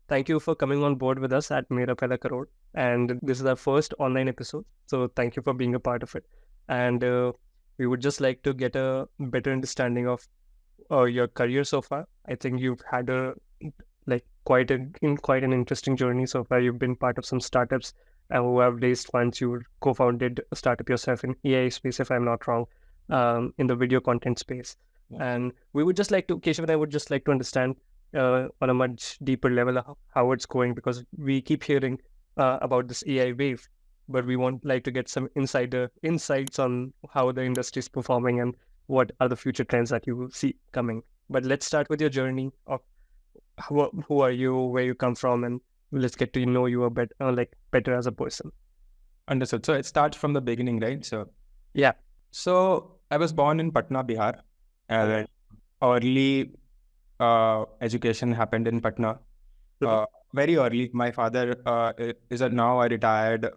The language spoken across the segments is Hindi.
thank you for coming on board with us at Mera Pehla Crore. And this is our first online episode. So thank you for being a part of it. And we would just like to get a better understanding of your career so far. I think you've had a quite an interesting journey so far. You've been part of some startups who have raised funds. You co-founded a startup yourself in AI space, if I'm not wrong, in the video content space. Yeah. And we would just like to, Keshav and I would just like to understand on a much deeper level how it's going, because we keep hearing about this AI wave, but we want like to get some insights on how the industry is performing and what are the future trends that you will see coming. But let's start with your journey of who are you, where you come from, and let's get to know you a bit better as a person. Understood. So it starts from the beginning, right? So Yeah. So I was born in Patna, Bihar, and early education happened in Patna. Very early. My father is now a retired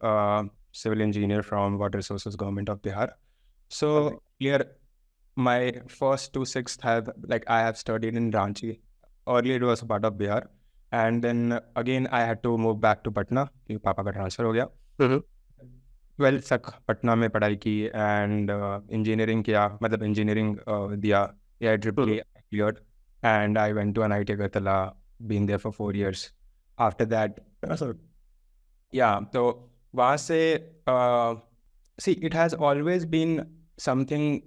civil engineer from Water Resources Government of Bihar. So here, my first to sixth I have studied in Ranchi. Earlier it was a part of Bihar, and then again I had to move back to Patna. क्योंकि पापा का ट्रांसफर हो गया. 12th तक पटना में पढ़ाई की एंड इंजीनियरिंग किया, मतलब इंजीनियरिंग दिया, या triple cleared and I went to NIT Agartala, been there for 4 years. After that तो वहाँ से see it has always been something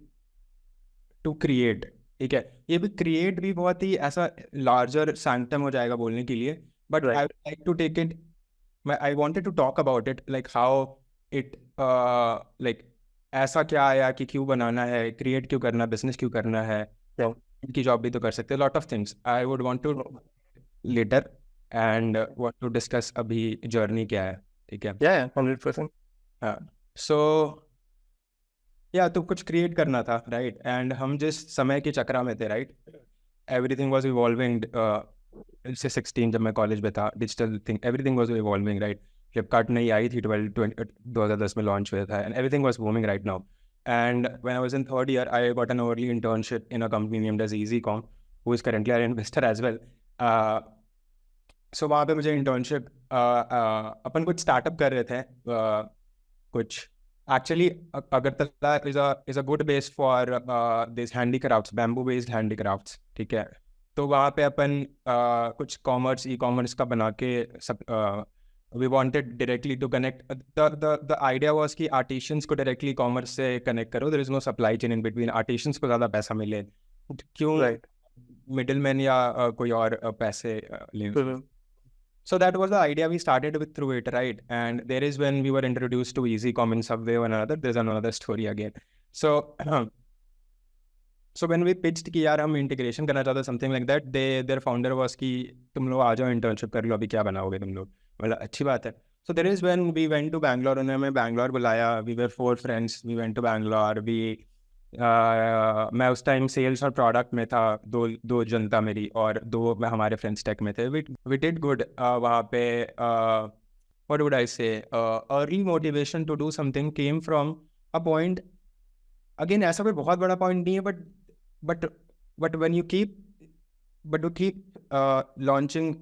to create. ठीक है, ये भी क्रिएट भी बहुत ही ऐसा लार्जर सैंक्टम हो जाएगा बोलने के लिए, but I would like to take it, I wanted to talk about it, like how it ऐसा क्या आया कि क्यों बनाना है, क्रिएट क्यों करना, बिजनेस क्यों करना है, की जॉब भी तो कर सकते हैं, lot of things I would want to later and want to discuss अभी जर्नी क्या है. ठीक है, 100%. हाँ. सो या तो कुछ क्रिएट करना था, राइट, एंड हम जिस समय के चक्रा में थे, राइट, एवरीथिंग वाज इवॉल्विंग. 16 जब मैं कॉलेज में था, digital thing, everything was evolving, right. Flipkart नहीं आई थी, 2010 में लॉन्च हुआ था, and everything was booming right now. And when I was in third year, I got an early internship in a company named as EasyCom, who is currently our investor as well. So वहाँ पे मुझे इंटर्नशिप, अपन कुछ स्टार्टअप कर रहे थे, कुछ actually Agartala is a good base for these handicrafts, bamboo based handicrafts. ठीक है, तो वहाँ पे अपन कुछ कॉमर्स, ई-कॉमर्स का बना के सब, we wanted directly to connect. The idea was कि artisans को directly commerce से connect करो, there is no supply chain in between, artisans को ज़्यादा पैसा मिले, क्यों middleman या कोई और पैसे ले. So that was the idea we started with through it, right? And there is when we were introduced to EasyCom in some way or another. There's another story again. So so when we pitched कि यार हम integration करना चाहते, something like that, their founder was कि तुम लोग आ जाओ internship कर लो, अभी क्या बनाओगे तुम लोग. मतलब अच्छी बात है. So there is when we went to Bangalore, उन्होंने हमें Bangalore बुलाया. We were 4 friends. We went to Bangalore. मैं उस टाइम सेल्स और प्रोडक्ट में था, दो जनता मेरी और 2 में हमारे फ्रेंड्स टेक में थे. वी डिड गुड वहाँ पे. What would I say, early motivation to do something came from a point. Again ऐसा कोई बहुत बड़ा पॉइंट नहीं है, but when you keep launching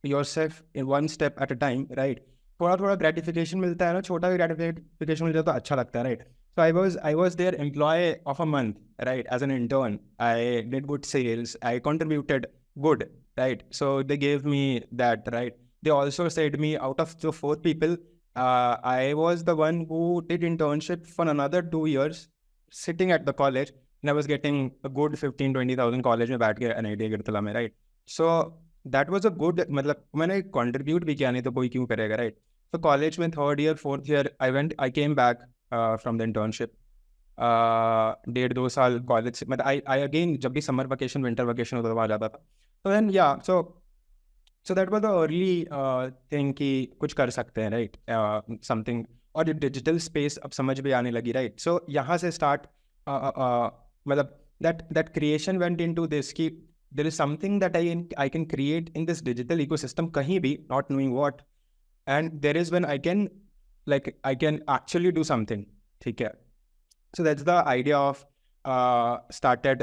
yourself in one step at a time, right, थोड़ा ग्रेटिफिकेशन मिलता है ना, छोटा भी ग्रेटिफिकेशन मिल जाए तो अच्छा लगता है, right. So I was their employee of a month, right, as an intern. I did good sales. I contributed good, right. So they gave me that, right. They also said me, out of the 4 people, I was the one who did internship for another 2 years, sitting at the college, and I was getting a good 15-20,000 college में बैठ के NIT अगरतला में, right. So that was a good, मतलब मैंने contribute भी किया, नहीं तो कोई क्यों करेगा, right. So college में 3rd year 4th year I came back from the internship. 1.5-2 साल कॉलेज से, मतलब आई अगेन जब भी समर वेकेशन, विंटर वेकेशन होता था वहाँ जाता था. तो देन या so that was the early thing कि कुछ कर सकते हैं, राइट, समथिंग. और ये डिजिटल स्पेस अब समझ भी आने लगी, राइट. सो यहाँ से स्टार्ट, मतलब that creation went into this कि there is something that I can create in this digital ecosystem कहीं भी, not knowing what, and there is when I can actually do something. ठीक है. So that's the idea of started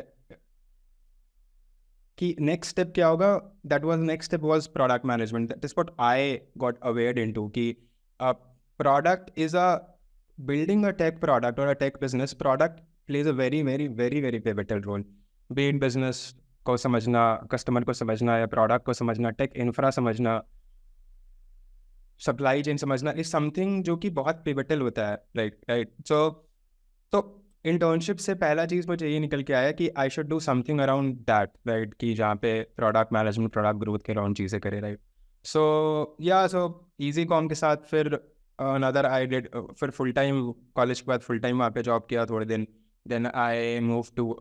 कि नेक्स्ट स्टेप क्या होगा. That was next step was product management. That is what I got awared into कि product is a building a tech product or a tech business. Product plays a very very very very pivotal role. Be it business को समझना, कस्टमर को समझना, या प्रोडक्ट को समझना, टेक इंफ्रा समझना, सप्लाई चेन समझना इज समथिंग जो कि बहुत पिवटल होता है. राइट. तो इंटर्नशिप से पहला चीज़ मुझे ये निकल के आया कि I should do something around that. Right, कि जहाँ पे प्रोडक्ट मैनेजमेंट, प्रोडक्ट ग्रोथ के अराउंड चीज़ें करे. राइट. सो इजी कॉम के साथ फिर अनदर आई डिड फिर फुल टाइम कॉलेज के बाद फुल टाइम वहाँ पे जॉब किया थोड़े दिन. Then I move to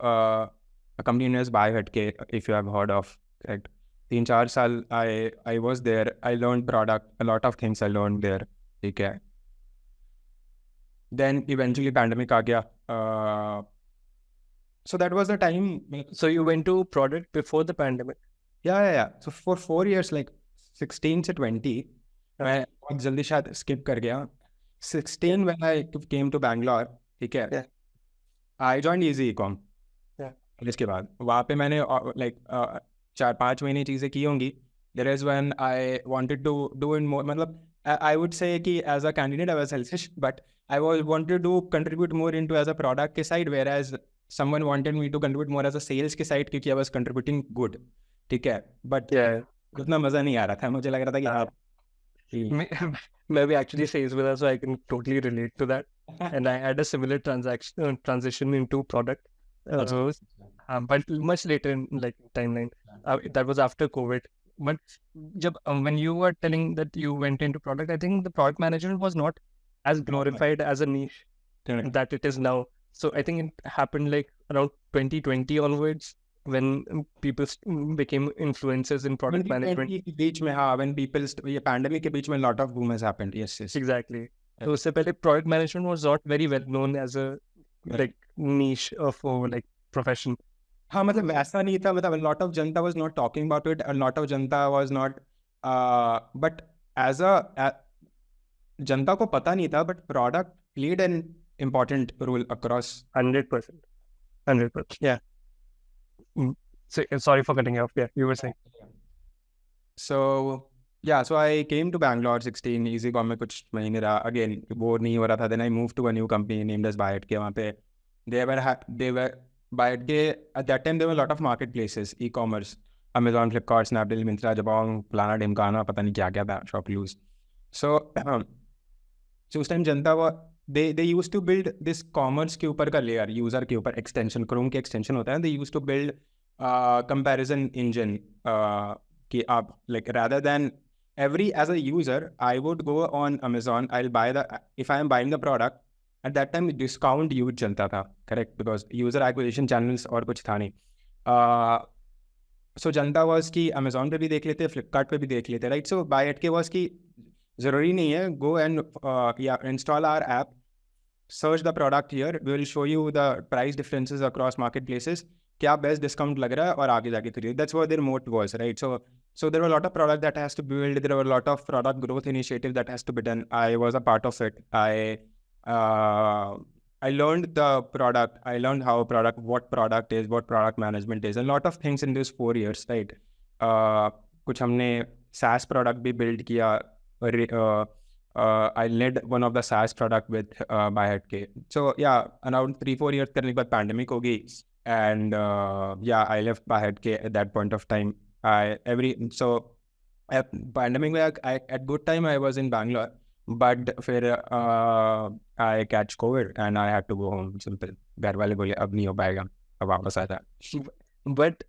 a company known as BioHeadK, if you have heard of. Correct. 3-4 साल I was there. I learned product, a lot of things I learned there. ठीक है. Then eventually pandemic आ गया. So that was the time. So you went to product before the pandemic? Yeah. So for 4 years, like 16 से 20, मैं बहुत जल्दी शायद skip कर गया. 16 when I came to Bangalore, ठीक है. Yeah. I joined Easy Ecom. इसके बाद वहाँ पे मैंने लाइक 4-5 महीने चीज़ें की होंगी. There is when I wanted to do in more, मतलब आई वुड से कि as a candidate I was selfish, but I wanted to contribute more into as a product के side, where as someone wanted me to contribute more as a sales के साइड, क्योंकि आई वाज कंट्रीब्यूटिंग गुड. ठीक है, बट उतना मज़ा नहीं आ रहा था. मुझे लग रहा था कि हाँ, मैं भी एक्चुअली सेल्स में था, so I can totally relate to that. And I had a similar transition into product. But much later in like timeline. That was after COVID. But when you were telling that you went into product, I think the product management was not as glorified as a niche that it is now. So I think it happened like around 2020 onwards, when people became influencers in product management. बीच में, हाँ, when people ये pandemic के बीच में lot of boom has happened. Yes. Exactly. तो उससे पहले product management was not very well known as a like niche of like profession. हाँ, मतलब ऐसा नहीं था. मतलब a lot of Janata was not talking about it. A lot of Janata was not, but as a जनता को पता नहीं था, but product played an important role across. 100%. 100%. Yeah. So sorry for cutting you off. Yeah, you were saying. So I came to Bangalore 16. Easy com में कुछ महीने रहा. Again, बोर नहीं हो रहा था. Then I moved to a new company named as BioHeadK. वहाँ पे they were BioHeadK. At that time there were a lot of marketplaces, e-commerce, Amazon, Flipkart, Snapdeal, Myntra, Jabong, फलाना ढिमकाना, पता नहीं क्या क्या था, Shoploose. So उस टाइम जनता वो they used to build this commerce के ऊपर का layer, user के ऊपर extension, Chrome के extension होता है. They used to build comparison engine, कि आप like rather than as a user, I would go on Amazon, if I am buying the product, at that time discount huge चलता था, correct, because user acquisition channels और कुछ था नहीं. So जनता was कि Amazon पे भी देख लेते, Flipkart पे भी देख लेते, right? So BioHeadK was कि ज़रूरी नहीं है, go and install our app, search the product here, we will show you the price differences across marketplaces, क्या best discount लग रहा है और आगे जाके खरीद. That's what their moat was, right? So there were a lot of product that has to be built. There were a lot of product growth initiative that has to be done. I was a part of it. I learned the product. I learned what product is, what product management is. A lot of things in these 4 years, right? कुछ हमने SaaS product भी build किया. I led one of the SaaS product with BioHeadK. So yeah, around 3-4 years करने के बाद pandemic हो गई. And I left BioHeadK at that point of time. At pandemic में at good time I was in Bangalore, but फिर I catch COVID and I had to go home. Simple. घर वाले बोले अब नहीं हो पाएगा, अब वापस आ जा. But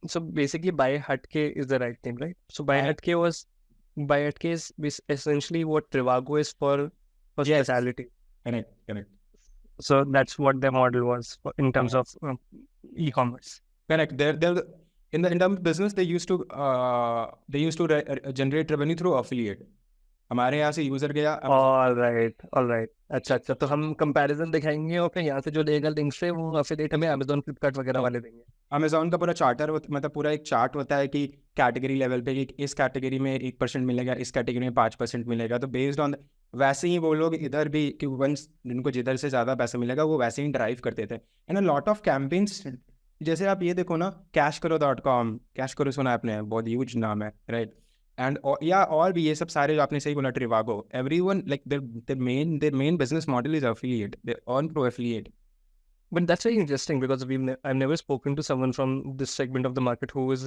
so basically BioHeadK is the right name, right? So BioHeadK is essentially what Trivago is for hospitality. Correct. So that's what the model was in terms of e-commerce. Correct. In terms of business, they used to generate revenue through affiliate. हमारे यहाँ से यूजर गया. All right. अच्छा. तो हम कंपैरिजन दिखाएंगे और फिर यहाँ से जो लेगा लिंक से वो affiliate हमें Amazon, Flipkart वगैरह वाले देंगे. Amazon का पूरा चार्टर, मतलब पूरा एक चार्ट होता है कि कैटेगरी लेवल पे कि इस कैटेगरी में 1% मिलेगा, इस कैटेगरी में 5% मिलेगा. तो बेस्ड ऑन वैसे ही वो लोग इधर भी कि वंस जिनको जिधर से ज़्यादा पैसा मिलेगा वो वैसे ही ड्राइव करते थे. And a lot of campaigns जैसे आप ये देखो ना, cashkaro.com, कैशकरो सुना है आपने, बहुत ह्यूज नाम है, राइट? एंड या और भी ये सब सारे जो आपने सही बोला, Trivago, everyone like their main business model is affiliate. They earn through affiliate. But that's very interesting because I've never spoken to someone from this segment of the market who's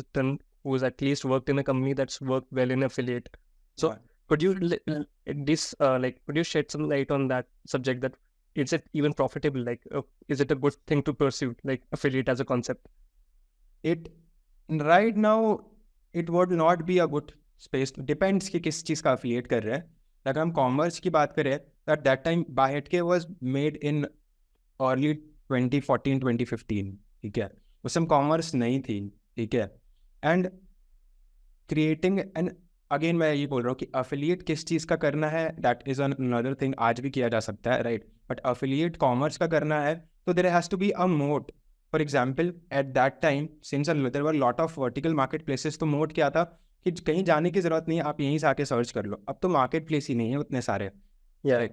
at least worked in a company that's worked well in affiliate. So Yeah. could you could you shed some light on that subject? That is it even profitable? Like, is it a good thing to pursue, like affiliate as a concept? It right now it would not be a good space. Depends कि किस चीज़ का affiliate कर रहे हैं. अगर हम commerce की बात करें, at that time BuyHeadK was made in early 2014 2015, ठीक है? उस समय कॉमर्स नहीं थी, ठीक है? एंड क्रिएटिंग एंड अगेन मैं ये बोल रहा हूँ कि अफिलिएट किस चीज़ का करना है, दैट इज अनदर थिंग, आज भी किया जा सकता है, राइट? बट अफिलिएट कॉमर्स का करना है तो there has to be a moat. For example at that time since there were lot of vertical market places, तो मोट क्या था कि कहीं जाने की जरूरत नहीं है, आप यहीं से आके सर्च कर लो. अब तो मार्केट प्लेस ही नहीं है उतने सारे, Yeah,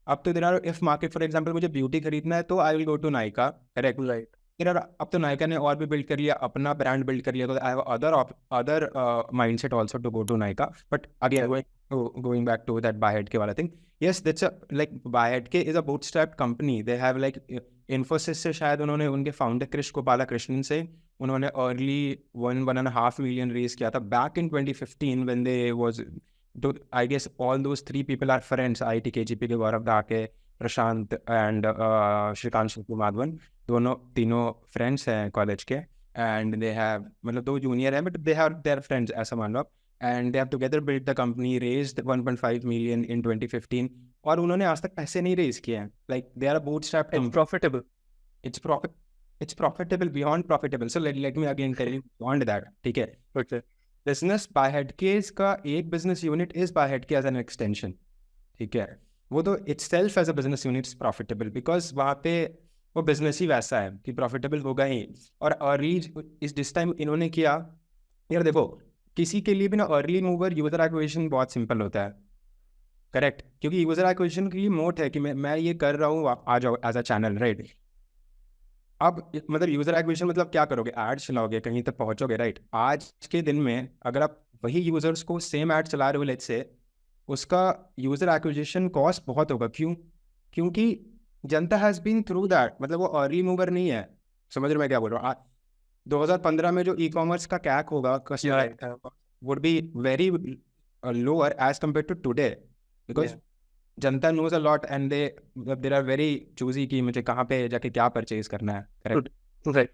अब तो there are, if market for example मुझे ब्यूटी खरीदना है तो I will go to Nykaa, correct? right. यार अब तो नायका ने और भी बिल्ड कर लिया, अपना ब्रांड बिल्ड कर लिया, तो I have other mindset also to go to Nykaa. But again going back to that BuyHeadK वाला thing, yes that's like BuyHeadK is a bootstrap company. They have like Infosys से शायद उन्होंने उनके फाउंडर कृष गोपाला कृष्णन से उन्होंने अर्ली 1.5 million रेज किया था back in 2015 when they was. I guess all those three people are friends. IIT KGP के गौरव डाके, प्रशांत एंड श्रीकांत माधवन, दोनों तीनों फ्रेंड्स हैं कॉलेज के. एंड दे हैव, मतलब दो जूनियर हैं but they have their friends, ऐसा मान लो आप. And they have together build the company, raised 1.5 million in 2015. और उन्होंने आज तक पैसे नहीं रेज किए हैं. Like they are a bootstrap It's company. profitable. It's profitable beyond profitable. So let me again tell you beyond that, ठीक है? Okay. बिजनेस BuyHeadK का एक business unit is BuyHeadK as an extension, ठीक है? वो तो itself as a business unit is profitable because वहाँ पे वो बिजनेस ही वैसा है कि प्रॉफिटेबल होगा ही. और अर्ली इस जिस टाइम इन्होंने किया, यार देखो किसी के लिए भी ना अर्ली मूवर यूजर एक्विजिशन बहुत सिंपल होता है, करेक्ट? क्योंकि यूजर एक्विजिशन की मोट है कि मैं ये कर रहा हूँ, आ जाओ एज अ चैनल, राइट? अब मतलब यूजर एक्विजिशन मतलब क्या करोगे, एड चलाओगे, कहीं तक पहुंचोगे, राइट? आज के दिन में अगर आप वही यूजर्स को सेम एड चला रहे हो लेट्स से, उसका यूजर एक्विजिशन कॉस्ट बहुत होगा. क्यों? क्योंकि जनता हैज बीन थ्रू दैट, मतलब वो अर्ली मूवर नहीं है. समझ रहे हो मैं क्या बोल रहा हूँ? 2015 में जो ई कॉमर्स का कैक होगा would be very lower as compare to today, because जनता knows a lot and they are very choosy कि मुझे कहाँ पे जाके क्या परचेज करना है, correct? Right.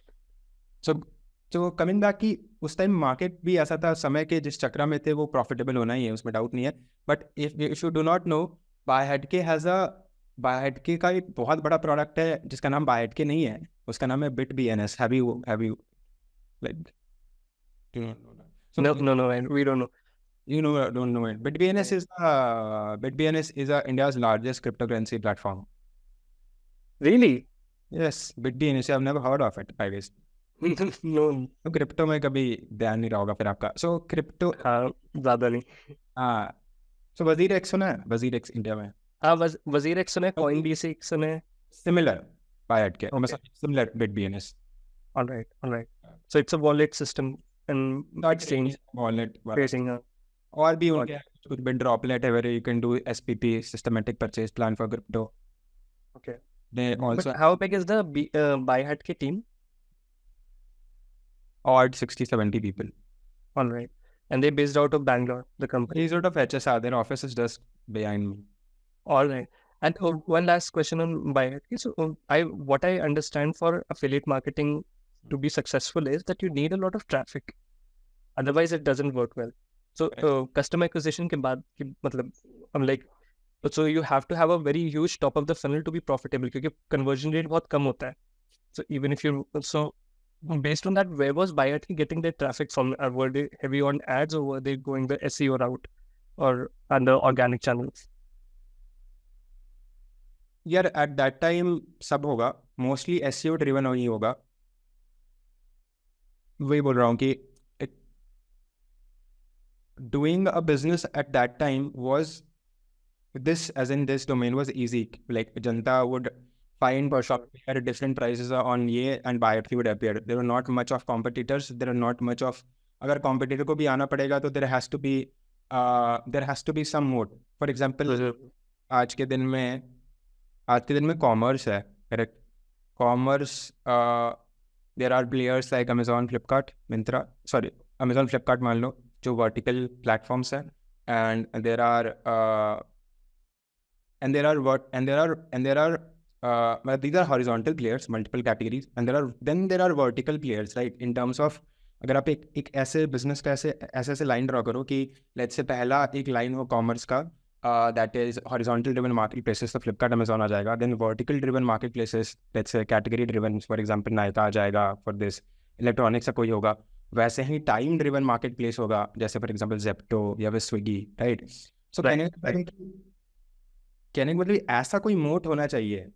So coming back कि उस टाइम मार्केट भी ऐसा था, समय के जिस चक्र में थे वो प्रॉफिटेबल होना ही है, उसमें डाउट नहीं है. But if you do not know, BuyHeadK का एक बहुत बड़ा प्रोडक्ट है जिसका नाम BuyHeadK नहीं है, उसका नाम है BitBNS. Have you like do you not know that? No, and we don't know. You know, don't know it. BitBNS is India's largest cryptocurrency platform. Really? Yes, BitBNS. I've never heard of it, I guess. No. तो क्रिप्टो में कभी ध्यान नहीं रहा होगा फिर आपका. सो क्रिप्टो, हाँ, ज़्यादा नहीं. हाँ. सो WazirX सुना है? WazirX इंडिया में. हाँ, WazirX सुने, CoinBase सुने. Similar BuyHeadK. Okay. Similar BitBNS. All right. So it's a wallet system and exchange Wallet. facing. और भी उनके कुछ भी Droplet है, where you can do SPP, systematic purchase plan for crypto. Okay. They also But how big is the BuyHeadK team? odd 60-70 people. All right. And they're based out of Bangalore, the company. He's out of HSR. Their office is just behind me. All right. And one last question on BuyHeadK. So what I understand for affiliate marketing to be successful is that you need a lot of traffic. Otherwise, it doesn't work well. So customer acquisition के बाद मतलब I'm like, so you have to have a very huge top of the funnel to be profitable क्योंकि conversion rate बहुत कम होता है. So even if you based on that, where was BuyHeadK getting their traffic from? Were they heavy on ads or were they going the SEO route or under organic channels? यार एट दैट टाइम सब होगा, मोस्टली SEO ड्रिवन ही होगा. वही बोल रहा हूँ कि doing a business at that time was this, as in this domain was easy. Like Janata would find Shopify different prices are on ये and buy it would appear. There are not much of competitors. There are not much of अगर competitor को भी आना पड़ेगा तो there has to be some moat. For example, आज के दिन में commerce है, correct? Commerce, there are players like Amazon, Flipkart, Myntra. Sorry, Amazon, Flipkart मान लो जो vertical platforms है, and there are these are horizontal players, multiple categories, and there are vertical players, right? In terms of अगर आप एक ऐसे बिजनेस का ऐसे लाइन ड्रॉ करो कि लेट्स से पहला एक लाइन हो कॉमर्स का, that is horizontal driven market places, तो फ्लिपकार्ट अमेजोन आ जाएगा. Then vertical driven market places, let's say category driven, for example Nykaa आ जाएगा फॉर दिस, इलेक्ट्रॉनिक्स का कोई होगा. वैसे ही टाइम ड्रिवन मार्केट प्लेस होगा, जैसे फॉर एग्जांपल जेप्टो या फिर स्विगी, राइट? सो कहने का मतलब ऐसा कोई मोट होना चाहिए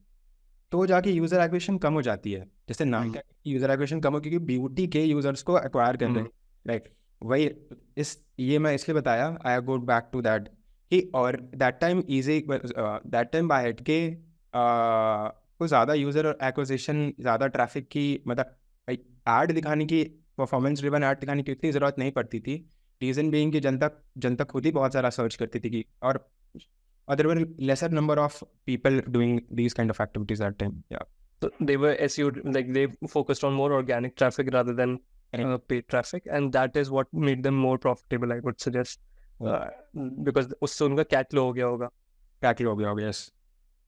तो जाके यूजर एक्विजिशन कम हो जाती है. जैसे नायका की यूजर एक्विजिशन कम हो क्योंकि ब्यूटी के यूजर्स को एक्वायर कर रहे हैं, राइट? वही ये मैं इसलिए बताया, आई गो बैक टू दैट कि और दैट टाइम बाय हिट के को ज़्यादा यूजर एक्विजिशन, ज़्यादा ट्रैफिक की, मतलब ऐड दिखाने की, परफॉर्मेंस ड्रिवन ऐड दिखाने की इतनी ज़रूरत नहीं पड़ती थी. रीज़न बीइंग कि जनता खुद ही बहुत सारा सर्च करती थी कि, और there were lesser number of people doing these kind of activities that time. Yeah. So they were SEO, like they focused on more organic traffic rather than paid traffic, and that is what made them more profitable, I would suggest. Because उससे उनका CAC लो हो गया होगा. Yes.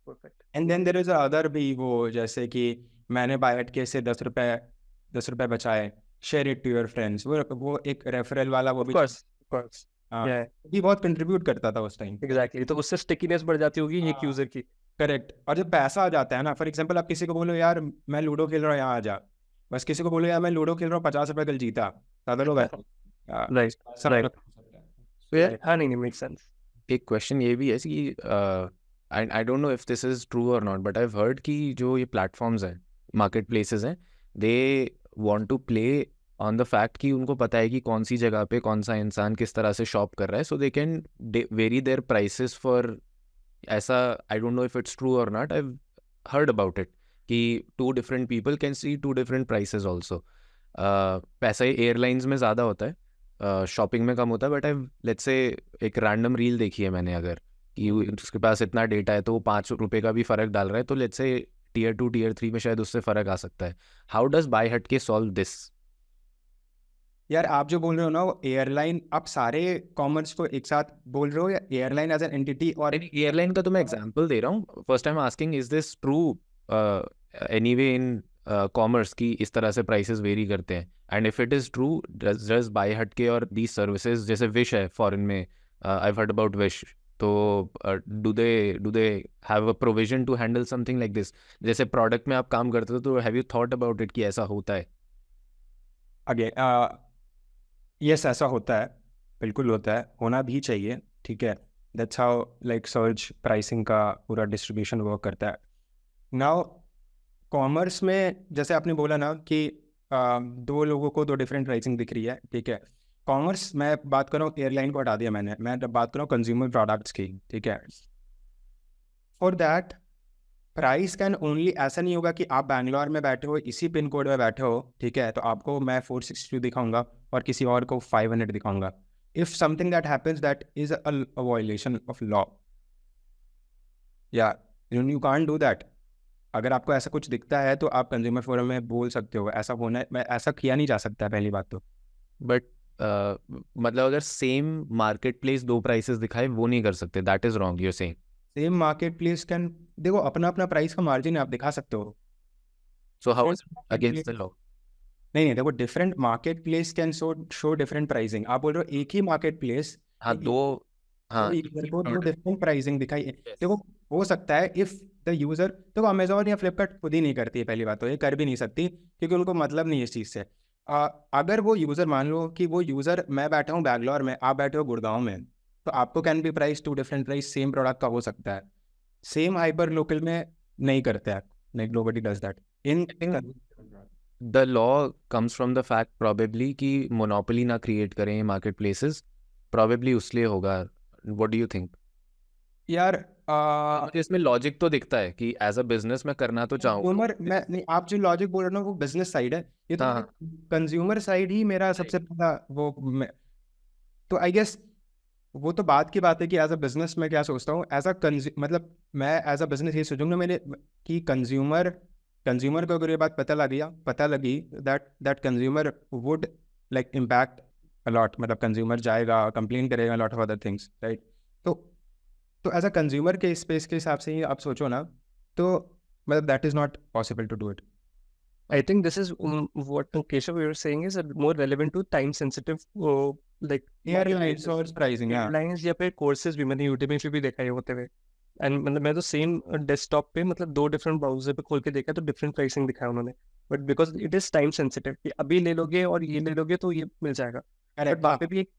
Perfect. And then there is a other भी वो, जैसे कि मैंने बायट के से 10 रुपए बचाए, share it to your friends. वो एक रेफरल वाला वो भी. Of course. भी बहुत कंट्रीब्यूट करता था उस टाइम. एग्जैक्टली, तो उससे स्टिकीनेस बढ़ जाती होगी एक यूजर की. करेक्ट. और जब पैसा आ जाता है ना, फॉर एग्जांपल आप किसी को बोलो यार मैं लूडो खेल रहा हूँ यहाँ आ जा, बस किसी को बोलो यार मैं लूडो खेल रहा हूँ 50 रुपए कल जीता, ज़्यादा लोग आए. राइट. नहीं, मेक सेंस. एक क्वेश्चन ये भी है कि I don't know if this is true और not, but I have heard कि जो ये प्लेटफॉर्म्स हैं, मार्केट प्लेसेस हैं, they want to play on the fact कि उनको पता है कि कौन सी जगह पे कौन सा इंसान किस तरह से शॉप कर रहा है, so they can vary their prices for ऐसा. I don't know if it's true और not, I have heard about it कि 2 different people can see 2 different prices also. पैसा एयरलाइंस में ज़्यादा होता है, शॉपिंग में कम होता है, बट आई लेट्स से एक रैंडम रील देखी है मैंने, अगर कि उसके पास इतना डेटा है तो वो 5 रुपये का भी फ़र्क डाल रहा है, तो लेट्स से Tier 2 Tier 3 में शायद उससे फ़र्क आ सकता है. हाउ डज बाय हट के सॉल्व दिस? यार आप जो बोल रहे हो ना, वो एयरलाइन, आप सारे कॉमर्स को एक साथ बोल रहे हो या एयरलाइन एज एन एंटिटी? और एयरलाइन का तो मैं एग्जांपल दे रहा हूँ. First time asking, is this true anyway in commerce की इस तरह से प्राइसेस वेरी करते हैं? And if it is true, does BuyHatke और दीज सर्विसेज, जैसे विश है फॉरेन में, I have heard about Wish, तो do they have a provision to handle something like this? जैसे प्रोडक्ट में आप काम करते हो, तो have you thought about it कि ऐसा होता है? अगेन यस, ऐसा होता है, बिल्कुल होता है, होना भी चाहिए, ठीक है. That's how like search pricing का पूरा डिस्ट्रीब्यूशन वर्क करता है. नाउ कॉमर्स में जैसे आपने बोला ना कि 2 लोगों को 2 डिफरेंट प्राइसिंग दिख रही है, ठीक है. कॉमर्स, मैं बात कर रहा हूँ, एयरलाइन को हटा दिया मैंने, मैं बात कर रहा हूँ कंज्यूमर प्रोडक्ट्स की, ठीक है. For that price can only, ऐसा नहीं होगा कि आप बैंगलोर में बैठे हो, इसी पिन कोड में बैठे हो, ठीक है, तो आपको मैं 462 दिखाऊंगा और किसी और को 500 दिखाऊंगा. If something that happens that is a violation of law, या यू कांट डू दैट. अगर आपको ऐसा कुछ दिखता है तो आप कंज्यूमर फोरम में बोल सकते हो, ऐसा होना है, ऐसा किया नहीं जा सकता, पहली बात तो. बट मतलब अगर सेम मार्केट प्लेस 2 प्राइसेस दिखाए, वो नहीं कर सकते, that is wrong, you are saying? Same marketplace can, देखो अपना अपना प्राइस का मार्जिन आप दिखा सकते हो. So how is against the law? नहीं, देखो different market place can show different pricing. आप बोल रहे हो एक ही मार्केट प्लेस, हाँ, 2 डिफरेंट प्राइसिंग दिखाई. देखो हो सकता है इफ द यूजर, देखो अमेजोन या फ्लिपकार्ट खुद ही नहीं करती है, पहली बात तो ये कर भी नहीं सकती क्योंकि उनको मतलब नहीं है इस चीज़ से. अगर वो यूज़र, मान लो कि वो यूज़र, मैं बैठा हूँ बैंगलोर में, आप बैठे हो गुड़गांव में, तो आपको can be price 2 different price same product का हो सकता है. सेम हाइपर लोकल में नहीं करते हैं, like nobody does that. In the law comes from the fact probably कि मोनोपोली ना क्रिएट करें मार्केट प्लेसेस, प्रोबेबली उसलिए होगा. What do you think? यार मुझे इसमें लॉजिक तो दिखता है कि एज अ बिजनेस मैं करना तो चाहूँ। कंज्यूमर मैं नहीं, आप जो लॉजिक बोल रहे हो ना वो बिजनेस साइड है, ये तो हाँ। कंज्यूमर साइड ही मेरा सबसे पहला वो तो आई गेस वो तो बात की बात है कि एज अ बिजनेस मैं क्या सोचता हूँ, एज अ मतलब मैं एज अ बिजनेस ये सोचूंगा मेरे कि कंज्यूमर को अगर ये बात पता लगी that consumer would like impact a lot, मतलब कंज्यूमर जाएगा कंप्लेन करेगा lot of other things, right? तो एज अ कंज्यूमर के स्पेस के हिसाब से ही आप सोचो ना, तो मतलब that is not possible to do it. I think this is what Keshav you were saying is more relevant to time sensitive like airlines और प्राइसिंग, हाँ एयरलाइंस या फिर कोर्सेज भी मैंने यूट्यूब पे भी देखा है होते हुए। एंड मतलब मैं तो सेम डेस्कटॉप पे मतलब 2 डिफरेंट ब्राउजर पे खोल के देखा तो डिफरेंट प्राइसिंग दिखाया उन्होंने, but because it is time sensitive कि अभी ले लोगे और ये ले लोगे तो ये मिल जाएगा। बट वहाँ पे भी एक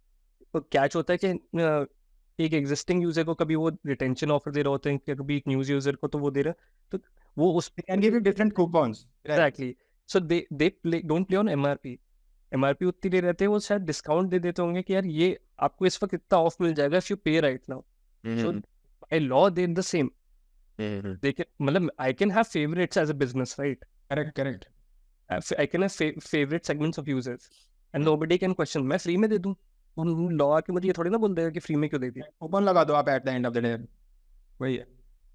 कैच होता है कि एक एग्जिस्टिंग यूजर को कभी वो रिटेंशन ऑफर दे रहे होते हैं, कभी एक न्यूज यूजर को तो वो दे रहे हैं, तो वो उस can give you different coupons, exactly. So they don't play on MRP उतनी दे रहते हैं, वो शायद डिस्काउंट दे देते होंगे कि यार ये आपको इस वक्त इतना ऑफ मिल जाएगा if you pay right now. So by law they the same, they can मतलब I can have favourites as a business, right? Correct I can have favourite segments of users and nobody can question, मैं फ्री में दे दूं, लॉ आके मुझे ये थोड़ी ना बोल देगा कि फ्री में क्यों दे दिया। कूपन लगा दो आप at the end of the day, वही है।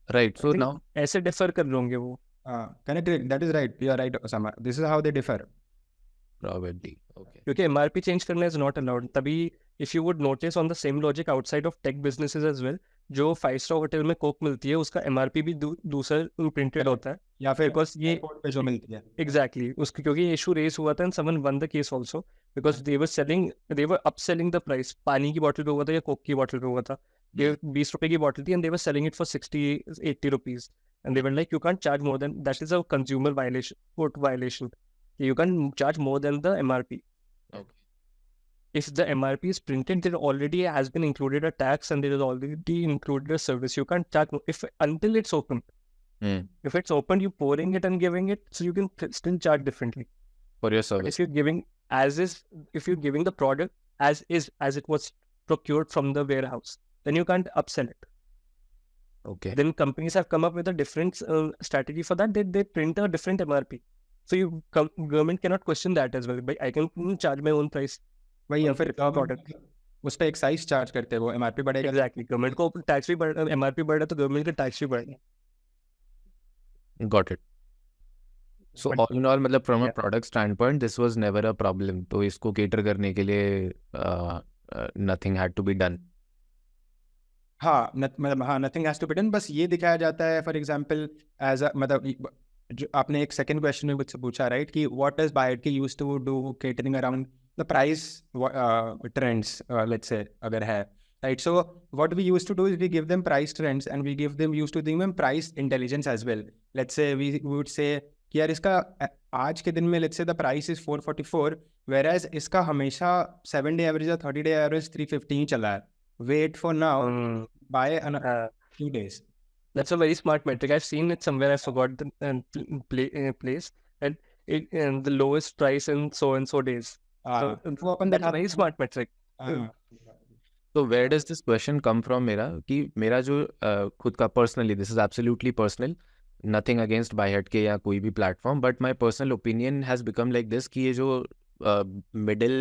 राइट, सो नाउ ऐसे डिफर कर होंगे वो। Correct, that is right, you are right Osama, this is how they differ. probably okay. क्योंकि एमआरपी चेंज करना इज नॉट अलाउड। तभी if you would notice on the same logic outside of tech businesses as well, जो 5 स्टार होटल में कोक मिलती है उसका एमआरपी भी दूसरा प्रिंटेड होता है, या फिर बिकॉज ये एयरपोर्ट पे जो मिलती है। एग्जैक्टली उसकी, क्योंकि ये इशू रेस हुआ था and someone one the case also because they were upselling the price. पानी की बॉटल पे हुआ था या कोक की बॉटल पे हुआ था, ये 20 रुपए की बॉटल थी and they were selling it for 60-80 rupees and they were like you can't charge more than that, is a consumer violation, court violation, you can charge more than the MRP. Okay. If the MRP is printed, there already has been included a tax and there is already included a service. You can't charge if until it's open. If it's open, you're pouring it and giving it, so you can still charge differently for your But service. if you're giving as is, if you're giving the product as is, as it was procured from the warehouse, then you can't upsell it. Okay. Then companies have come up with a different strategy for that. They print a different MRP. So you government cannot question that as well. But I can charge my own price. वही है, फिर प्रोडक्ट उस पर एक्साइज चार्ज करते हैं, वो एमआरपी बढ़ेगा। एग्जैक्टली, गवर्नमेंट को टैक्स भी बढ़, एमआरपी बढ़ रहा है तो गवर्नमेंट का टैक्स भी बढ़ रहा है। Got it. So all in all, मतलब from a Yeah. product standpoint, this was never a problem. तो इसको cater करने के लिए nothing had to be done. हाँ मतलब हाँ, nothing has to be done, बस ये दिखाया जाता है फॉर एग्जांपल एज अ मतलब जो आपने एक सेकंड क्वेश्चन में मुझसे पूछा, राइट, कि व्हाट डज बायट के used to do catering around the price trends, let's say अगर है, right, so what we used to do is we give them price trends and we give them used to give them price intelligence as well. Let's say we would say कि यार इसका आज के दिन में let's say the price is 444, whereas इसका हमेशा 7 डे एवरेज या 30 डे एवरेज 350 ही चला है, wait for now by few days. That's a very smart metric. I've seen it somewhere. I forgot the place. And the lowest price in so and so days. So वो अपन that's a very smart metric. So where does this question come from मेरा, कि मेरा जो खुद का personally, this is absolutely personal, nothing against Byhead के या कोई भी platform, but my personal opinion has become like this, कि ये जो middle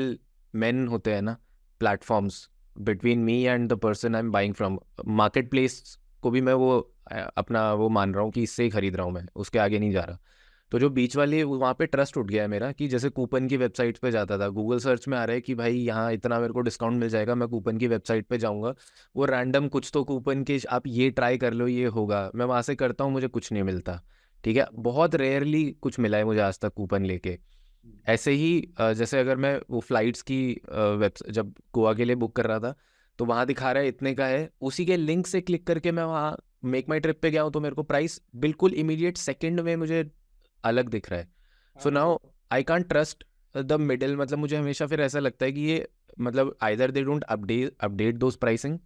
men होते हैं ना platforms between me and the person I'm buying from, marketplace को भी मैं वो अपना वो मान रहा हूँ कि इससे ही खरीद रहा हूँ मैं, उसके आगे नहीं जा रहा। तो जो बीच वाली वहाँ पे ट्रस्ट उठ गया है मेरा, कि जैसे कूपन की वेबसाइट पे जाता था, गूगल सर्च में आ रहा है कि भाई यहाँ इतना मेरे को डिस्काउंट मिल जाएगा, मैं कूपन की वेबसाइट पे जाऊँगा, वो रैंडम कुछ तो कूपन के आप ये ट्राई कर लो ये होगा, मैं वहाँ से करता हूँ, मुझे कुछ नहीं मिलता, ठीक है, बहुत रेयरली कुछ मिला है मुझे आज तक कूपन लेके। ऐसे ही जैसे अगर मैं वो फ्लाइट्स की जब गोवा के लिए बुक कर रहा था तो वहाँ दिखा रहा है इतने का है, उसी के लिंक से क्लिक करके मैं वहाँ मेक माई ट्रिप पे गया हूँ तो मेरे को प्राइस बिल्कुल इमीडिएट सेकंड में मुझे अलग दिख रहा है। So now I can't trust the middle, मतलब मुझे हमेशा फिर ऐसा लगता है कि ये मतलब either they don't update those pricing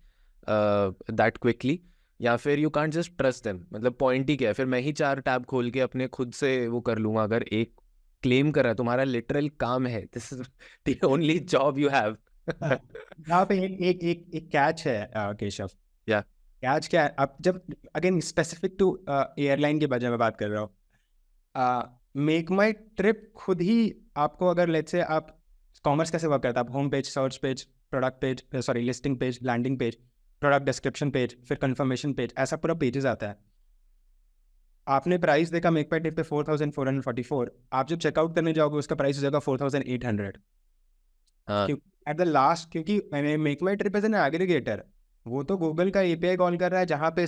that quickly, या फिर you can't just trust them. मतलब पॉइंट ही क्या है, फिर मैं ही 4 टैब खोल के अपने खुद से वो कर लूँगा। अगर एक क्लेम कर रहा है, तुम्हारा लिटरल काम है, this is the only job you have. यहाँ पे एक कैच है केशव, या कैच क्या है, अब जब अगेन स्पेसिफिक टू एयरलाइन के बारे में बात कर रहा हूँ, मेक माई ट्रिप खुद ही आपको, अगर लेट्स से आप कॉमर्स कैसे वर्क करता है, आप home page, search page, product page, sorry listing page, landing page, product description page, फिर कंफर्मेशन पेज, ऐसा पूरा पेजेस आता है। आपने प्राइस देखा मेक माई ट्रिप पे 4444, आप जब चेकआउट करने जाओगे उसका प्राइस हो जाएगा 4800। हाँ एट द लास्ट, क्योंकि मैंने MakeMyTrip as an aggregator, वो तो गूगल का एपीआई कॉल कर रहा है जहाँ पे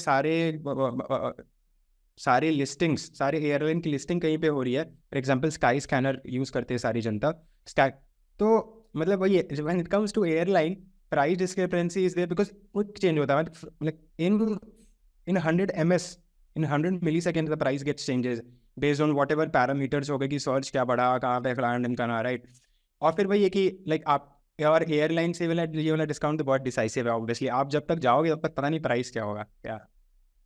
सारे लिस्टिंग्स, सारे एयरलाइन की लिस्टिंग कहीं पे हो रही है। For example Skyscanner use करते हैं सारी जनता, स्काई, तो मतलब वही है, when it comes to airline, price discrepancy is there because कुछ चेंज होता है, मतलब in 100 ms, in 100 milliseconds the price gets changes based on whatever parameters हो गए कि सर्च क्या बढ़ा, कहाँ पे फ्लाइन करना, राइट। और फिर वही है कि लाइक आप, और एयरलाइन से ये वाला डिस्काउंट तो बहुत डिसाइसिव है ऑब्वियसली, आप जब तक जाओगे तब तक पता नहीं प्राइस क्या होगा क्या।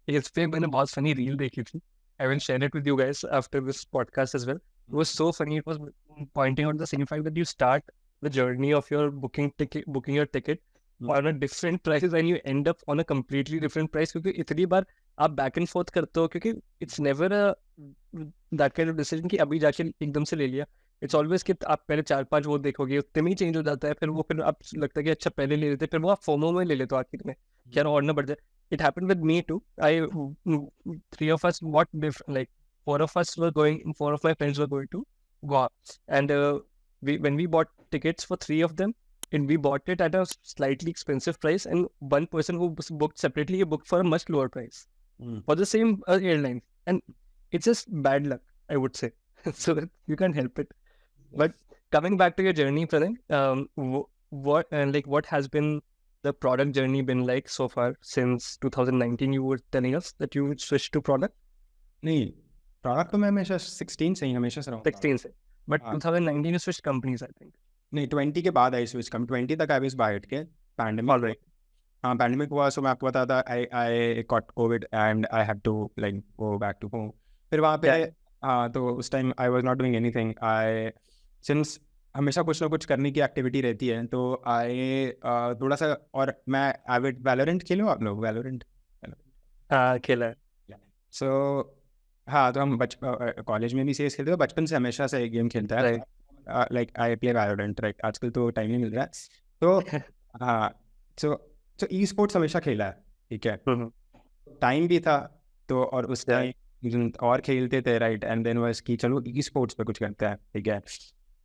इस पे मैंने बहुत फनी रील देखी थी, I will share it with you guys after this podcast as well. It was so funny. It was pointing out the same fact that you start the journey of your booking your ticket on a different price and you end up on a completely different price, क्योंकि इतनी बार आप बैक एंड फोर्थ करते हो, क्योंकि it's never that kind of decision कि अभी जाके एकदम से ले लिया। इट्स ऑलवेज कि आप पहले 4-5 वो देखोगे, उतने में ही चेंज हो जाता है, फिर आप लगता है कि अच्छा पहले ले लेते, फिर वो आप फोमो में ले लेते हो आखिर में, क्या और ना बढ़ जाए। It happened with me too. Three of us, like 4 of us were going, 4 of my friends were going to Goa, and when we bought tickets for 3 of them, and we bought it at a slightly expensive price, and one person who booked separately, he booked for a much lower price for the same airline, and it's just bad luck, I would say. So you can't help it. But coming back to your journey, Pranay, what has been the product journey been like so far since 2019? You were telling us that you switched to product. नहीं, प्रोडक्ट तो मैं हमेशा 16 से ही हमेशा से रहा हूँ। 16 से, but 2019 you switched companies, I think. नहीं, 20 के बाद आई स्विच, कम 20 तक आई वाज बायर्ड के पैंडेमिक। All right. हाँ, पैंडेमिक हुआ, सो मैं आपको बता था, I got Covid and I had to like go back to home. फिर वहाँ पे हाँ, तो उस time I was not doing anything. I since हमेशा कुछ ना कुछ करने की एक्टिविटी रहती है, तो आई थोड़ा सा, और मैं एविड वैलोरेंट खेलो आप लोग, वैलोरेंट खेला है। सो हाँ, तो हम कॉलेज में भी सीएस खेलते हैं, बचपन से हमेशा से गेम खेलता है, like I play Valorant, right. आजकल तो टाइम नहीं मिल रहा है, तो हाँ, सो ई स्पोर्ट्स हमेशा खेला है, ठीक है। टाइम भी था तो, और उस टाइम और खेलते थे, राइट। एंड देन वाज कि चलो ई स्पोर्ट्स पे कुछ करते हैं, ठीक है।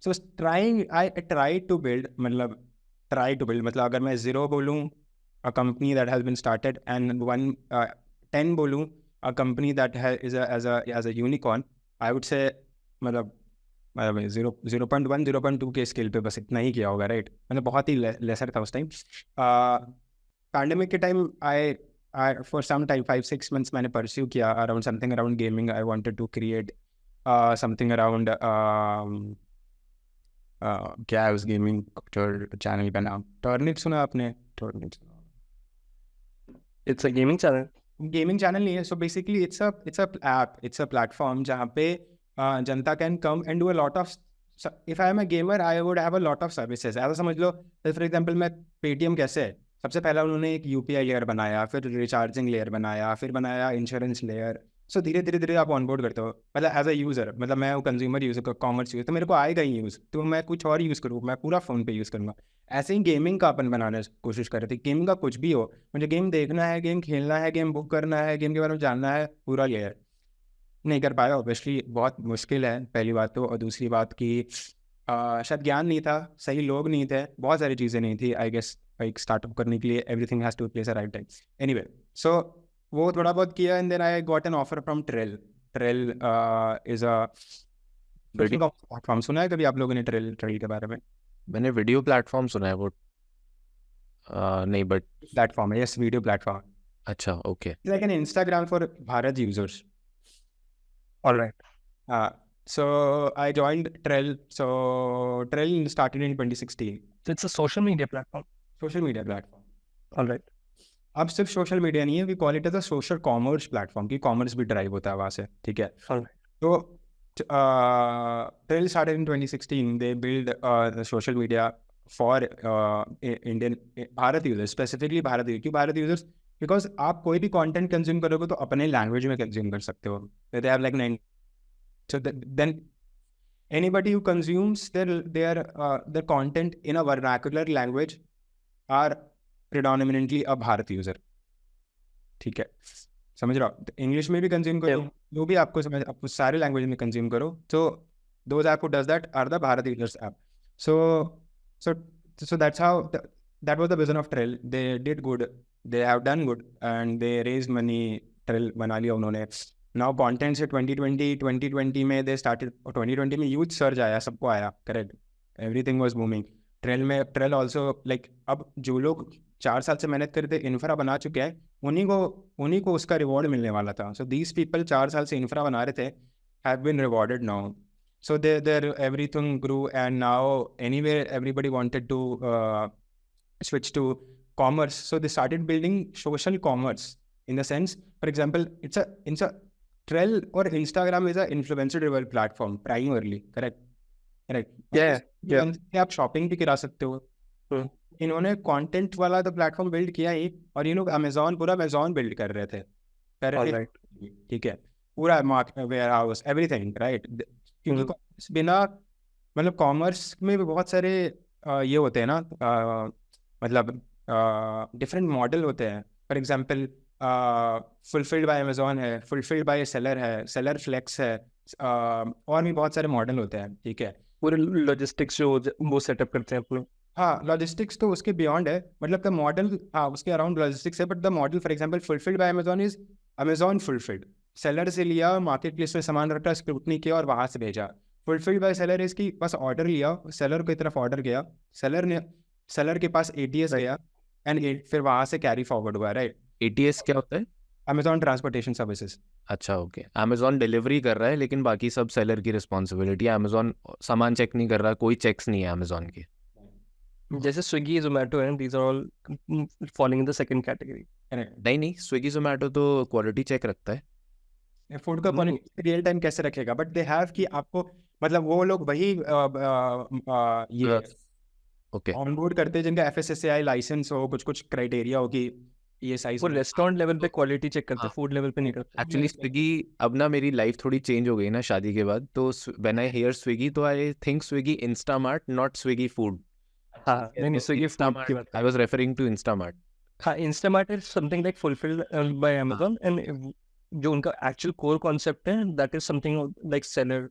So I try to build, मतलब अगर मैं 0 बोलूँ, a company that has been started, and 10 बोलूँ, a company that is as a unicorn, I would say, मतलब 0.1 0.2 के स्केल पे बस इतना ही किया होगा, राइट। मतलब बहुत ही लेसर था उस टाइम। पैंडेमिक के time I for some time 5-6 months मैंने परस्यू किया around something around gaming. I wanted to create something around क्या है उस गेमिंग चैनल का नाम, टर्निप सुना आपने? Turnip, it's a gaming channel. Gaming channel नहीं है, so basically it's a platform जहाँ पे जनता can come and do a lot of, if I am a gamer I would have a lot of services. ऐसा समझ लो, फॉर एग्जांपल मैं पेटीएम कैसे है, सबसे पहला उन्होंने एक यूपीआई लेयर बनाया, फिर रिचार्जिंग लेयर बनाया, फिर बनाया इंश्योरेंस लेयर। सो धीरे धीरे आप ऑनबोर्ड करते हो, मतलब एज अ यूज़र, मतलब मैं कंज्यूमर यूज़र, कॉमर्स यूज़र, तो मेरे को आएगा ही यूज़, तो मैं कुछ और यूज़ करूँ, मैं पूरा फ़ोन पे यूज़ करूँगा। ऐसे ही गेमिंग का अपन बनाने की कोशिश कर रहे थे। गेमिंग का कुछ भी हो, मुझे गेम देखना है, गेम खेलना है, गेम बुक करना है, गेम के बारे में जानना है, पूरा लेयर नहीं कर पाया ऑब्वियसली, बहुत मुश्किल है पहली बात तो। और दूसरी बात कि शायद ज्ञान नहीं था, सही लोग नहीं थे, बहुत सारी चीज़ें नहीं थी, आई गेस। एक स्टार्टअप करने के लिए everything has to place a right time. Anyway, so वो थोड़ा बहुत किया, and then I got an offer from Trell. Trell is a platform, सुना है कभी आप लोगों ने ट्रेल के बारे में? मैंने वीडियो प्लेटफॉर्म सुना है वो, नहीं, बट प्लेटफॉर्म है, यस, वीडियो प्लेटफॉर्म। अच्छा, okay, like an Instagram for Bharat users. Alright. So I joined Trell. So Trell started in 2016. So it's a social media platform. Social media platform. All right. अब सिर्फ सोशल मीडिया नहीं है, we call it as a social commerce platform, की कॉमर्स भी ड्राइव होता है वहाँ से, ठीक है। All right. तो Trell started in 2016. They build the social media for Indian Bharat users, specifically Bharat users. क्यों Bharat users? बिकॉज आप कोई भी कंटेंट कंज्यूम करोगे तो अपने लैंग्वेज में कंज्यूम कर सकते हो. दे have like 9. So then anybody who consumes their content in a vernacular language are predominantly a Bharat user. ठीक है, समझ रहा हो? इंग्लिश में भी कंज्यूम करो, जो भी आपको समझ, आप सारे लैंग्वेज में कंज्यूम करो. So those app who does that are the Bharat users app. So that's how that was the vision of Trell. They did good, they have done good, and they raised money. Trell बना लिया उन्होंने. Now content से 2020 में they started. 2020 में huge surge आया, सबको आया, correct. Everything was booming. Trell also like, अब जो लोग 4 साल से मेहनत करते इंफ्रा बना चुके हैं, उन्हीं को उसका रिवॉर्ड मिलने वाला था. So these people 4 साल से इंफ्रा बना रहे थे have been rewarded now. So their everything grew, and now anyway everybody wanted to switch to commerce. So they started building social commerce, in the sense, for example, it's a Trell or Instagram is a influencer driven platform primarily, correct? Yeah. आप शॉपिंग भी करा सकते हो. इन्होंने कंटेंट वाला तो प्लेटफॉर्म बिल्ड किया ही, और ये लोग पूरा अमेजोन बिल्ड कर रहे थे. ठीक है, पूरा market, warehouse, everything, right. क्योंकि बिना, मतलब कॉमर्स में भी बहुत सारे ये होते हैं ना, मतलब डिफरेंट मॉडल होते हैं. For example fulfilled by Amazon है, फुलफिल्ड बाय सेलर है, सेलर फ्लेक्स है, और भी बहुत सारे मॉडल होते हैं. ठीक है, पूरे लॉजिस्टिक्स जो वो सेटअप करते हैं अपने. हाँ, लॉजिस्टिक्स तो उसके बियॉन्ड है, मतलब द मॉडल, हाँ, उसके अराउंड लॉजिस्टिक्स है, but the model for example fulfilled by Amazon is Amazon fulfilled. Seller से लिया, मार्केट प्लेस में सामान रखा, स्क्रूटनी किया और वहाँ से भेजा. फुलफिल्ड बाय सेलर इसकी बस ऑर्डर लिया, सेलर की तरफ ऑर्डर गया, सेलर के पास ATS गया, एंड फिर वहाँ से कैरी फॉरवर्ड हुआ, राइट. ATS क्या होता है? Amazon transportation services. अच्छा, ओके. अमेजोन डिलीवरी कर रहा है, लेकिन बाकी सब सेलर की रिस्पॉन्सिबिलिटी है. अमेजोन सामान चेक नहीं कर रहा, कोई चेक्स नहीं है अमेजोन के. जैसे स्विगी जोमेटो है, these are all falling in the second category. नहीं, स्विगी जोमेटो तो क्वालिटी चेक रखता है. फूड का रियल टाइम कैसे रखेगा, बट दे हैव कि आपको, मतलब वो लोग वही ये ओके, ऑनबोर्ड करते हैं जिनका FSSAI लाइसेंस हो, कुछ क्राइटेरिया हो कि ये साइज. वो रेस्टोरेंट लेवल पे क्वालिटी चेक करते हैं, फूड लेवल पे नहीं करते. एक्चुअली स्विगी, अब ना मेरी लाइफ थोड़ी चेंज हो गई ना शादी के बाद, तो व्हेन आई हियर स्विगी तो I think Swiggy Instamart, not Swiggy food. हाँ, नहीं, स्विगी फूड की बात. I was referring to Instamart. हाँ, Instamart is something like fulfilled by Amazon, and जो उनका एक्चुअल कोर कॉन्सेप्ट है, that is something like seller,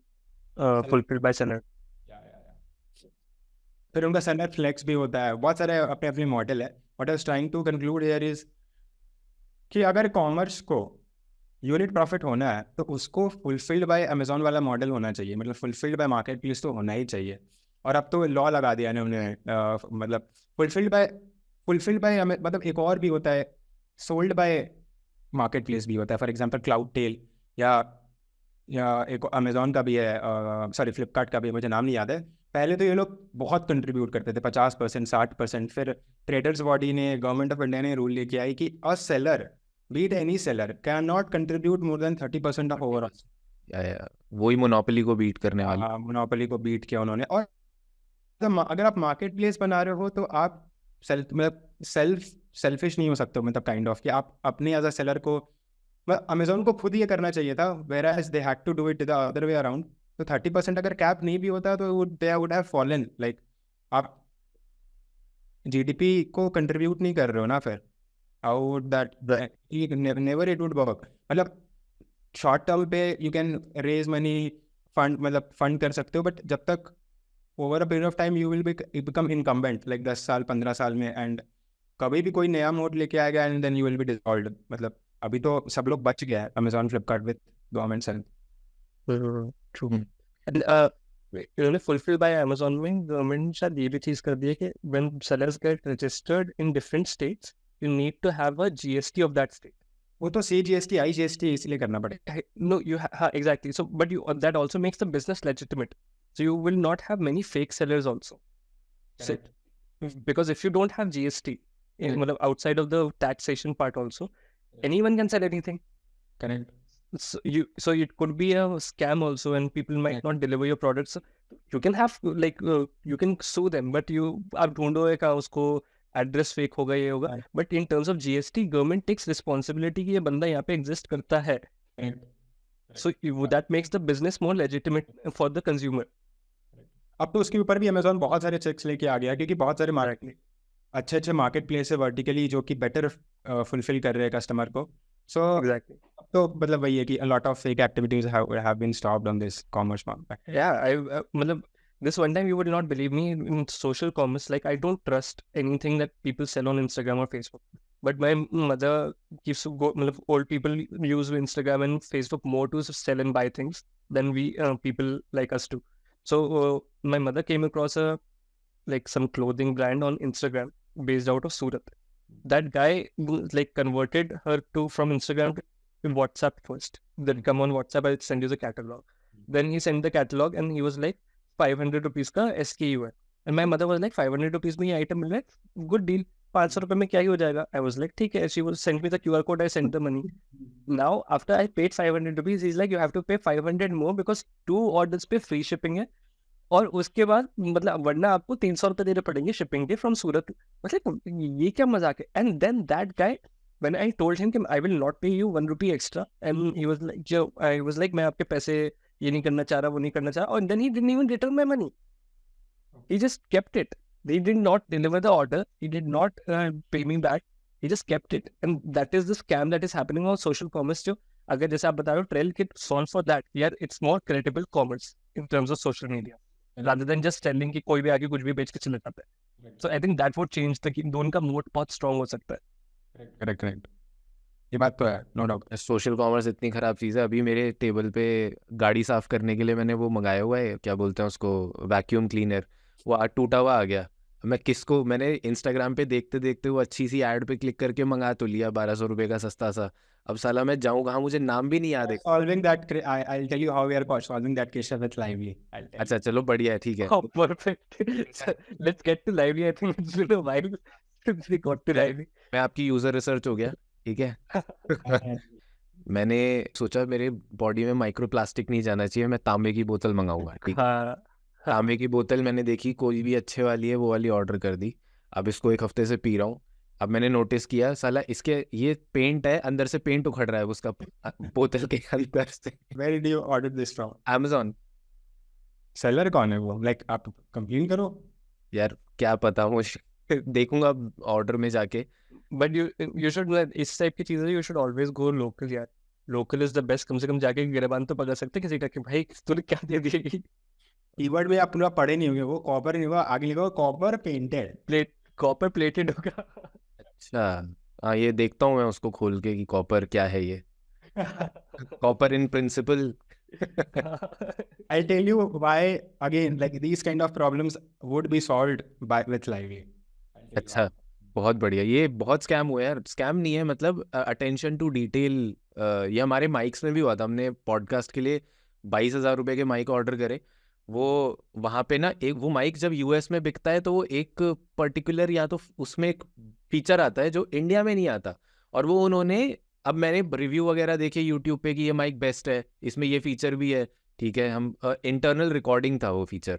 fulfilled by seller. फिर उनका सेलर फ्लेक्स भी होता है, बहुत सारे अपने अपने मॉडल है. What I was trying to conclude here is कि अगर कॉमर्स को यूनिट प्रॉफिट होना है तो उसको फुलफिल्ड बाय अमेजोन वाला मॉडल होना चाहिए, मतलब फुलफिल्ड बाय मार्केट प्लेस तो होना ही चाहिए. और अब तो लॉ लगा दिया उन्होंने, मतलब फुलफिल्ड बाय मतलब एक और भी होता है, सोल्ड बाय मार्केट प्लेस भी होता है. फॉर एग्जांपल क्लाउड टेल, या एक अमेजोन का भी है, सॉरी फ्लिपकार्ट का भी, मुझे नाम नहीं याद है. पहले तो ये लोग बहुत कंट्रीब्यूट करते थे, 50%, 60%. फिर ट्रेडर्स बॉडी ने, गवर्नमेंट ऑफ इंडिया ने रूल लेके आई कि a seller, B it any seller, can not contribute more than 30% of overall. वही मोनोपोली को बीट करने वाला. हाँ, मोनोपोली को बीट किया उन्होंने. और अगर आप मार्केट प्लेस बना रहे हो तो आप सेल्फिश नहीं हो सकते, मतलब काइंड ऑफ कि आप अपने एज अ सेलर को, अमेजोन को खुद ये करना चाहिए था, whereas they had to do it the other way around. तो 30% अगर कैप नहीं भी होता तो they would have fallen. Like, आप GDP को कंट्रीब्यूट नहीं कर रहे हो ना, फिर how would that never it would work. मतलब शॉर्ट टर्म पे you can raise money, fund, मतलब फंड कर सकते हो, बट जब तक over a period of time you will become incumbent, like 10 साल 15 साल में, एंड कभी भी कोई नया मोड लेके आएगा and then you will be dissolved. मतलब अभी तो सब लोग बच गया है, Amazon, Flipkart with government help. True. And fulfilled by Amazon में गवर्नमेंट शायद ये भी चीज कर दी है कि when sellers get registered in different states, you need to have a GST of that state. वो तो CGST, IGST इसलिए करना पड़ेगा. No, exactly. So, but that also makes the business legitimate. So you will not have many fake sellers also. So, because if you don't have GST, outside of the taxation part also, anyone can sell anything. Correct. So it could be a scam also, and people might not deliver your products. You can have you can sue them, but आप ढूंढो एक उसको एड्रेस फेक होगा, ये होगा, but in terms of GST government takes responsibility कि ये बंदा यहाँ पे एग्जिस्ट करता है, so that makes the business more legitimate for the consumer. अब तो उसके ऊपर भी अमेजोन बहुत सारे चेक्स लेके आ गया, क्योंकि बहुत सारे मार्केट अच्छे मार्केट प्लेस है वर्टिकली जो कि बेटर फुलफिल कर रहे हैं कस्टमर को। सो एग्जैक्टली, तो मतलब वही है कि a lot of fake activities have been stopped on this commerce market. yeah, I मतलब this one time you would not believe me, in social commerce, like I don't trust anything that people sell on Instagram or Facebook, but my mother keeps go मतलब old people use Instagram and Facebook more to sell and buy things than we people like us do. So my mother came across a like some clothing brand on Instagram based out of Surat. That guy like converted her to from Instagram to WhatsApp first. Then come on WhatsApp, I'll send you the catalog. Then he sent the catalog and he was like 500 rupees का SKU है. And my mother was like 500 rupees में ये item मिल रहा है, good deal. 500 रुपए में क्या ही हो जाएगा? I was like ठीक है. She was sent me the QR code, I sent the money. Now after I paid 500 rupees, he's like you have to pay 500 more because 2 orders पे free shipping है. और उसके बाद मतलब वरना आपको 300 रुपए देने पड़ेंगे शिपिंग के फ्रॉम सूरत. मतलब ये क्या मजाक है? And then that guy when I told him कि I will not pay you 1 rupee extra, and he was like मैं आपके पैसे ये नहीं करना चाह रहा, वो नहीं करना चाह रहा, और then he didn't even return my money. He just kept it. They did not deliver the order. He did not pay me back. He just kept it. And that is the scam that is happening on social commerce. जो अगर जैसे आप बता रहे हो trail kit solve for that. यार it's more credible commerce in terms of social media rather than just telling कि कोई भी आके कुछ भी बेच के चले जाता है. So I think that would change the कि दोनों का मोड बहुत strong हो सकता है. करेक्ट, ये बात तो है, नो डाउट. सोशल कॉमर्स इतनी खराब चीज़ है. अभी मेरे टेबल पे गाड़ी साफ करने के लिए मैंने वो मंगाया हुआ है, क्या बोलते हैं उसको, वैक्यूम क्लीनर. वो टूटा हुआ आ गया. मैं किसको, मैंने इंस्टाग्राम पे देखते देखते वो अच्छी सी ऐड पे क्लिक करके मंगा तो लिया 1200 रुपये का सस्ता सा. अब साला मैं जाऊँ कहाँ, मुझे नाम भी नहीं याद है. Solving that, I'll tell you how we are solving that case with Lively. अच्छा चलो बढ़िया है, ठीक है. Oh, perfect. Let's get to Lively. I think it's been a while since we got to Lively. मैं आपकी यूज़र रिसर्च हो गया, ठीक है. मैंने सोचा मेरे बॉडी में माइक्रोप्लास्टिक नहीं जाना चाहिए, मैं तांबे की बोतल मंगाऊंगा, ठीक है. हाँ, तांबे की बोतल मैंने देखी कोई भी अच्छे वाली है, वो वाली ऑर्डर कर दी. अब इसको 1 हफ्ते से पी रहा हूँ. अब मैंने नोटिस किया साला इसके ये पेंट है, अंदर से पेंट उखड़ रहा है उसका बोतल के अंदर से. Where did you order this from? Amazon. Seller कौन है वो? लाइक आप कंप्लेन करो. यार क्या पता, मुझे देखूंगा ऑर्डर में जाके. but you should इस टाइप की चीजें you should always go local यार. Local is the best. कम से कम जाके गिरबान तो पकड़ सकते किसी का कि भाई तूने क्या दे दिया. कीवर्ड में आप पूरा पढ़े नहीं होंगे, वो कॉपर नहीं हुआ, आगे लिखा copper painted. Plate copper plated होगा. अच्छा हाँ, ये देखता हूँ मैं उसको खोल के कि कॉपर क्या है ये. Copper in principle. I'll tell you why again, like these kind of problems would be solved with Lively. अच्छा बहुत बढ़िया. ये बहुत स्कैम हुआ है यार. स्कैम नहीं है, मतलब अटेंशन टू डिटेल. ये हमारे माइक्स में भी हुआ था. हमने पॉडकास्ट के लिए 22,000 रुपये के माइक ऑर्डर करे. वो वहाँ पे ना एक वो माइक जब यूएस में बिकता है तो वो एक पर्टिकुलर या तो उसमें एक फीचर आता है जो इंडिया में नहीं आता. और वो उन्होंने, अब मैंने रिव्यू वगैरह देखे यूट्यूब पे कि ये माइक बेस्ट है, इसमें ये फीचर भी है, ठीक है. हम इंटरनल रिकॉर्डिंग था वो फीचर.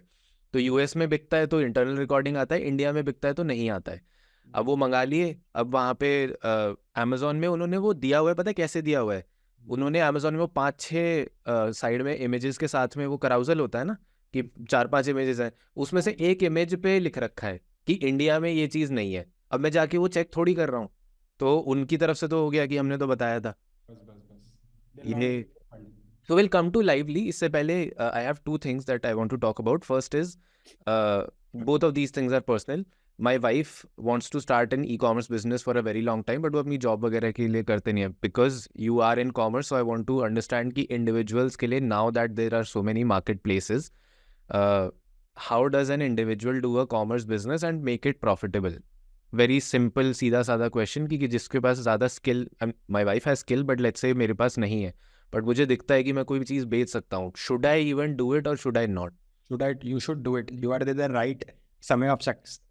तो यूएस में बिकता है तो इंटरनल रिकॉर्डिंग आता है, इंडिया में बिकता है तो नहीं आता है. अब वो मंगा लिए. अब वहाँ पे अमेजोन में उन्होंने वो दिया हुआ है, पता है कैसे दिया हुआ है? उन्होंने अमेजोन में वो 5-6 साइड में इमेजेस के साथ में वो कराउजल होता है ना, कि 4-5 इमेजेस हैं, उसमें से एक इमेज पे लिख रखा है कि इंडिया में ये चीज़ नहीं है. अब मैं जाके वो चेक थोड़ी कर रहा हूँ, तो उनकी तरफ से तो हो गया कि हमने तो बताया था ये. So we'll come to Lively. इससे पहले I have 2 things that I want to talk about. First is both of these things are personal. My wife wants to start an e-commerce business for a very long time, but वो अपनी जॉब वगैरह के लिए करते नहीं है. Because you are in commerce, so I want to understand कि individuals के लिए, now that there are so many marketplaces, how does an individual do a commerce business and make it profitable? Very simple सीधा साधा question कि जिसके पास ज़्यादा skill, my wife has skill, but let's say मेरे पास नहीं है, बट मुझे दिखता है कि मैं कोई भी चीज़ बेच सकता हूँ. Should I even do it और should I not? You should do it. You are the right समय of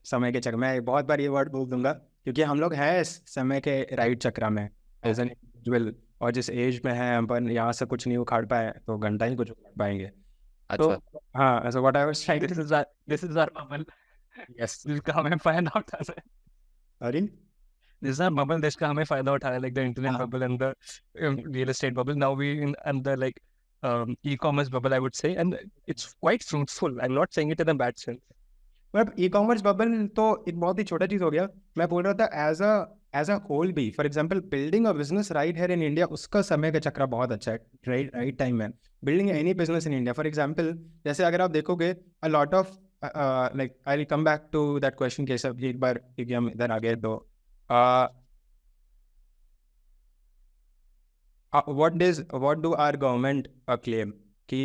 समय के चक्र में. बहुत बार ये वर्ड बोल दूंगा क्योंकि हम लोग हैं समय के राइट चक्र में एज एन इंडिविजुअल, और जिस एज में है अपन यहाँ से कुछ नहीं उखाड़ पाए तो घंटा ही कुछ उखाड़ पाएंगे. अच्छा तो हाँ, so what I was trying to This is our bubble. yes. We'll come and find out. अरे This is a bubble जिसका हमें फायदा उठाना है, like the internet हाँ bubble and the real estate bubble. Now we in and the like e-commerce bubble, I would say, and it's quite fruitful. I'm not saying it in a bad sense. मतलब ई कॉमर्स बबल तो एक बहुत ही छोटा चीज हो गया. मैं बोल रहा था एज अ होल भी, for example building a business right here in India, उसका समय का चक्र बहुत अच्छा है. राइट टाइम में building any business in India. For example जैसे अगर आप देखोगे a lot of like I will come back to that question Keshav एक बार, क्योंकि हम इधर आ गए तो what do our government claim कि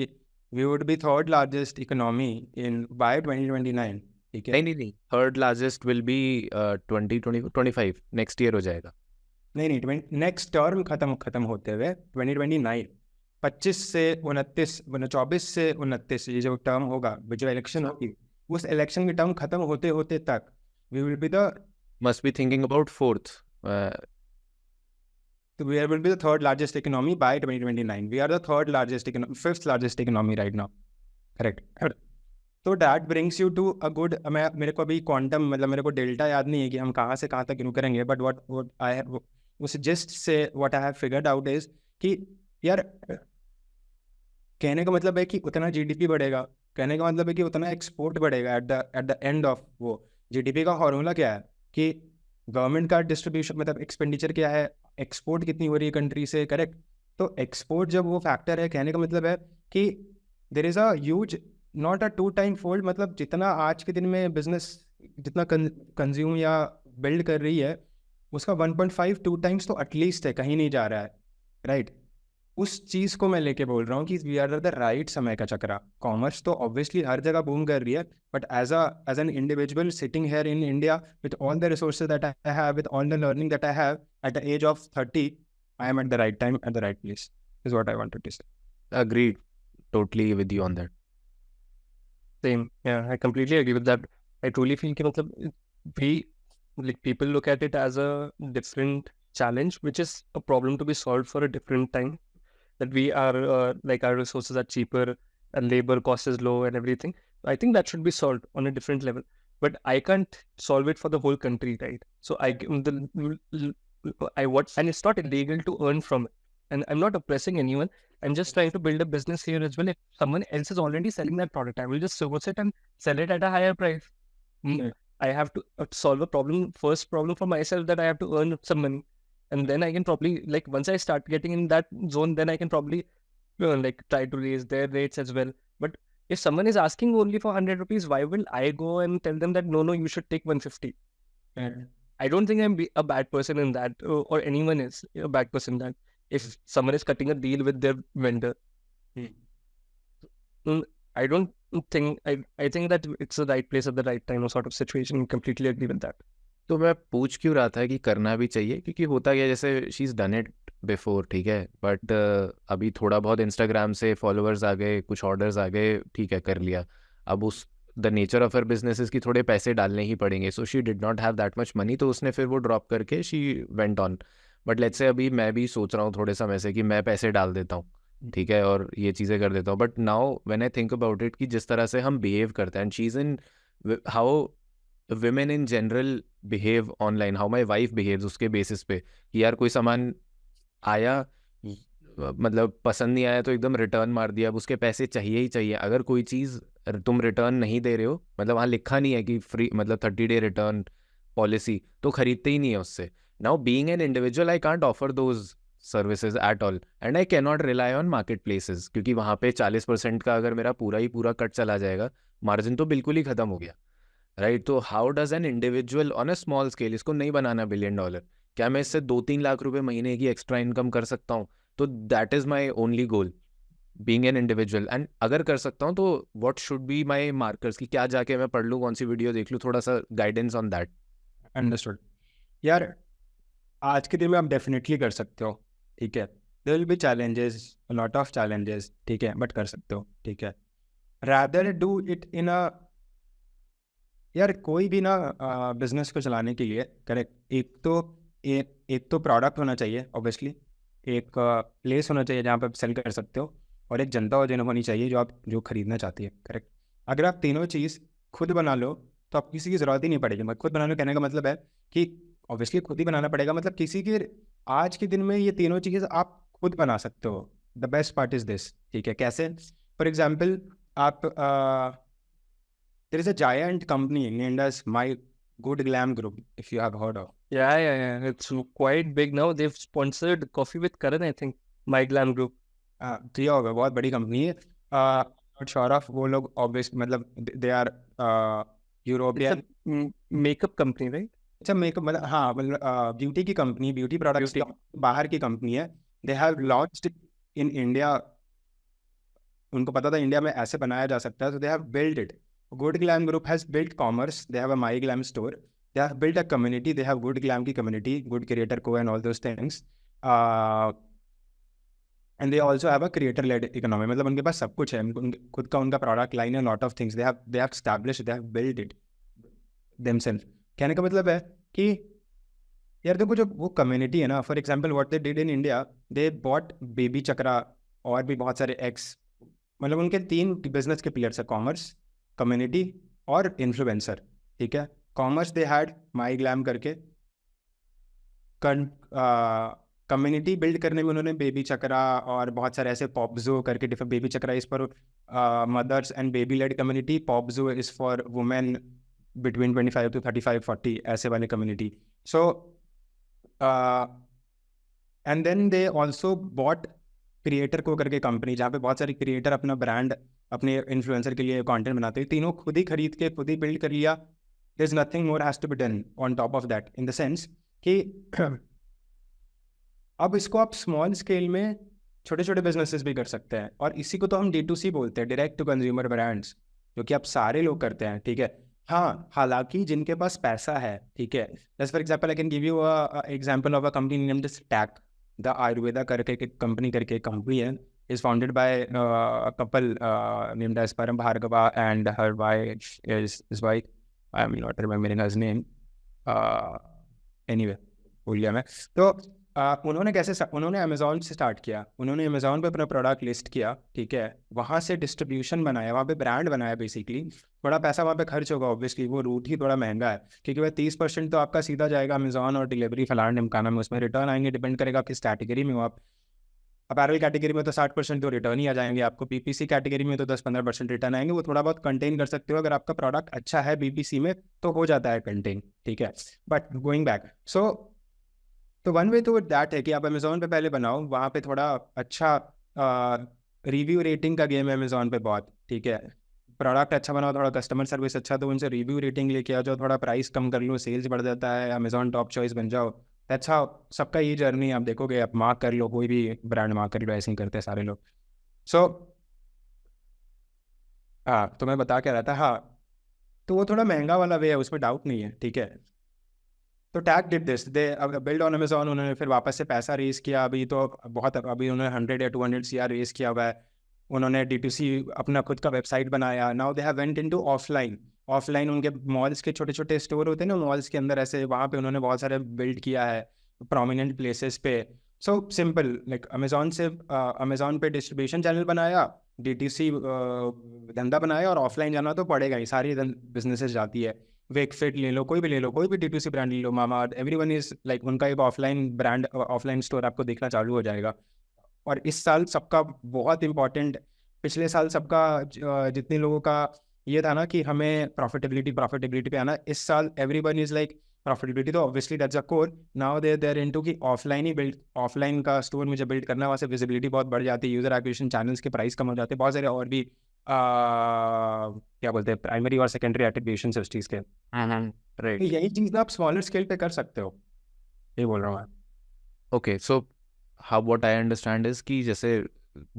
we would be third largest economy in by 2029. ठीक है. नहीं, third largest will be 2025 next year हो जाएगा. नहीं नेक्स्ट टर्म खत्म होते हुए 2029, 25 से 29, 24 से 29 ये जो टर्म होगा, जो इलेक्शन होगी, उस इलेक्शन की टर्म खत्म होते होते तक we will be the must be thinking about fourth. we will be the third largest economy by 2029. We are the third largest economy, fifth largest economy right now. Correct. तो that brings you to a good, मेरे को अभी क्वांटम मतलब मेरे को डेल्टा याद नहीं है कि हम कहाँ से कहाँ तक ग्रो करेंगे, बट what I have उस just say what I have figured out is कि यार कहने का मतलब है कि उतना जीडीपी बढ़ेगा, कहने का मतलब है कि उतना एक्सपोर्ट बढ़ेगा. एट द एंड ऑफ वो जीडीपी का फॉर्मूला क्या है कि गवर्नमेंट का डिस्ट्रीब्यूशन मतलब एक्सपेंडिचर क्या है, एक्सपोर्ट कितनी हो रही है कंट्री से. करेक्ट. तो एक्सपोर्ट जब वो फैक्टर है, कहने का मतलब है कि there is a huge not a 2 time fold, मतलब जितना आज के दिन में बिजनेस जितना कंज्यूम या बिल्ड कर रही है उसका 1.5 2 टाइम्स तो एटलीस्ट है, कहीं नहीं जा रहा है. राइट. उस चीज़ को मैं लेके बोल रहा हूँ कि वी आर द राइट समय का चक्रा. कॉमर्स तो ऑब्वियसली हर जगह बूम कर रही है, but as an individual sitting here in India with all the resources that I have, with all the learning that I have at the age of 30, I am at the right time at the right place is what I wanted to say. Agreed, totally with you on that. Same. Yeah, I completely agree with that. I truly feel कि मतलब we like people look at it as a different challenge, which is a problem to be solved for a different time. That we are like our resources are cheaper and labor cost is low and everything. I think that should be solved on a different level. But I can't solve it for the whole country, right? So and it's not illegal to earn from it. And I'm not oppressing anyone. I'm just trying to build a business here as well. If someone else is already selling that product, I will just source it and sell it at a higher price. Yeah. I have to solve a problem, first problem for myself, that I have to earn some money. And then I can probably, like, once I start getting in that zone, then I can probably like try to raise their rates as well. But if someone is asking only for 100 rupees, why will I go and tell them that no, you should take 150? Yeah. I don't think I'm a bad person in that, or anyone is a bad person in that. If someone is cutting a deal with their vendor, I don't think, I think that it's the right place at the right time, or sort of situation. Completely agree with that. तो मैं पूछ क्यों रहा था कि करना भी चाहिए, क्योंकि होता गया जैसे she is done it before, ठीक है, बट अभी थोड़ा बहुत इंस्टाग्राम से फॉलोअर्स आ गए, कुछ ऑर्डर्स आ गए, ठीक है, कर लिया. अब उस the nature of her business की थोड़े पैसे डालने ही पड़ेंगे. So she did not have that much money, तो उसने फिर वो ड्रॉप करके she went on. But let's say अभी मैं भी सोच रहा हूँ थोड़े समय से कि मैं पैसे डाल देता हूँ, ठीक है, और ये चीज़ें कर देता हूँ. But now when I think about it कि जिस तरह से हम बिहेव करते हैं, and she is in how women in general behave online, how my wife behaves, उसके बेसिस पे कि यार कोई सामान आया, मतलब पसंद नहीं आया तो एकदम रिटर्न मार दिया. अब उसके पैसे चाहिए ही चाहिए. अगर कोई चीज़ तुम रिटर्न नहीं दे रहे हो, मतलब वहाँ लिखा नहीं है कि फ्री, मतलब 30 डे रिटर्न पॉलिसी, तो खरीदते ही नहीं है उससे. Now being an individual I can't offer those services at all, and I can not rely on market places, क्योंकि वहाँ पे 40% का अगर मेरा पूरा ही पूरा कट चला जाएगा, मार्जिन तो बिल्कुल ही खत्म हो गया. राइट. तो how does an individual on a small scale, इसको नहीं बनाना $1 बिलियन, क्या मैं इससे 2-3 लाख रुपए महीने की एक्स्ट्रा इनकम कर सकता हूँ? तो that is my only goal, being an individual. And अगर कर सकता हूँ तो what should be my markers, कि क्या जाके मैं पढ़ लूँ, कौन सी वीडियो देख लूँ, थोड़ा सा गाइडेंस ऑन दैट. अंडरस्टूड. यार आज के दिन में आप डेफिनेटली कर सकते हो, ठीक है. There will be challenges, a lot of challenges, ठीक है, बट कर सकते हो, ठीक है. Rather do it in a, यार कोई भी ना बिजनेस को चलाने के लिए, करेक्ट, एक तो प्रोडक्ट होना चाहिए ऑब्वियसली, एक प्लेस होना चाहिए जहाँ पर आप सेल कर सकते हो, और एक जनता होनी चाहिए जो खरीदना चाहती है. करेक्ट. अगर आप तीनों चीज़ खुद बना लो तो आपको किसी की ज़रूरत ही नहीं पड़ेगी। मैं खुद बनाने कहने का मतलब है कि ऑब्वियसली खुद ही बनाना पड़ेगा, मतलब किसी की आज के दिन में ये तीनों चीज़ आप खुद बना सकते हो। The best part is this, ठीक है। कैसे? फॉर एग्जाम्पल आप there is a giant company named as My Good Glamm Group, if you have heard of. Yeah. It's quite big now. They've sponsored Coffee with Karan, I think. My Glam Group. किया होगा, बहुत बड़ी कंपनी है। नॉट श्योर ऑफ, वो लोग ऑब्वियस मतलब they are It's European. a makeup company, right? अच्छा मेकअप मतलब, हाँ मतलब ब्यूटी की कंपनी, ब्यूटी प्रोडक्ट्स की Beauty. बाहर की कंपनी है। They have launched in India, उनको पता था इंडिया में ऐसे बनाया जा सकता है, so they have built it. Good Glam Group has built commerce. They have a My Glam store. They have built a community. They have Good Glam की community, Good Creator Co and all those things. And they also have a creator-led economy. मतलब उनके पास सब कुछ है, खुद का उनका product line है, lot of things. They have established, they have built it themselves. कहने का मतलब है कि यार देखो जो वो कम्युनिटी है ना, for example what they did in India, they bought Baby Chakra और भी बहुत सारे एक्स, मतलब उनके 3 बिजनेस के पिलर्स है, कॉमर्स, कम्युनिटी और इन्फ्लुएंसर, ठीक है। Commerce they had my glam करके, कम्युनिटी बिल्ड करने में उन्होंने बेबी चक्रा और बहुत सारे ऐसे, पॉपजो करके different, Baby Chakra is for mothers and baby led community, POPxo is for women between 25 to 35 40 ऐसे वाले community. So and then they also bought creator को करके कंपनी, जहाँ पे बहुत सारे क्रिएटर अपना ब्रांड, अपने इन्फ्लुएंसर के लिए कंटेंट बनाते हैं, तीनों खुद ही खरीद के खुद ही बिल्ड कर लिया। There is nothing more has to be done on top of that, in the sense कि अब इसको आप स्मॉल स्केल में छोटे छोटे बिजनेसेस भी कर सकते हैं, और इसी को तो हम D2C बोलते हैं, डायरेक्ट टू कंज्यूमर ब्रांड्स, जो कि आप सारे लोग करते हैं, ठीक है। हाँ, हालांकि जिनके पास पैसा है, ठीक है, जैसे for example I can give you a example of a company named TAC, the Ayurveda करके कंपनी कंपनी है, is founded by a couple named as Param Bhargava and her wife is his wife. I am not remembering his name. Anyway, भूल गया मैं। तो उन्होंने उन्होंने अमेजोन से स्टार्ट किया, उन्होंने अमेजोन पे अपना प्रोडक्ट लिस्ट किया, ठीक है, वहाँ से डिस्ट्रीब्यूशन बनाया, वहाँ पे ब्रांड बनाया बेसिकली। थोड़ा पैसा वहाँ पे खर्च होगा ऑब्वियसली, वो रूट ही थोड़ा महंगा है, क्योंकि वह 30% तो आपका सीधा जाएगा अमेजोन और डिलीवरी फलाना ढिमकाना में, उसमें रिटर्न आएंगे, डिपेंड करेगा किस कैटेगरी में हो आप। अपैरल कैटेगरी में तो 60% तो रिटर्न ही आ जाएंगे आपको, बीपीसी कैटेगरी में तो 10-15% रिटर्न आएंगे, वो थोड़ा बहुत कंटेन कर सकते हो, अगर आपका प्रोडक्ट अच्छा है बीपीसी में तो हो जाता है कंटेन, ठीक है। बट गोइंग बैक, तो वन वे तो दैट है कि आप अमेजोन पे पहले बनाओ, वहाँ पे थोड़ा अच्छा रिव्यू रेटिंग का गेम है अमेजोन पे बहुत, ठीक है। प्रोडक्ट अच्छा बनाओ, थोड़ा कस्टमर सर्विस अच्छा, तो उनसे रिव्यू रेटिंग लेके आ जाओ, थोड़ा प्राइस कम कर लो, सेल्स बढ़ जाता है, अमेजोन टॉप चॉइस बन जाओ। दैट्स हाउ सबका ये जर्नी आप देखोगे, आप मार्क कर लो, कोई भी ब्रांड मार्क कर लो, ऐसे ही करते हैं सारे लोग। सो हाँ, तो मैं बता क्या रहा था, हाँ, तो वो थोड़ा महंगा वाला वे है, उसमें डाउट नहीं है, ठीक है। तो tag did this, they build on Amazon, उन्होंने फिर वापस से पैसा रेस किया, अभी तो बहुत, अभी उन्होंने 100 या 200 CR रेस किया हुआ है। उन्होंने D2C अपना खुद का वेबसाइट बनाया, now they have went into offline उनके मॉल्स के छोटे छोटे स्टोर होते हैं ना मॉल्स के अंदर, ऐसे वहाँ पे उन्होंने बहुत सारे बिल्ड किया है प्रोमिनेंट प्लेसेस पे। सो सिंपल, लाइक अमेजोन से अमेजोन पे डिस्ट्रीब्यूशन चैनल बनाया, D2C धंधा बनाया, और ऑफलाइन जाना तो पड़ेगा ही, सारी बिजनेसेस जाती है। वेकफिट ले लो, कोई भी D2C ब्रांड ले लो, मामा, एवरीवन इज लाइक, उनका एक ऑफलाइन ब्रांड, ऑफलाइन स्टोर आपको देखना चालू हो जाएगा। और इस साल सबका बहुत इंपॉर्टेंट, पिछले साल सबका जितने लोगों का ये था ना कि हमें प्रॉफिटेबिलिटी पे आना, इस साल एवरीवन इज लाइक प्रॉफिटेबिलिटी, तो obviously that's a core. Now there into कि ऑफलाइन ही बिल्ड, ऑफलाइन का स्टोर मुझे बिल्ड करना, वहाँ से विजिबिलिटी बहुत बढ़ जाती है, यूजर एक्विजिशन चैनल्स के प्राइस कम हो जाते हैं, बहुत सारे और भी क्या बोलते हैं, प्राइमरी और सेकेंडरी एट्रीब्यूशन उस चीज़ के। राइट, तो यही चीज़ ना आप स्मॉलर स्केल पे कर सकते हो, ये बोल रहा हूँ मैं। Okay. So how what I understand is कि जैसे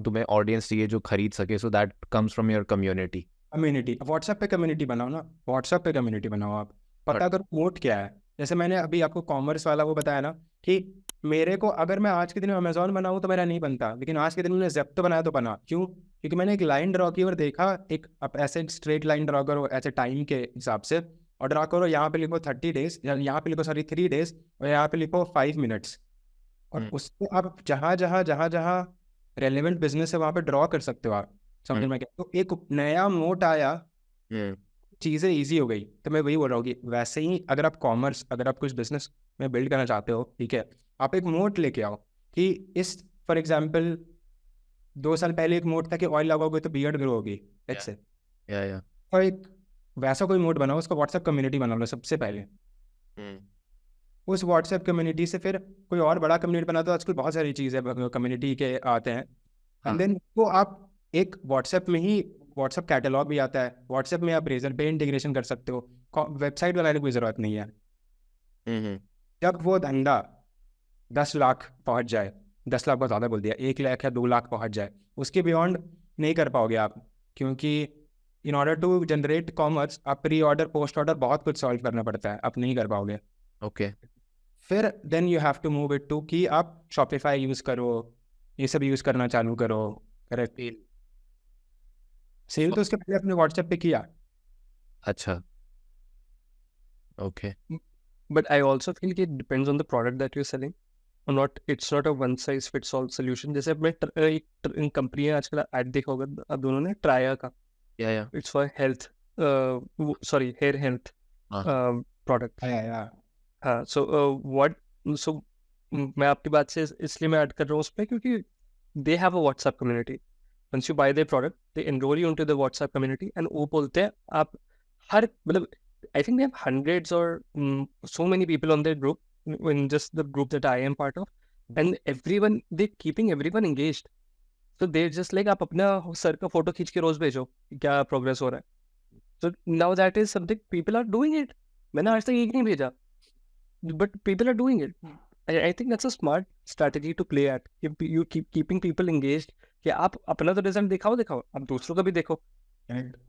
तुम्हें ऑडियंस चाहिए जो खरीद सके, so that comes from your community. Community, WhatsApp पे कम्युनिटी बनाओ ना, व्हाट्सएप पे कम्युनिटी बनाओ, आप पता करो मोड क्या है। जैसे मैंने अभी आपको कॉमर्स वाला वो बताया ना, कि मेरे को अगर मैं आज के दिन में अमेजोन बनाऊँ तो मेरा नहीं बनता, लेकिन आज के दिन में जेप्टो बनाया तो बना, क्यों? क्योंकि मैंने एक लाइन ड्रॉ की और देखा, एक ऐसे स्ट्रेट लाइन ड्रॉ करो ऐसे टाइम के हिसाब से, और ड्रॉ करो, यहाँ पे लिखो 30 डेज, यहाँ पे लिखो 3 डेज, और यहाँ पे लिखो 5 मिनट्स, और उसको आप जहाँ रेलेवेंट बिजनेस है वहाँ पे ड्रॉ कर सकते हो आप, समझ में क्या? तो एक नया मोट आया चीज़ें ईजी हो गई। तो मैं वही बोल रहा हूँ कि वैसे ही अगर आप कॉमर्स, अगर आप कुछ बिजनेस में बिल्ड करना चाहते हो, ठीक है, आप एक मोट लेके आओ कि इस फॉर एग्जाम्पल 2 साल पहले एक मोट था कि ऑयल लगाओगे तो बियर्ड ग्रो होगी, लेट्स से, या और एक वैसा कोई मोड बनाओ, उसका व्हाट्सएप कम्युनिटी बना लो सबसे पहले। उस व्हाट्सएप कम्युनिटी से फिर कोई और बड़ा कम्युनिटी बना दो। आजकल बहुत सारी चीज़ें कम्युनिटी के आते हैं, हाँ। एंड देन वो आप एक व्हाट्सएप में ही, व्हाट्सएप कैटलॉग भी आता है, व्हाट्सएप में आप रेजर पे इंटीग्रेशन कर सकते हो, वेबसाइट बनाने की कोई ज़रूरत नहीं है। जब वो धंधा 10 लाख पहुंच जाए, 10 लाख बहुत ज़्यादा बोल दिया, 1 लाख या 2 लाख पहुंच जाए, उसके बियॉन्ड नहीं कर पाओगे आप, क्योंकि in order to generate commerce आप प्री ऑर्डर पोस्ट ऑर्डर बहुत कुछ सॉल्व करना पड़ता है, आप नहीं कर पाओगे। ओके। फिर then you have to move it to कि आप शॉपिफाई यूज़ करो, ये सब यूज़ करना चालू करो। करेक्ट। सेल तो उसके पहले अपने व्हाट्सएप पे किया। अच्छा, okay. But I also feel it depends on the product that you're selling. Or not, it's not a one size fits all solution. जैसे अपने एक कंपनी है आजकल, ऐड देखा होगा अब दोनों ने, ट्राया का, या it's for health, sorry hair health हाँ। प्रोडक्ट। या हाँ, सो व्हाट, सो मैं आपकी बात से इसलिए मैं ऐड कर रहा हूँ उस पर, क्योंकि they have a WhatsApp community. Once you buy their product they enroll you into the WhatsApp community, and वो बोलते हैं आप हर, मतलब I think they have hundreds or so many people on their group, in just the group that I am part of, and everyone, they're keeping everyone engaged. So they're just like, आप अपना सर का फोटो खींच के रोज भेजो कि क्या प्रोग्रेस हो रहा है। So now that is something people are doing it. मैंने आज तक एक नहीं भेजा, but people are doing it. I think that's a smart strategy to play at. If you keep keeping people engaged, कि आप अपना तो रिजल्ट दिखाओ, आप दूसरों का भी देखो।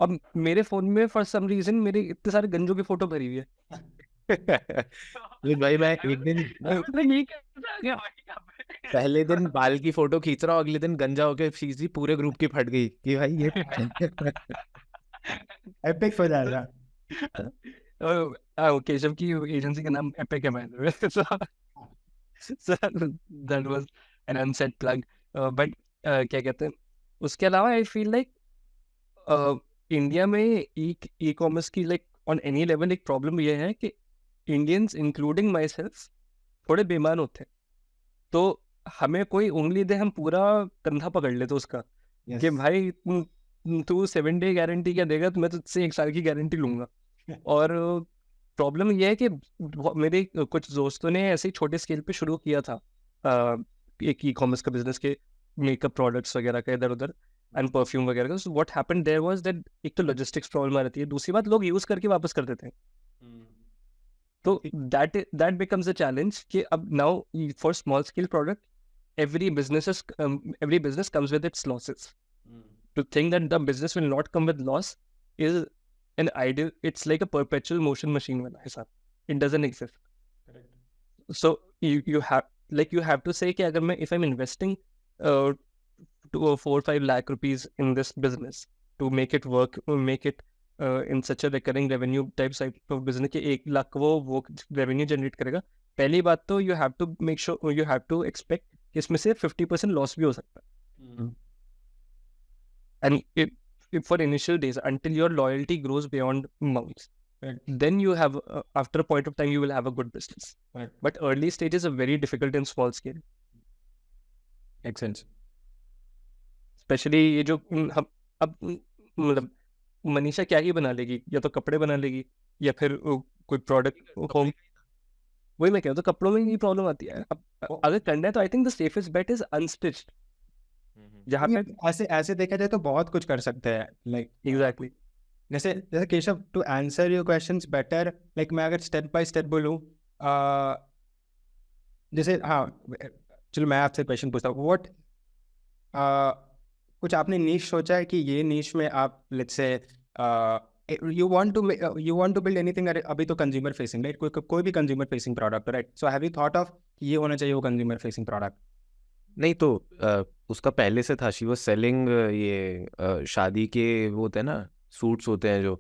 अब मेरे फोन में फॉर सम रीजन मेरे इतने सारे गंजों की फोटो भरी हुई है। भाई मैं एक दिन पहले दिन बाल की फोटो खींच रहा हूँ, अगले दिन गंजा होके सीधी पूरे ग्रुप की फट गई कि भाई ये एपिक हो जाएगा। केशव की एजेंसी का नाम एपिक है, so that was an unsaid plug. But क्या कहते हैं, उसके अलावा आई फील लाइक इंडिया में ई कॉमर्स की लाइक ऑन एनी लेवल एक प्रॉब्लम ये है कि इंडियंस इंक्लूडिंग माई सेल्फ थोड़े बेईमान होते हैं। तो हमें कोई उंगली दे, हम पूरा कंधा पकड़ लेते उसका कि भाई तू 7 डे गारंटी क्या देगा, तो मैं तुझसे 1 साल की गारंटी लूंगा। और प्रॉब्लम यह है कि मेरे कुछ दोस्तों ने ऐसे ही छोटे स्केल पे शुरू किया था एक ई कॉमर्स का बिजनेस के, मेकअप प्रोडक्ट्स वगैरह का इधर उधर एंड परफ्यूम वगैरह का। So what happened there was that एक तो लॉजिस्टिक्स प्रॉब्लम आ रहती है, दूसरी बात लोग यूज करके वापस कर देते हैं। तो दैट बिकम्स अ चैलेंज कि अब now for small scale product every business comes with its losses. To think that the business will not come with loss is an ideal, it's like a perpetual motion machine wala hisab, it doesn't exist. Correct. So you have to say कि अगर मैं, if I'm investing 2 or 4-5 lakh rupees in this business to make it work, make it in such a recurring revenue type of business कि 1 लाख वो revenue generate करेगा, पहली बात तो you have to make sure, you have to expect कि इसमें से 50% लॉस भी हो सकता है। And if for initial days, until your loyalty grows beyond months, then you have after a point of time you will have a good business. But early stages are very difficult in small scale. Makes sense. Especially ये जो हम अब मतलब मनीषा क्या ही बना लेगी, या तो कपड़े बना लेगी या फिर कोई प्रोडक्ट होम, वही मैं कह रहा हूँ, तो कपड़ों में ही प्रॉब्लम आती है। अब अगर करना है तो I think the safest bet is unstitched, जहाँ पे ऐसे देखा जाए तो बहुत कुछ कर सकते हैं, लाइक एग्जैक्टली। जैसे Keshav, to answer your questions better, like मैं अगर स्टेप बाय स्टेप बोलूँ, जैसे हाँ चलो मैं आपसे क्वेश्चन पूछता हूँ, व्हाट कुछ आपने नीश सोचा है कि ये नीश में आप let's say you want to build anything, अभी तो कंज्यूमर फेसिंग, राइट, कोई भी consumer facing product, right, so have you thought of ये होना चाहिए वो कंज्यूमर फेसिंग प्रोडक्ट? नहीं तो उसका पहले से था, शी वाज सेलिंग ये शादी के वो होते हैं ना, सूट्स होते हैं जो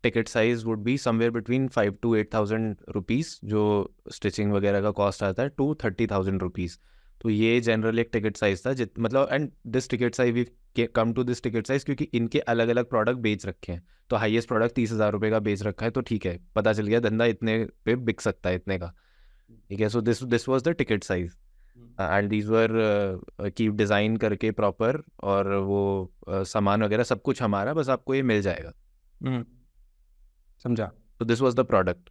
ticket size would be somewhere between 5 to 8,000 rupees, जो स्टिचिंग वगैरह का कॉस्ट आता है, to 30,000 रुपीज़। तो ये जनरल एक टिकट साइज था मतलब and this ticket size we come to this ticket size क्योंकि इनके अलग अलग प्रोडक्ट बेच रखे हैं। तो हाईएस्ट प्रोडक्ट 30,000 रुपये का बेच रखा है, तो ठीक है, पता चल गया धंधा इतने पे बिक सकता है, इतने का। ठीक है, so this was the ticket size and these were की डिज़ाइन करके प्रॉपर, और वो सामान वगैरह सब कुछ हमारा, बस आपको ये मिल जाएगा। समझा। तो दिस वाज द प्रोडक्ट।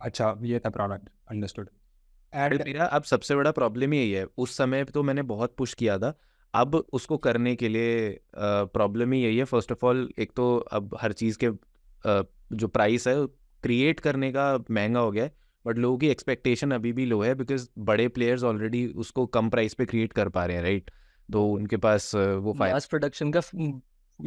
अच्छा, ये था प्रोडक्ट, अंडरस्टूड। एंड मेरा अब सबसे बड़ा प्रॉब्लम यही है, उस समय तो मैंने बहुत पुश किया था, अब उसको करने के लिए प्रॉब्लम ही यही है। फर्स्ट ऑफ ऑल, एक तो अब हर चीज़ के जो प्राइस है क्रिएट करने का महंगा हो गया है, बट लोगों की एक्सपेक्टेशन अभी भी लो है बिकॉज बड़े प्लेयर्स ऑलरेडी उसको कम प्राइस पे क्रिएट कर पा रहे हैं, राइट? तो उनके पास वो फायदा। मास प्रोडक्शन का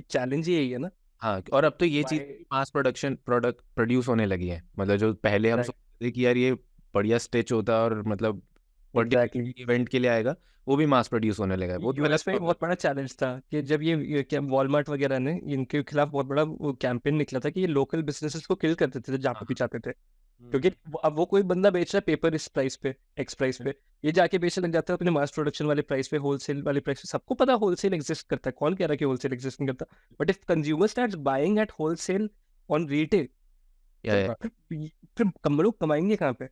चैलेंज ही यही है ना। हाँ, और अब तो ये चीज़ मास प्रोडक्शन प्रोडक्ट प्रोड्यूस होने लगी है। मतलब जो पहले हम सोचते थे कि यार ये बढ़िया स्टिच होता है और मतलब एग्जैक्टली इवेंट के लिए आएगा, वो भी मास प्रोड्यूस होने लगा है। वो तो यूएस में बहुत बड़ा चैलेंज था कि जब ये क्या वॉलमार्ट वगैरह ने इनके खिलाफ बहुत बड़ा कैंपेन निकला था कि ये लोकल बिजनेसेस को किल करते थे जहाँ पे भी चाहते थे, क्योंकि अब वो कोई बंदा बेच रहा है पेपर इस प्राइस पे, एक्स प्राइस पे, ये जाके बेचने लग जाता है अपने मास प्रोडक्शन वाले प्राइस पे, होलसेल वाले प्राइस पे। सबको पता होलसेल एग्जिस्ट करता है, कौन कह रहा है कि होलसेल एग्जिस्ट नहीं करता, but if consumer starts buying eight wholesale on retail, फिर कम लोग कमाएंगे कहाँ पे?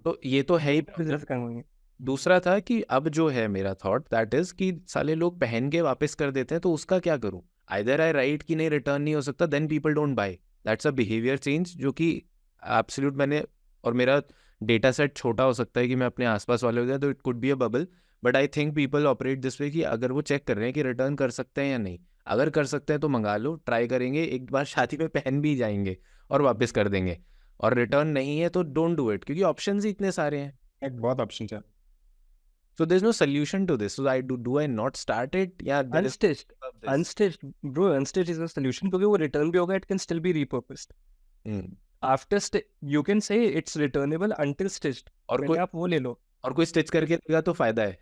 तो ये तो है ही। बिजनेस कमाएंगे। दूसरा था कि अब जो है मेरा थॉट दैट इज कि साले लोग पहन के वापस कर देते हैं, तो उसका क्या करूं? आइदर आई राइट कि नहीं, रिटर्न नहीं हो सकता, then people don't buy. That's a behaviour change जो कि एब्सोल्यूट मैंने, और मेरा डेटा सेट छोटा हो सकता है कि मैं अपने आसपास वाले हो जाए तो it could be a bubble, but I think people operate this way कि अगर वो चेक कर रहे हैं कि रिटर्न कर सकते हैं या नहीं, अगर कर सकते हैं तो मंगा लो, ट्राई करेंगे, एक बार शादी में पहन भी जाएंगे और वापस कर देंगे, और रिटर्न नहीं है तो डोंट डू इट, क्योंकि ऑप्शंस ही इतने सारे हैं। एक बहुत ऑप्शन है। So there's no solution to this. So do I not start it? Yeah, there is Unstitched, of this. unstitched, bro, unstitched is the solution क्योंकि वो रिटर्न भी होगा, it can still be repurposed. Hmm. After you can say it's returnable until stitched. और पहले कोई आप वो ले लो। और कोई स्टिच करके देगा तो फायदा है।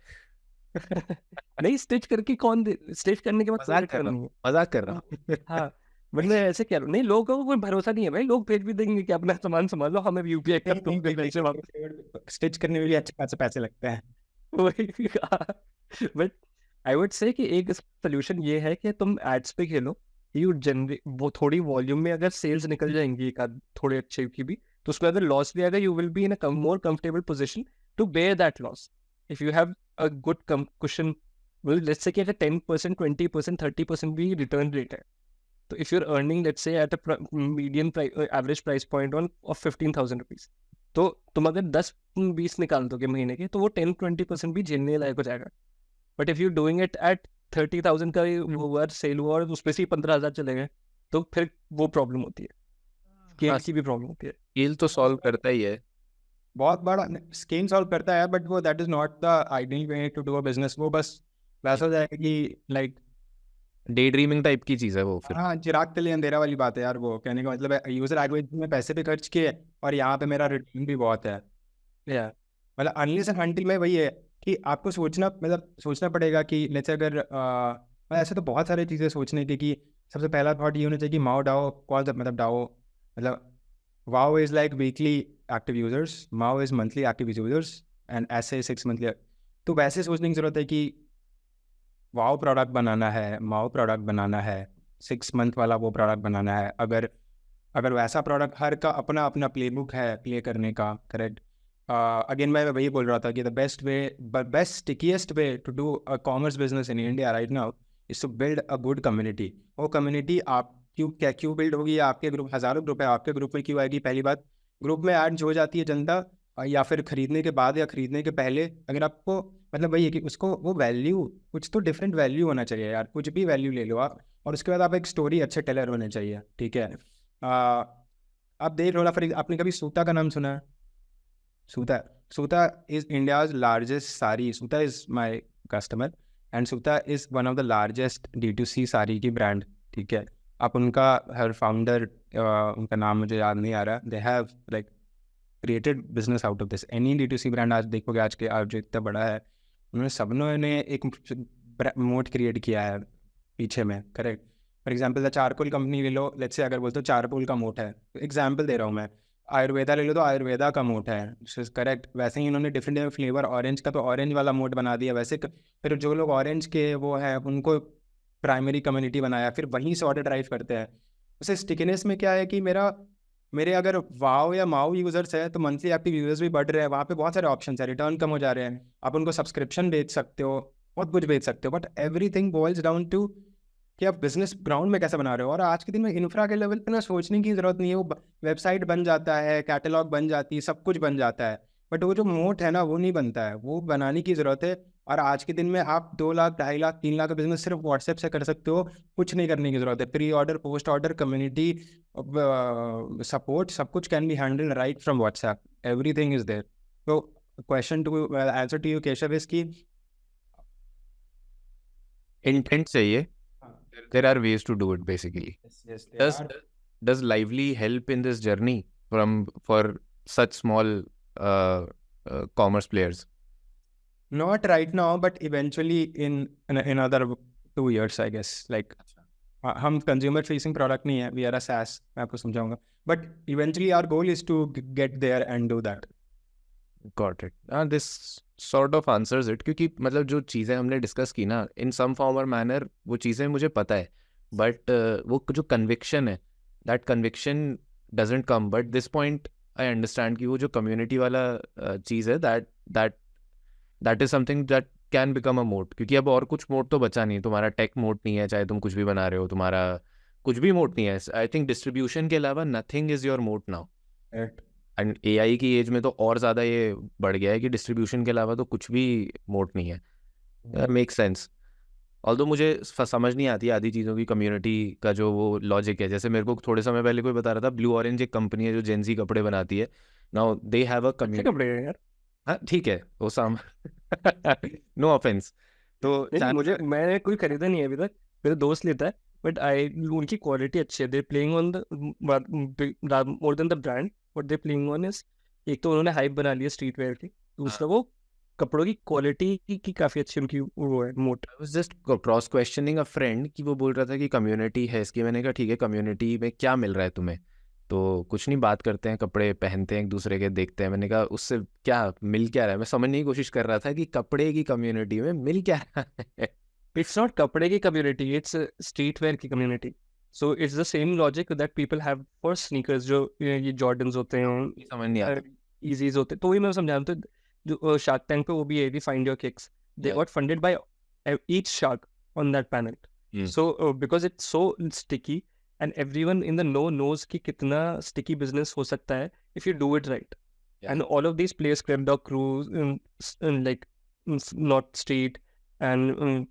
नहीं, स्टिच करके कौन दे? स्टिच करने के बाद कोई मजाक कर रिटर्न रहा नहीं हूँ, मजाक कर रहा हूँ। है। हाँ, बट मैं ऐसे कह रहा हूँ, नहीं, लोगों को कोई भरोसा नहीं है भाई, लोग भेज भी देंगे कि अपना सामान संभाल लो, हमें यूपीआई कर तुम पैसे वापस। स्टिच करने में भी अच्छे खासे पैसे लगते हैं। बट आई वुड से कि एक सोल्यूशन ये है कि तुम एड्स पे खेलो, यू जनरेट वो थोड़ी वॉल्यूम में, अगर सेल्स निकल जाएंगी एक आध थोड़े अच्छे की भी, तो उसमें अगर लॉस भी आएगा, you will be in a more comfortable position to bear that loss if you have a good cushion. Let's say कि अगर 10%, 20%, 30% भी रिटर्न रेट है, तो if you are earning let's say at a medium average price point on of 15,000 rupees, तो तुम अगर 10-20 निकाल दोगे महीने के, तो वो 10-20% भी झेलने लायक हो जाएगा। But if you doing it at 30,000 का हुआ सेल हुआ और उसमें से ही 15,000 चले गए, तो फिर वो प्रॉब्लम होती है, स्केल की भी प्रॉब्लम होती है। स्केल तो सॉल्व करता ही है, बहुत बड़ा स्केल सॉल्व करता है, बट वो that is not the ideal way to do a business. वो बस वैसा हो जाएगा कि लाइक डे ड्रीमिंग टाइप की चीज़ है वो फिर। हाँ, चिराग के लिए अंधेरा वाली बात है यार। वो कहने का मतलब है यूजर एक्विजिशन में पैसे भी खर्च किए और यहाँ पे मेरा रिटर्न भी बहुत है। या मतलब अनलेस एंड अनटिल में वही है कि आपको सोचना पड़ेगा कि लेट्स अगर ऐसे तो बहुत सारी चीज़ें सोचने की, कि सबसे पहला थॉट ये होना चाहिए कि माओ डाओ कॉल मतलब डाओ मतलब wow is like weekly active users, Mao is monthly active users and ऐसे 6 मंथली। तो वैसे सोचने की ज़रूरत है कि वाओ प्रोडक्ट बनाना है, माओ प्रोडक्ट बनाना है, 6 मंथ वाला वो प्रोडक्ट बनाना है। अगर वैसा प्रोडक्ट हर का अपना अपना प्लेबुक है प्ले करने का, करेक्ट। अगेन मैं वही बोल रहा था कि the best stickiest way to do a commerce business in India right now is to build a good community. वो कम्युनिटी आप क्यों बिल्ड होगी? आपके ग्रुप हज़ारों ग्रुप है, आपके ग्रुप में क्यों आएगी? पहली बात, ग्रुप में ऐड हो जाती है जनता, या फिर खरीदने के बाद या खरीदने के पहले। अगर आपको मतलब वही है कि उसको वो वैल्यू, कुछ तो डिफरेंट वैल्यू होना चाहिए यार, कुछ भी वैल्यू ले लो आप, और उसके बाद आप एक स्टोरी अच्छे टेलर होने चाहिए, ठीक है। आप देख लो ना, फिर आपने कभी सूता का नाम सुना है? सूता इज इंडियाज लार्जेस्ट साड़ी। सूता इज माई कस्टमर एंड सूता is one of the largest D2C sari की ब्रांड, ठीक है। आप उनका हर फाउंडर, उनका नाम मुझे याद नहीं आ रहा, दे have like created business out of this. Any D2C brand आज देखोगे, आज जो इतना बड़ा है, उन्होंने सबनों ने एक मोट क्रिएट किया है पीछे में, correct. For example the charcoal company ले लो, लेट्स से अगर बोलते हो चारकोल का मोट है, एग्जाम्पल दे रहा हूँ मैं, आयुर्वेदा ले लो तो आयुर्वेदा का मोट है, करेक्ट। वैसे ही इन्होंने डिफरेंट फ्लेवर, ऑरेंज का तो ऑरेंज वाला मोट बना दिया। वैसे फिर जो लोग ऑरेंज के वो है उनको प्राइमरी कम्युनिटी बनाया, फिर वहीं से ऑर्डर ड्राइव करते हैं। उसे स्टिकनेस में क्या है कि मेरे अगर वाओ या माओ यूजर्स है तो मंथली एक्टिव यूजर्स भी बढ़ रहे हैं, वहाँ पे बहुत सारे ऑप्शन है, रिटर्न कम हो जा रहे हैं, आप उनको सब्सक्रिप्शन बेच सकते हो, बहुत कुछ बेच सकते हो। But everything boils down to कि आप बिजनेस ग्राउंड में कैसे बना रहे हो। और आज के दिन में इंफ्रा के लेवल पे ना सोचने की जरूरत नहीं है, वो वेबसाइट बन जाता है, कैटलॉग बन जाती है, सब कुछ बन जाता है, बट वो जो मोट है ना वो नहीं बनता है, वो बनाने की जरूरत है। और आज के दिन में आप 2 लाख, 2.5 लाख, 3 लाख का बिजनेस सिर्फ व्हाट्सएप से कर सकते हो, कुछ नहीं करने की जरूरत है। Pre order, post order, community support, सब कुछ can be handle right from WhatsApp, everything is there. तो question to answer to you Keshav is की इंटेंट चाहिए, there are ways to do it basically. Does Lively help in this journey for such small commerce players? Not right now, but eventually in another 2 years, I guess. Like, हम consumer facing product नहीं है, we are a SaaS, मैं आपको समझाऊंगा. But eventually our goal is to get there and do that. Got it. This sort of answers it, क्योंकि मतलब जो चीज़ें हमने डिस्कस की ना, in some form or manner वो चीज़ें मुझे पता है, but वो जो conviction है, that conviction doesn't come. But this point I understand कि वो जो community वाला चीज़ है, that is something that can become a moat, क्योंकि अब और कुछ मोट तो बचा नहीं, तुम्हारा टेक मोट नहीं है, चाहे तुम कुछ भी बना रहे हो, तुम्हारा कुछ भी मोट नहीं है। आई थिंक डिस्ट्रीब्यूशन के अलावा नथिंग इज योर मोट नाउ। एंड एआई की एज में तो और ज़्यादा ये बढ़ गया है कि डिस्ट्रीब्यूशन के अलावा तो कुछ भी मोट नहीं है। Make sense. ऑल्दो मुझे समझ नहीं आती आधी चीज़ों की कम्युनिटी का जो वो लॉजिक है। जैसे मेरे को थोड़े समय पहले कोई बता रहा था, ब्लू ऑरेंज एक कंपनी है जो जेंजी कपड़े बनाती है। Now they have a community. कपड़े हैं यार, हाँ ठीक है, वो साम नो ऑफेंस। तो मुझे, मैंने कोई खरीदा नहीं है अभी तक, मेरा दोस्त लेता है, बट उनकी क्वालिटी अच्छी है। They playing on the more than the brand, what they playing on is, एक तो उन्होंने हाइप बना लिया स्ट्रीट वेयर की, दूसरा वो कपड़ों की क्वालिटी की काफी अच्छी उनकी वो है मोट। I was just cross questioning a friend कि वो बोल रहा था कि कम्युनिटी है इसकी। मैंने कहा ठीक है, कम्युनिटी में क्या मिल रहा है तुम्हें? तो कुछ नहीं, बात करते हैं, कपड़े पहनते हैं एक दूसरे के, देखते हैं। मैंने कहा उससे क्या मिल क्या रहा है? मैं समझने की कोशिश कर रहा था कि कपड़े की कम्युनिटी में मिल क्या रहा है। इट्स नॉट कपड़े की कम्युनिटी, इट्स स्ट्रीट वेयर की community. So it's the same logic that people have for sneakers, जो ये जॉर्डन्स होते हैं, समझ नहीं आता। इजीज होते हैं। तो वही मैं समझा रहा हूँ, जो शार्क टैंक पे वो भी है, find your kicks, they got funded by each shark on that panel. So because it's so sticky and everyone in the know knows कि कितना sticky business हो सकता है if you do it right. And all of these players, Crab Dog Crew, like Not Street and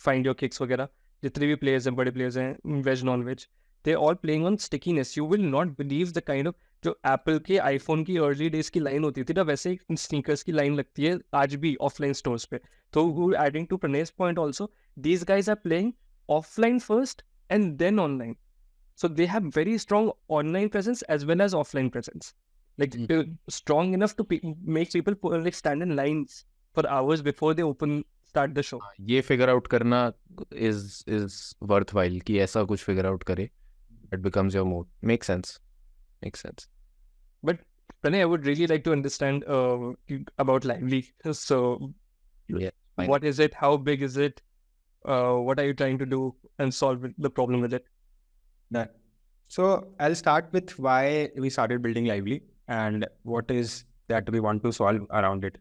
Find Your Kicks वगैरह, जितने भी players हैं, बड़े players हैं, veg non veg, they all playing on stickiness. You will not believe the kind of, जो Apple के iPhone की early days की line होती थी ना, वैसे sneakers की line लगती है आज भी offline stores पे। तो adding to Pranay's point also, these guys are playing offline first and then online. So they have very strong online presence as well as offline presence. Like strong enough to make people like stand in lines for hours before they start the show. ये figure out करना is worthwhile कि ऐसा कुछ figure out करे. It becomes your moat. Makes sense. Makes sense. But Pranay, I would really like to understand about Lively. So yeah, what is it? How big is it? What are you trying to do and solve the problem with it? So I'll start with why we started building Lively and what is that we want to solve around it.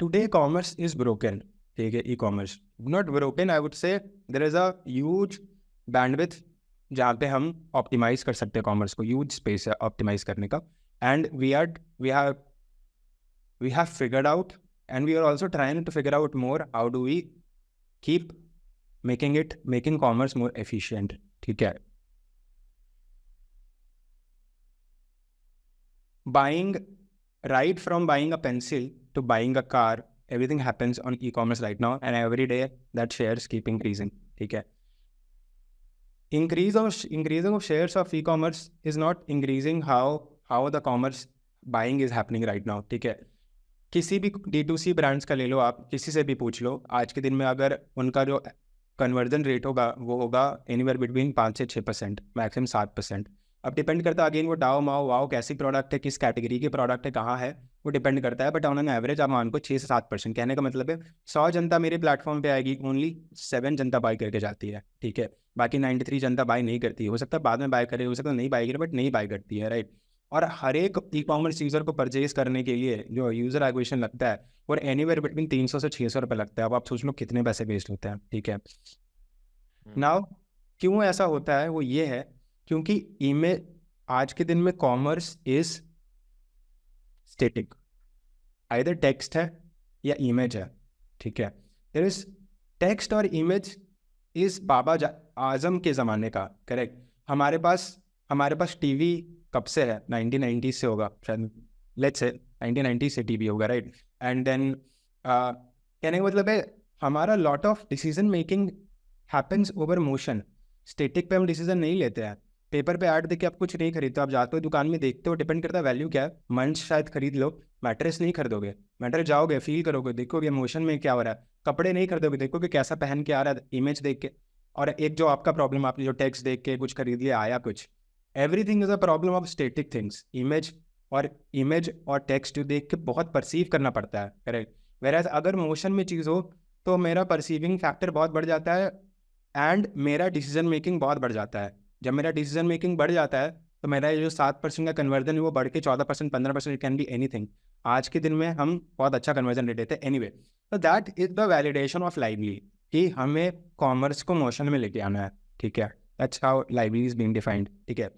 Today commerce is broken. E-commerce not broken, I would say there is a huge bandwidth जहाँ पे हम optimize कर सकते हैं commerce को, huge space है optimize करने का, and we have figured out and we are also trying to figure out more how do we keep making commerce more efficient. ठीक है, right from buying a pencil to buying a car, everything happens on e-commerce right now, and every day that shares keep increasing. ठीक है, increasing of shares of e-commerce is not increasing how the commerce buying is happening right now. ठीक है, किसी भी D2C ब्रांड्स का ले लो, आप किसी से भी पूछ लो, आज के दिन में अगर उनका जो कन्वर्जन रेट होगा वो होगा एनीवेयर बिटवीन 5 से 6%, मैक्सिमम 7%। अब डिपेंड करता है अगेन वो डाओ माओ वाओ कैसी प्रोडक्ट है, किस कैटेगरी के प्रोडक्ट है, कहाँ है, वो डिपेंड करता है। बट ऑन एन एवरेज आप मान को 6 से 7%। कहने का मतलब है 100 जनता मेरे प्लेटफॉर्म पे आएगी, ओनली 7 जनता बाई करके जाती है, ठीक है, बाकी 93 जनता बाई नहीं करती है। हो सकता है बाद में बाय करे, हो सकता है नहीं बाय करे, बट नहीं बाय करती है, राइट। और हर एक ई कॉमर्स यूज़र को परचेज करने के लिए जो यूज़र एक्विजिशन लगता है और एनीवेयर बिटवीन 300 से 600 रुपये लगता है। अब आप सोच लो कितने पैसे वेस्ट होते हैं, ठीक है। नाउ क्यों ऐसा होता है, वो ये है क्योंकि ईमेल आज के दिन में commerce is static, either text है या इमेज है, ठीक है। देयर इज टेक्स्ट और इमेज इज आजम के ज़माने का, करेक्ट। हमारे पास टीवी कब से है, 1990 से होगा शायद, लेट्स से 1990 से टीवी होगा, राइट। एंड देन कहने का मतलब है हमारा lot of decision making happens over motion. Static पे हम डिसीजन नहीं लेते हैं। पेपर पे ऐड देख के आप कुछ नहीं खरीदते, आप जाते हो दुकान में देखते हो, डिपेंड करता है वैल्यू क्या है। मंच शायद खरीद लो, मैट्रेस नहीं खरीदोगे, मैट्रेस जाओगे फील करोगे, देखोगे मोशन में क्या हो रहा है। कपड़े नहीं खरीदोगे, देखोगे कैसा पहन के आ रहा है इमेज देख के। और एक जो आपका प्रॉब्लम, आपने जो टेक्स्ट देख के कुछ खरीद लिया, आया कुछ, everything is a problem of static things. Image और टेक्स्ट देख के बहुत परसीव करना पड़ता है, करेक्ट। वेराज अगर मोशन में चीज़ हो तो मेरा परसीविंग फैक्टर बहुत बढ़ जाता है एंड मेरा डिसीजन मेकिंग बहुत बढ़ जाता है। जब मेरा डिसीजन मेकिंग बढ़ जाता है तो मेरा ये जो 7% का कन्वर्जन है वो बढ़ के 14%, 15%, इट कैन बी एनीथिंग। आज के दिन में हम बहुत अच्छा कन्वर्जन रेट देते हैं एनीवे। तो that is the validation of lively कि हमें कॉमर्स को मोशन में लेके आना है, ठीक है। That's how lively is being defined, ठीक है।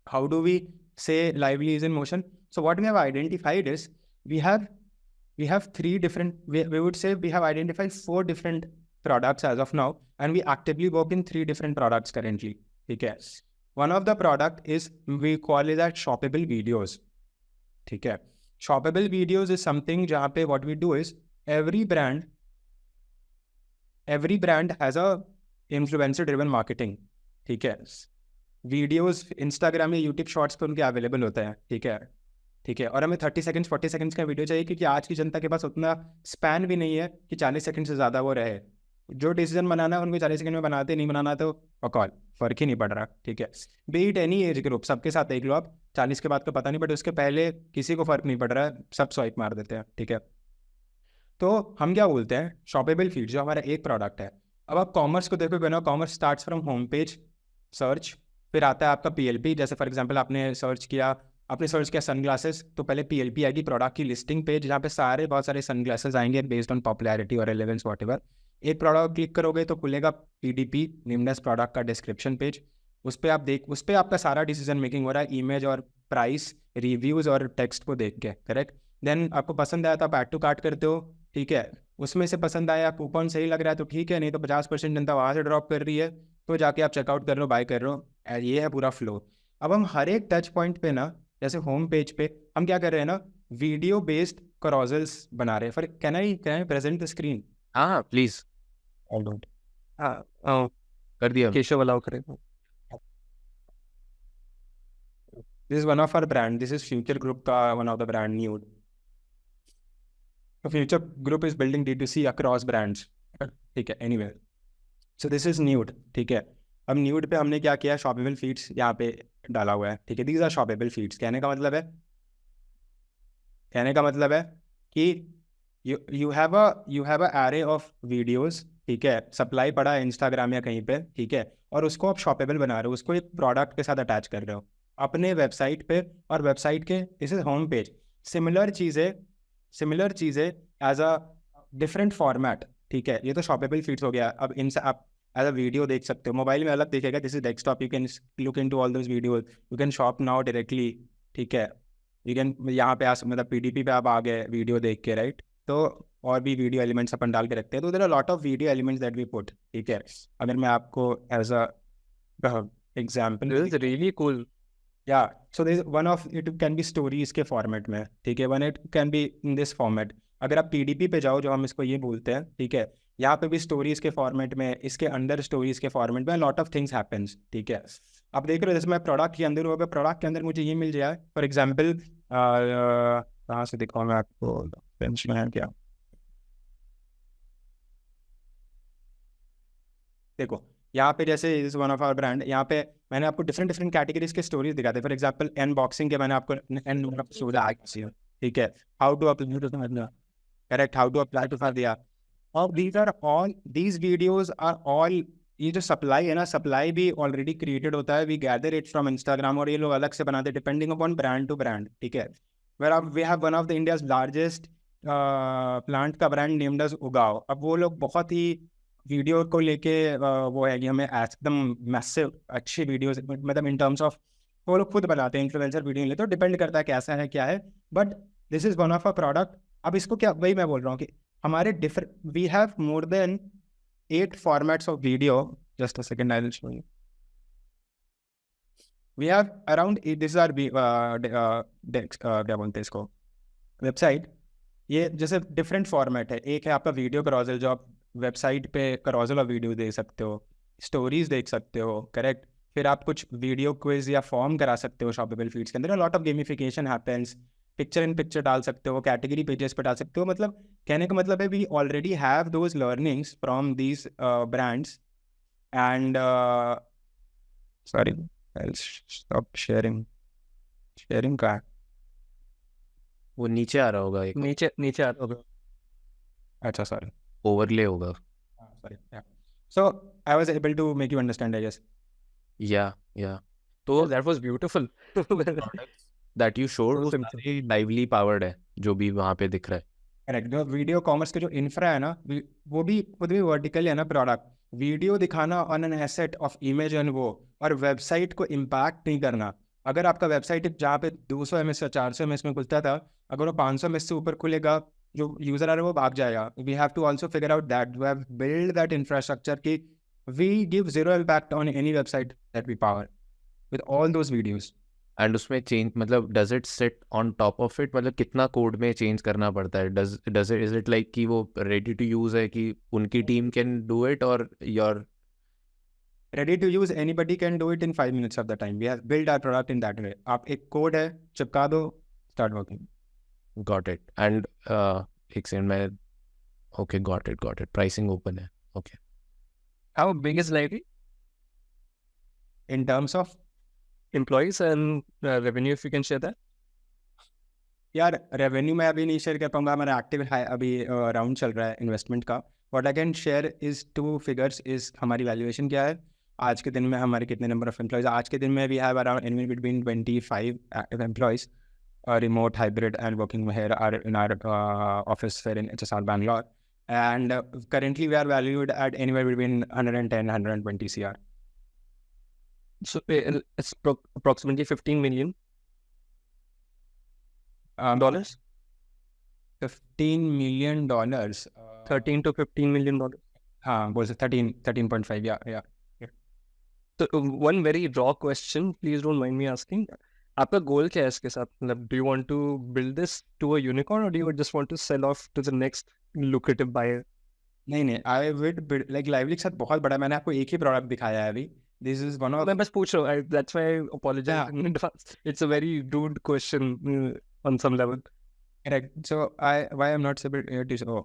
How do we say lively is in motion? So what we have identified is we have three different, we would say we have identified 4 different products as of now, and we actively work in 3 different products currently, okay. One of the product is, we call it that shoppable videos, okay. Shoppable videos is something jahan pe what we do is every brand has a influencer driven marketing, ठीक है। वीडियोस इंस्टाग्राम या यूट्यूब शॉर्ट्स पर उनके अवेलेबल होते हैं, ठीक है, ठीक है। और हमें 30 सेकंड्स 40 सेकंड्स का वीडियो चाहिए क्योंकि आज की जनता के पास उतना स्पैन भी नहीं है कि 40 सेकंड से ज़्यादा वो रहे। जो डिसीजन बनाना है उनको 40 सेकंड में बनाते, नहीं बनाना तो बकौल, फ़र्क ही नहीं पड़ रहा, ठीक है। बीट एनी एज ग्रुप, सबके साथ देख लो आप, 40 के बाद का पता नहीं, बट उसके पहले किसी को फ़र्क नहीं पड़ रहा है, सब स्वाइप मार देते हैं, ठीक है। तो हम क्या बोलते हैं, शॉपेबल फीड जो हमारा एक प्रोडक्ट है। अब आप कॉमर्स को देखोगे ना, commerce starts from home page search, फिर आता है आपका PLP। जैसे फॉर एग्जांपल आपने सर्च किया सनग्लासेस, तो पहले PLP आएगी, प्रोडक्ट की लिस्टिंग पेज, जहाँ पे बहुत सारे सनग्लासेस आएंगे बेस्ड ऑन पॉपुलैरिटी और रेलेवेंस व्हाटएवर। एक प्रोडक्ट क्लिक करोगे तो खुलेगा PDP, निम्नस प्रोडक्ट का डिस्क्रिप्शन पेज। उस पर आपका सारा डिसीजन मेकिंग हो रहा है, इमेज और प्राइस, रिव्यूज़ और टेक्स्ट को देख के, करेक्ट। देन आपको पसंद आया तो आप ऐड टू कार्ट करते हो, ठीक है। उसमें से पसंद आया, कूपन सही लग रहा है तो ठीक है, नहीं तो 50% जनता वहाँ से ड्रॉप कर रही है तो जाके आप चेकआउट कर रहे हो, बाय कर रहे हो। ये है पूरा फ्लो। अब हम हर एक टच पॉइंट पे ना, जैसे होम पेज पे हम क्या कर रहे हैं ना, वीडियो बेस्ड करोजल्स बना रहे हैं। For can I present the screen? हाँ प्लीज, हाँ कर दिया। केशव अलाउ करेगा। This is one of our brand, this is Future Group का one of the brand, nude. Future Group is building D2C across brands, ठीक है। Anyway, so this is nude, ठीक है। अब न्यूड पे हमने क्या किया, शॉपेबल फीड्स यहाँ पे डाला हुआ है, ठीक है। These are shoppable feeds. कहने का मतलब है कि you have a array of videos, ठीक है, सप्लाई पड़ा है इंस्टाग्राम या कहीं पे, ठीक है, और उसको आप शॉपेबल बना रहे हो, उसको एक प्रोडक्ट के साथ अटैच कर रहे हो अपने वेबसाइट पे, और वेबसाइट के this is home page. Similar चीज़ें एज अ डिफरेंट फॉर्मेट, ठीक है। ये तो शॉपेबल फीड्स हो गया। अब इनसे आप एज अ वीडियो देख सकते हो, मोबाइल में अलग दिखेगा, this is desktop, you can look into all those videos, you can shop now directly, ठीक है। यू कैन यहाँ पे मतलब PDP पे आप आ गए वीडियो देख के, राइट। तो और भी वीडियो एलिमेंट्स अपन डाल के रखते हैं, तो there are lot of video elements that we put, ठीक है। अगर मैं आपको as a example, this is really cool. या so this one of it can be stories के फॉर्मेट में, ठीक है, one it can be in this format. अगर आप PDP पे जाओ, जो हम इसको ये बोलते हैं, ठीक है, यहाँ पे भी स्टोरीज के फॉर्मेट में, इसके अंदर स्टोरीज के फॉर्मेट में लॉट ऑफ थिंग्स हैपेंस, ठीक है। आप देख रहे हो, जैसे मैं प्रोडक्ट के अंदर होगा, प्रोडक्ट के अंदर मुझे ये मिल जाए, फॉर एग्जाम्पल कहाँ से दिखाऊँ मैं आपको, पेंस में है क्या, देखो यहाँ पे जैसे is one of our brand, यहाँ पे मैंने आपको डिफरेंट डिफरेंट कैटेगरीज के स्टोरीज दिखाते हैं। फॉर एग्जांपल अनबॉक्सिंग के मैंने आपको ठीक है, how to apply to correct, how to apply to दिया। और these are all, these videos are all, ये जो सप्लाई है ना, सप्लाई भी ऑलरेडी क्रिएटेड होता है, we gather it from Instagram, और ये लोग अलग से बनाते हैं depending upon brand to brand, ठीक है। Where we have one of the India's largest plant का ब्रांड नेम्ड एज उगाओ। अब वो लोग बहुत ही वीडियो को लेके वो है कि हमें एकदम मैसिव अच्छी वीडियोस, मतलब इन टर्म्स ऑफ वो लोग खुद बनाते हैं, इन्फ्लुएंसर वीडियो लेते, तो डिपेंड करता है कैसा है क्या है, but this is one of a product. अब इसको क्या, वही मैं बोल रहा हूँ कि हमारे different, we have more than 8 formats of video. Just a second, I will show you. We have around 8, this is our क्या बोलते हैं इसको, वेबसाइट। ये जैसे डिफरेंट फॉर्मेट है, एक है आपका वीडियो carousel, जो आप वेबसाइट पे carousel और वीडियो देख सकते हो, स्टोरीज देख सकते हो, करेक्ट। फिर आप कुछ वीडियो क्विज या फॉर्म करा सकते हो शॉपेबल फीड्स के अंदर, lot of gamification happens, picture in picture डाल सकते हो, कैटेगरी पेजेस पे डाल सकते हो। मतलब कहने का मतलब है we already have those learnings from these brands and sorry I will stop sharing का, वो नीचे आ रहा होगा, एक नीचे आता होगा। अच्छा सॉरी, ओवरले होगा। Sorry, so I was able to make you understand, I guess. या तो that was beautiful. That you showed वो Simple. सारे लाइवली पावर्ड है जो भी वहाँ पे दिख रहा है। करेक्ट, जो वीडियो कॉमर्स के जो इंफ्रा है ना, वो भी खुद भी वर्टिकल है ना प्रोडक्ट, वीडियो दिखाना on an asset of image and वो, और वेबसाइट को इम्पैक्ट नहीं करना। अगर आपका वेबसाइट जहाँ पे 200 MS या 400 MS में खुलता था, अगर वो 500 MS से ऊपर खुलेगा, जो यूजर आ रहा है वो भाग जाएगा। We have to also figure out that, we have build that infrastructure कि we give zero impact on any website that we power with all those videos. And उसमें चेंज, मतलब does it sit on top of it, मतलब कितना कोड में चेंज करना पड़ता है? Does it, is it like कि वो रेडी टू यूज है कि उनकी टीम कैन डू इट, और your ready to use, anybody can do it in 5 minutes of the time. We have built our product in that way. आप एक कोड है, चिपका दो, start working. Got it? And एक सेकंड में, okay got it, pricing open है, okay. How big is Lively? In terms of Employees and revenue, if you can share that. यार रेवेन्यू मैं अभी नहीं शेयर कर पाऊंगा, हमारा एक्टिव है अभी राउंड चल रहा है इन्वेस्टमेंट का। What I can share is 2 figures is हमारी वैल्यूएशन क्या है, आज के दिन में हमारे कितने नंबर ऑफ एम्प्लॉयज। आज के दिन में we have around anywhere between 25 active employees, remote, hybrid and working here are in our office here in HSR Bangalore, and currently we are valued at anywhere between 110-120 CR. So it's approximately $15 million. Dollars? $15 million. 13 to $15 million. हाँ, बोल सकते 13.5, yeah. So one very raw question, please don't mind me asking. आपका गोल क्या है इसके साथ? मतलब do you want to build this to a unicorn, or do you just want to sell off to the next lucrative buyer? नहीं, I would build, like Lively के साथ बहुत बड़ा, मैंने आपको एक ही प्रोडक्ट दिखाया है अभी। This is one of, मैं बस पूछ रहा हूँ, that's why I apologize in advance. It's a very rude question on some level. correct. So why I'm not able to show.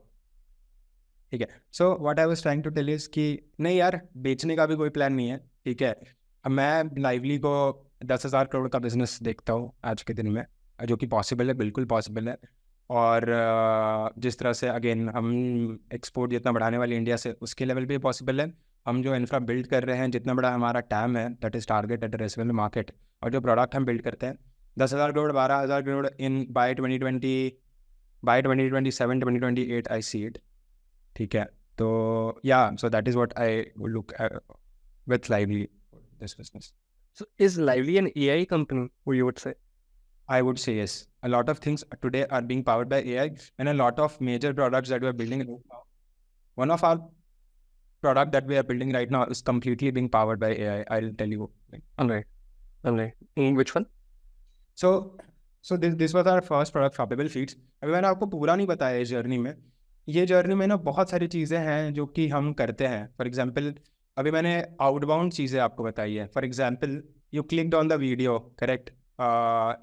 ठीक है, so what I was trying to tell is कि नहीं यार, बेचने का भी कोई प्लान नहीं है, ठीक है। अब मैं लाइवली को 10,000 करोड़ का बिजनेस देखता हूँ आज के दिन में, जो कि पॉसिबल है, बिल्कुल पॉसिबल है। और जिस तरह से अगेन हम एक्सपोर्ट जितना बढ़ाने वाले इंडिया से, उसके लेवल पे पॉसिबल है। हम जो इंफ्रा बिल्ड कर रहे हैं, जितना बड़ा हमारा टैम है, that is target addressable market, और जो प्रोडक्ट हम बिल्ड करते हैं 10,000 crore 12,000 crore in by 2027 2028 I see it, ठीक है। तो या so that is what I would look with lively this business. So is Lively an AI company, you would say? I would say yes. A lot of things today are being powered by AI, and a lot of major products that we are building right now. One of our product that we are building right now is completely being powered by AI. I'll tell you. All right. Which one? So this was our first product, Shoppable Feeds. अभी मैंने आपको पूरा नहीं बताया इस जर्नी में। ये जर्नी में ना बहुत सारी चीज़ें हैं जो कि हम करते हैं। फॉर एग्जाम्पल अभी मैंने आउटबाउंड चीज़ें आपको बताई है। For example you clicked on the video, correct,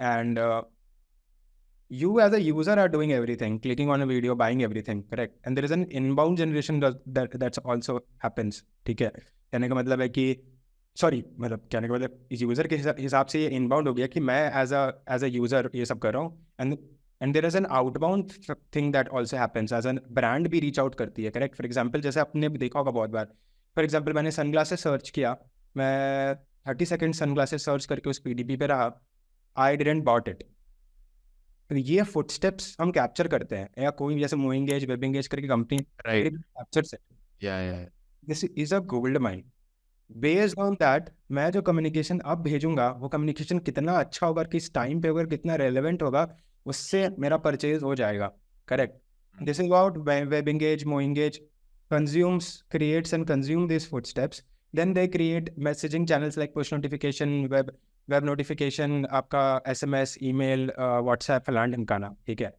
and you as a user are doing everything, clicking on a video, buying everything, correct, and there is an inbound generation that's also happens, ठीक है। कहने का मतलब है कि सॉरी, मतलब कहने का मतलब यूज़र के हिसाब से ये इनबाउंड हो गया कि मैं एज अ यूज़र ये सब कर रहा हूँ, and there is an outbound thing that also happens, as an brand भी रीच आउट करती है, करेक्ट? फॉर एग्जाम्पल जैसे आपने भी देखा होगा बहुत बार, फॉर एग्जाम्पल मैंने सनग्लासेस सर्च किया, मैं 30 सेकेंड सनग्लासेस सर्च करके उस PDP पे रहा, आई डिडंट बॉट इट। तो ये फुटस्टेप्स हम कैप्चर करते हैं, या कोई जैसे मूविंगेज, वेबिंगेज करके company Right. Captures it. Yeah. This is a gold mine. Based on that मैं जो कम्युनिकेशन अब भेजूंगा वो कम्युनिकेशन कितना अच्छा होगा, किस टाइम पे होगा, कितना रेलेवेंट होगा, उससे मेरा परचेज हो जाएगा, correct? This is about web engage, मो engage consumes, creates and consume these footsteps, then they create messaging channels like push notification, web notification, आपका SMS, email, WhatsApp, फलान ढिमकाना, ठीक है?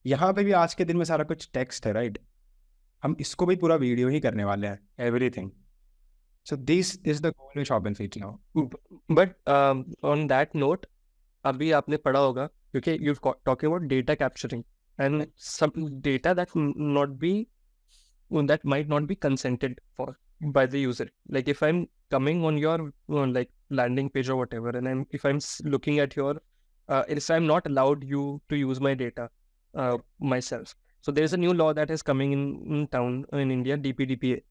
यहाँ पे भी आज के दिन में सारा कुछ टेक्स्ट है, राइट? हम इसको भी पूरा वीडियो ही करने वाले हैं, everything. So this is the goal with Shop and Feed now. But on that note, अभी आपने पढ़ा होगा क्योंकि you're talking about data capturing and some data that might not be consented for by the user. Like if I'm coming on your like landing page or whatever, and if I'm looking at your, if I'm not allowed you to use my data myself. So there's a new law that is coming in town in India, DPDPA.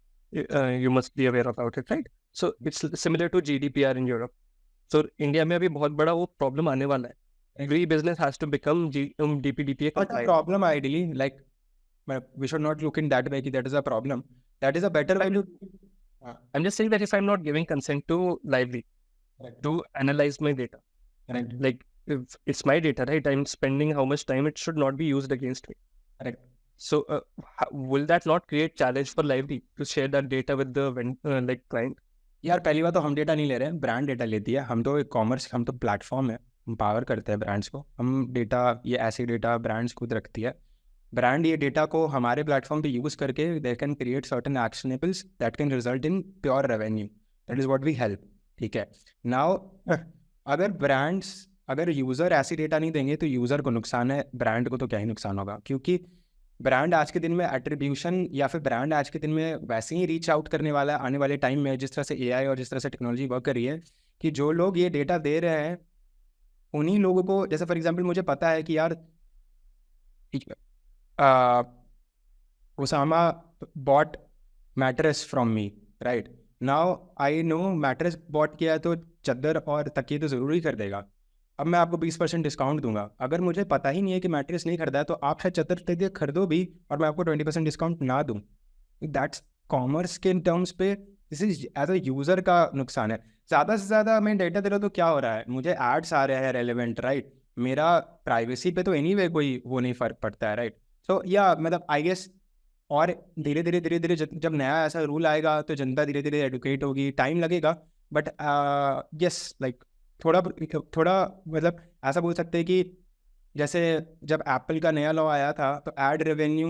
You must be aware about it, right? So it's similar to GDPR in Europe. So India में अभी बहुत बड़ा वो problem आने वाला है. Every business has to become DPDPA But the compliant. problem ideally, like, we should not look in that way, that is a problem. That is a better way to... I'm just saying that if I'm not giving consent to Lively to analyze my data, Correct. like if it's my data, right? I'm spending how much time, it should not be used against me. Correct. So will that not create challenge for Lively to share that data with the like client? यार पहली बात तो हम डेटा नहीं ले रहे हैं, ब्रांड डेटा लेती है। हम तो एक कॉमर्स, हम तो प्लेटफॉर्म है, हम पावर करते हैं ब्रांड्स को। हम डेटा, ये ऐसे डेटा ब्रांड्स खुद रखती है। ब्रांड ये डेटा को हमारे प्लेटफॉर्म पे यूज़ करके they can create certain actionables that can result in pure revenue, that is what we help, ठीक है? नाउ अगर यूज़र ऐसी डेटा नहीं देंगे तो यूज़र को नुकसान है, ब्रांड को तो क्या ही नुकसान होगा? क्योंकि ब्रांड आज के दिन में एट्रीब्यूशन, या फिर ब्रांड आज के दिन में वैसे ही रीच आउट करने वाला है आने वाले टाइम में, जिस तरह से AI और जिस तरह से टेक्नोलॉजी वर्क कर रही है, कि जो लोग ये डेटा दे रहे हैं उन्हीं लोगों को, जैसे फॉर एग्जांपल मुझे पता है कि यार Osama bought mattress from me, right? Now I know mattress bought किया है तो चादर और तकिए तो ज़रूर ही कर देगा। अब मैं आपको 20% डिस्काउंट दूंगा। अगर मुझे पता ही नहीं है कि मैट्रेस नहीं खरीदा है तो आप शायद चादर तकिए खरीदो भी और मैं आपको 20% डिस्काउंट ना दूं। दैट्स कॉमर्स के टर्म्स पे, this is as a user का नुकसान है। ज़्यादा से ज़्यादा मैं डेटा दे रहा हूँ तो क्या हो रहा है, मुझे एड्स आ रहे हैं रेलेवेंट, राइट? मेरा प्राइवेसी पे तो एनीवे कोई वो नहीं फ़र्क पड़ता है, राइट? सो या मतलब आई गेस, और धीरे धीरे जब नया ऐसा रूल आएगा तो जनता धीरे धीरे एडुकेट होगी, टाइम लगेगा, बट यस, लाइक थोड़ा मतलब ऐसा बोल सकते हैं कि जैसे जब एप्पल का नया लॉ आया था तो एड रेवेन्यू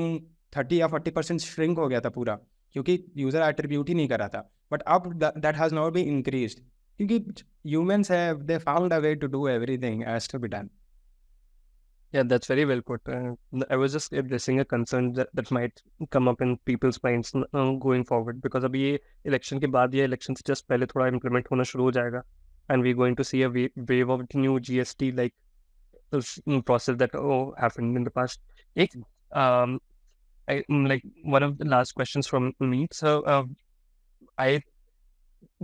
30 या 40% श्रिंक हो गया था पूरा, क्योंकि यूज़र एट्रीब्यूट ही नहीं कर रहा था। बट अब that has not been increased, क्योंकि humans have they found a way to do everything as to be done. Yeah, that's very well put. I was just addressing a concern that might come up in people's minds going forward, because अभी ये election के बाद, ये election से just पहले थोड़ा implement होना शुरू हो जाएगा, and we're going to see a wave of new GST like process that happened in the past. Like one of the last questions from me. So I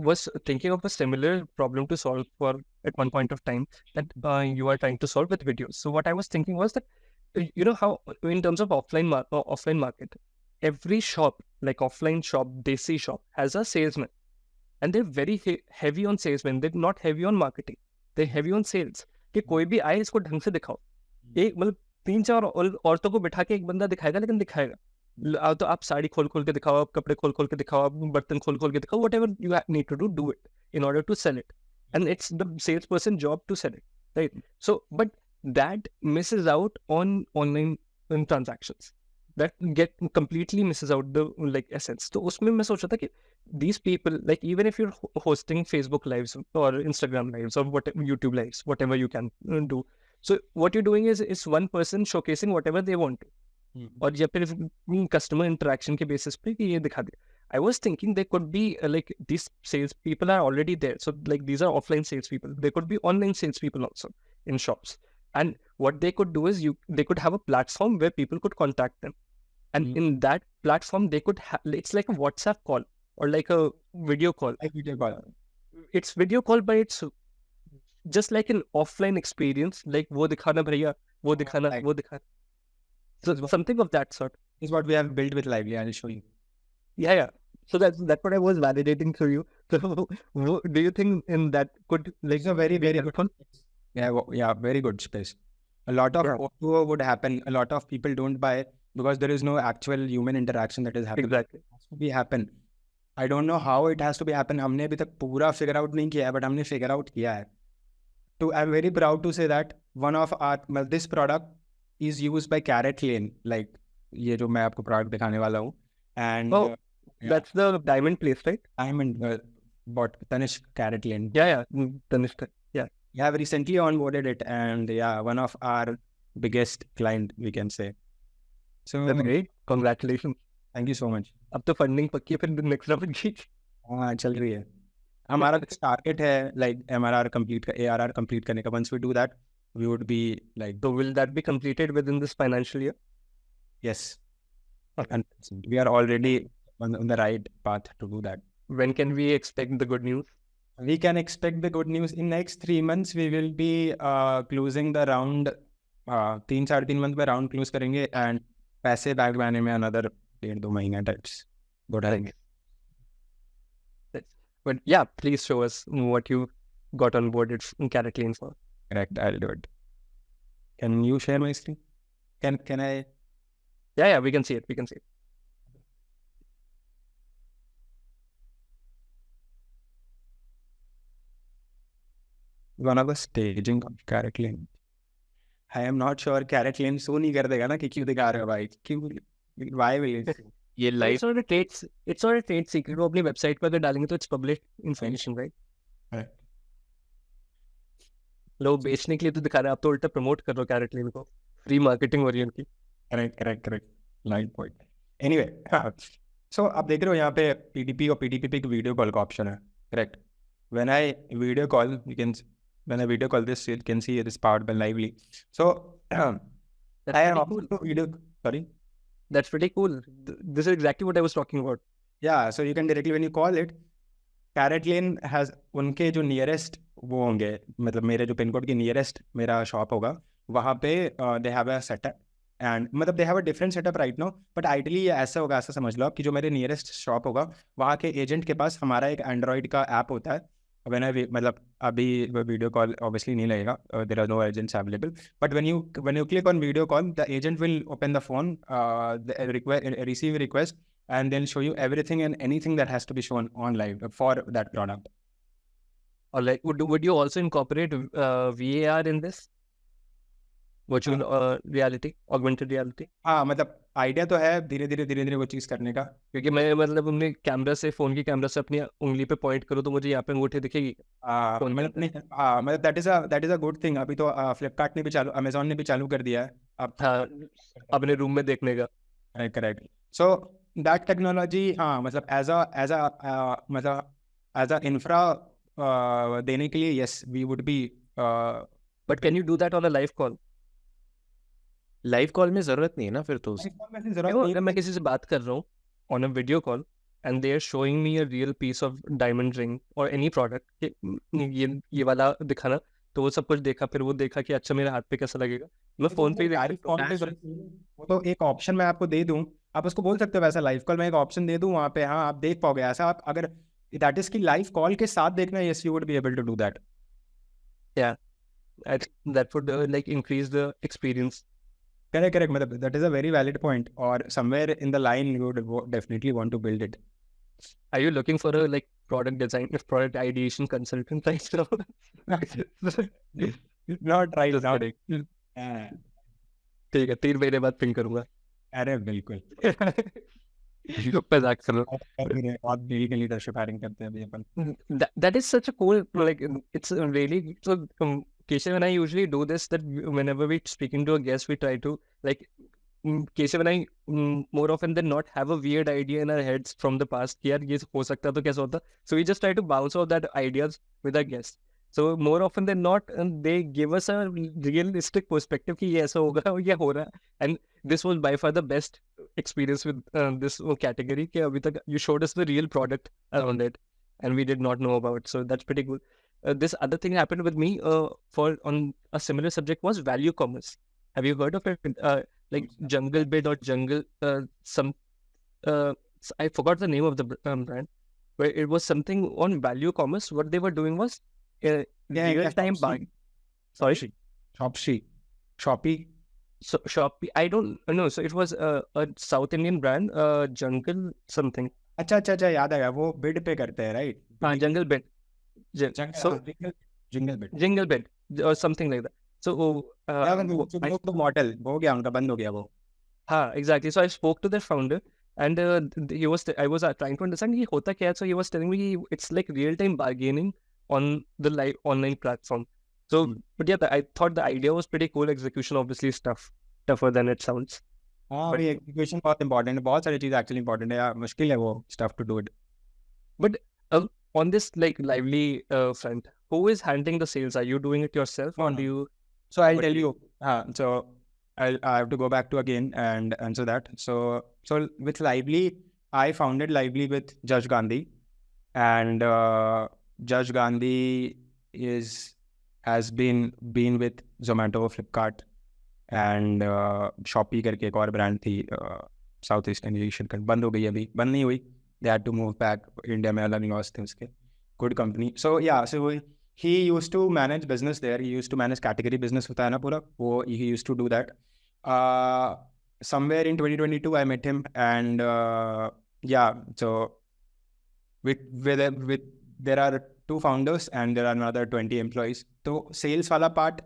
was thinking of a similar problem to solve for at one point of time that you are trying to solve with videos. So what I was thinking was that, you know how in terms of offline market, every shop, like offline shop, desi shop, has a salesman, and they're very heavy on salesmen. They're not heavy on marketing. They're heavy on sales. कि कोई भी आए इसको ढंग से दिखाओ। एक मतलब 3-4 औरतों को बिठा के एक बंदा दिखाएगा, लेकिन दिखाएगा तो आप साड़ी खोल के दिखाओ, आप कपड़े खोल के दिखाओ, आप बर्तन खोल के दिखाओ, whatever you need to do it in order to sell it, and it's the salesperson job to sell it, right? So but that misses out on online transactions, that get completely misses out the like essence. तो उसमें मैं सोच रहा था कि these people, like even if you're hosting Facebook lives or Instagram lives or whatever, YouTube lives, whatever you can do, so what you're doing is one person showcasing whatever they want to, और या फिर कस्टमर इंटरेक्शन के बेसिस पे कि ये दिखा दे। I was thinking there could be like these sales people are already there. So like these are offline sales people. There could be online sales people also in shops. And what they could do is they could have a platform where people could contact them. And in that platform, they could it's like a WhatsApp call or like a video call. Like video call. It's video call, but it's just like an offline experience. Like wo dikhana bhaiya, wo dikhana, Like- wo dikhana. So something of that sort. Is what we have built with Lively. I'll show you. Yeah. So that's what I was validating through you. So do you think in that could like It's a very, very good helpful? Yeah, very good space. A lot of Yeah. O2O would happen. A lot of people don't buy because there is no actual human interaction that is happening. Exactly. It has to be happen. I don't know how it has to be happen. हमने अभी तक पूरा figure out नहीं किया है, but हमने figure out किया है. I'm very proud to say that one of our this product is used by Carrot Lane. Like ये जो मैं आपको product दिखाने वाला हूँ. And Oh, yeah. that's the diamond place, right? Diamond bought Tanishq Carrot Lane. Yeah. Tanishq. Yeah. We have recently onboarded it, and yeah, one of our biggest client, we can say. So That's great. Congratulations. thank you so much. अब तो फंडिंग पक्की है फिर नेक्स्ट राउंड की. हाँ चल रही है. हमारा टारगेट है like MRR complete का ARR complete करने का. Once we do that, we would be like So will that be completed within this financial year? yes, and we are already on the right path to do that. When can we expect the good news? We can expect the good news in next 3 months. We will be closing the round. 3-3.5 month में round close करेंगे and पैसे बैंक में आने में another 1.5-2 महीना types. बढ़ाएंगे. But yeah, please show us what you got onboarded in Carrot Lane for. Correct. I'll do it. Can you share my screen? Can I? Yeah, we can see it. We can see it. One of the staging of Carrot Lane. I am not sure Carrot Lane show नहीं कर देगा ना कि क्यों दिखा रहे हो भाई? क्यों? Why will it? ये live It's not a trade secret. वो अपनी वेबसाइट पर अगर डालेंगे तो it's public information, right? Correct. लोग बेचने के लिए तो दिखा रहे हैं, आप तो उल्टा प्रमोट कर रहे हो कैरेट लेन को. फ्री मार्केटिंग हो रही है उनकी. Correct. Line point. Anyway, so आप देख रहे हो यहाँ पे PDP और PDP पे एक वीडियो कॉल का ऑप्शन है. Correct. When I video call, when I video call this, you can see it is powered by Lively. So That's I am pretty cool. also video. Sorry. That's pretty cool. This is exactly what I was talking about. Yeah, so you can directly when you call it, Carrot Lane has उनके जो nearest वो होंगे, मतलब मेरे जो पिन कोड के nearest मेरा शॉप होगा, वहाँ पे they have a setup and मतलब they have a different setup right now, but ideally ये ऐसा होगा, ऐसा समझ लो आप कि जो मेरे nearest शॉप होगा, वहाँ के एजेंट के पास हमारा एक एंड्रॉइड का ऐप होता है. मतलब अभी वीडियो कॉल obviously नहीं लगेगा, there are no agents available, but when you click on video call, the agent will open the phone, receive a request, and they'll show you everything and anything that has to be shown on live for that product. Or like, would you also incorporate VAR in this? Virtual reality, augmented reality? हाँ मतलब आइडिया तो है धीरे धीरे वो चीज करने का. क्योंकि मैं मतलब अपने कैमरा से फोन की कैमरा से अपनी उंगली पे पॉइंट करूँ तो मुझे यहाँ पे अंगूठे दिखेगी. मतलब that is a good thing. अभी तो फ्लिपकार्ट ने भी चालू, अमेजोन ने भी चालू कर दिया है अब. हाँ, अपने रूम में देखने का. करेक्ट. सो दैट टेक्नोलॉजी हाँ मतलब एज अ इंफ्रा देने के लिए yes we would be. But can you do that on a live call? Live call में जरूरत नहीं है ना फिर तो अगर मैं किसी से बात कर रहा हूँ on a video call and they are showing me a real piece of diamond ring or any product कि ये वाला दिखाना, तो वो सब कुछ देखा, फिर वो देखा कि अच्छा मेरे हाथ पे कैसा लगेगा, मैं फोन पे वो तो एक ऑप्शन मैं आपको दे दूं, आप उसको बोल सकते हो वैसा लाइव कॉल मैं एक ऑप्शन दे दूं वहाँ पे, हाँ आप देख पाओगे ऐसा. आप अगर दैट इज की लाइव कॉल के साथ देखना, yes you would be able to do that. that would like increase the experience. Correct. मतलब that is a very valid point. Or somewhere in the line you would definitely want to build it. Are you looking for a like product design, product ideation consultant right now? Not right now. ठीक है, 3 महीने बाद पिंग करूंगा. अरे बिल्कुल. मजाक कर रहा बहुत डेली के लीडरशिप हायरिंग करते हैं अभी अपन. That is such a cool, like it's really so. Keshav and I usually do this, that whenever we're speaking to a guest, we try to like Keshav and I more often than not have a weird idea in our heads from the past कि यार ये हो सकता तो कैसा होता. So we just try to bounce off that ideas with our guests. So more often than not, they give us a realistic perspective कि ये ऐसा होगा और ये हो रहा है. And this was by far the best experience with this category कि अभी तक you showed us the real product around it and we did not know about. So that's pretty cool. This other thing happened with me for on a similar subject was value commerce. Have you heard of it? Like Jungle Bid or Jungle I forgot the name of the brand, but it was something on value commerce. What they were doing was real time buying. Sorry, Shopee. So Shopee. I don't know. So it was a South Indian brand, Jungle something. अच्छा याद आया, वो बिड पे करते हैं, राइट? हाँ, Jungle Bid. So Jingle Bid or something like that. So model हो गया उनका, बंद हो गया वो. हाँ, exactly. So I spoke to their founder, and I was trying to understand ये होता क्या है. So he was telling me it's like real time bargaining on the live online platform. So, but yeah, I thought the idea was pretty cool. Execution obviously is tougher than it sounds. हाँ भाई, एग्जीक्यूशन बहुत इंपॉर्टेंट है, बहुत सारी चीज़ एक्चुअली इंपॉर्टेंट है यार, मुश्किल है वो stuff to do it. But on this like lively front, who is handling the sales? Are you doing it yourself or do you? So I'll tell you. So I have to go back to again and answer that. So with Lively, I founded Lively with Judge Gandhi, and Judge Gandhi has been with Zomato, Flipkart, and Shopee करके एक और ब्रांड थी साउथ ईस्टर्न एशियन का, बंद हो गई, अभी बंद नहीं हुई. They had to move back. India में अलग लॉस थे उसके. Good company. So yeah, so he used to manage business there. He used to manage category business होता है ना पूरा, वो he used to do that. Somewhere in 2022, I met him, and yeah, so with there are 2 founders and there are another 20 employees. So sales वाला part,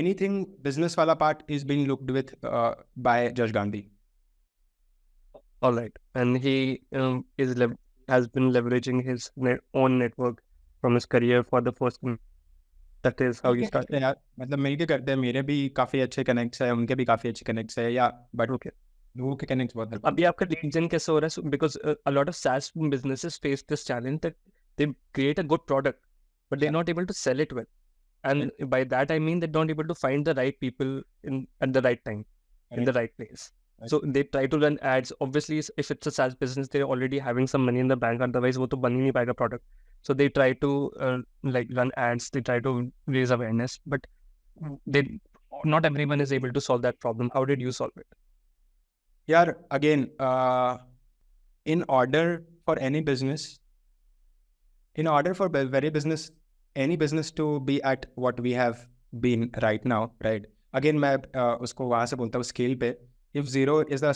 anything business वाला part is being looked with by Judge Gandhi. All right, and he has been leveraging his own network from his career for the first. That is how you started. यार, मतलब मिलके करते हैं, मेरे भी काफी अच्छे कनेक्ट्स है, उनके भी काफी अच्छे कनेक्ट्स है, या बट Okay. लोगों के कनेक्ट्स बहुत है. अभी आपका lead gen कैसे हो रहा है? Because a lot of SaaS businesses face this challenge that they create a good product, but they're not able to sell it well. And by that I mean they're not able to find the right people at the right time, in the right place. Right. So they try to run ads. Obviously, if it's a SaaS business, they're already having some money in the bank. Otherwise, वो तो बन ही नहीं पाएगा product. So they try to like run ads. They try to raise awareness, but not everyone is able to solve that problem. How did you solve it? यार, again, in order for any business, any business to be at what we have been right now, right? Again, मैं उसको वहाँ से बोलता हूँ scale पे. If 0 is the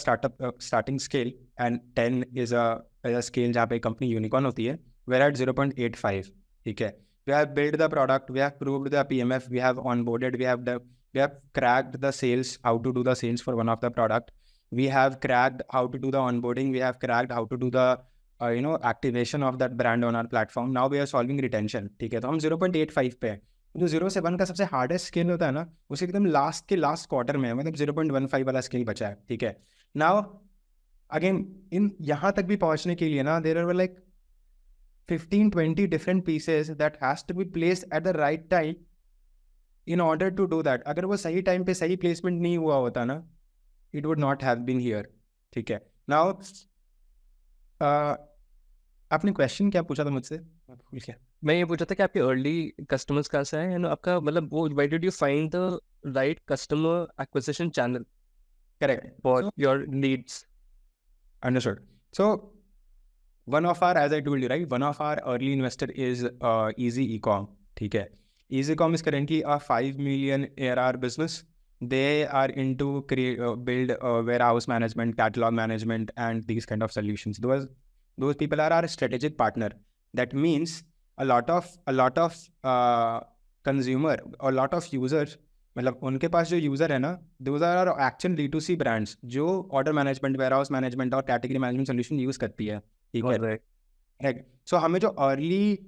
starting scale and 10 is a scale जहाँ पे company unicorn होती है, we're at 0.85. ठीक है. We have built the product, we have proved the PMF, we have onboarded, we have cracked the sales, how to do the sales for one of the product. We have cracked how to do the onboarding. We have cracked how to do the activation of that brand on our platform. Now we are solving retention. ठीक है, तो हम 0.85 पे हैं. जो 0 से 1 का सबसे हार्डेस्ट स्केल होता है ना, उसे एकदम लास्ट क्वार्टर में है, मतलब 0.15 वाला स्केल बचा है. ठीक है. नाउ अगेन इन यहाँ तक भी पहुँचने के लिए ना, there are like 15-20 different pieces that has to be placed at the right time in order to do that. अगर वो सही टाइम पे सही प्लेसमेंट नहीं हुआ होता ना, it would not have been here. ठीक है. Now आपने क्वेश्चन क्या पूछा था मुझसे? भूल गया. मैं ये पूछा था कि आपके अर्ली कस्टमर्स कहाँ से आए, आपका मतलब वो why did you find the right customer acquisition channel Correct. For your leads? Understood. So one of our, as I told you, right, one of our early investor is Easy Ecom. ठीक है. Easy Ecom is currently a 5 million ARR business. They are into build warehouse management, catalog management, and these kind of solutions. Those people are our strategic partner. That means a lot of consumer, a lot of users, मतलब उनके पास जो यूजर है ना, those are our actual D2C brands जो ऑर्डर मैनेजमेंट, वेयरहाउस मैनेजमेंट और कैटेगरी मैनेजमेंट सोल्यूशन यूज करती है. ठीक है. राइट. सो हमें जो अर्ली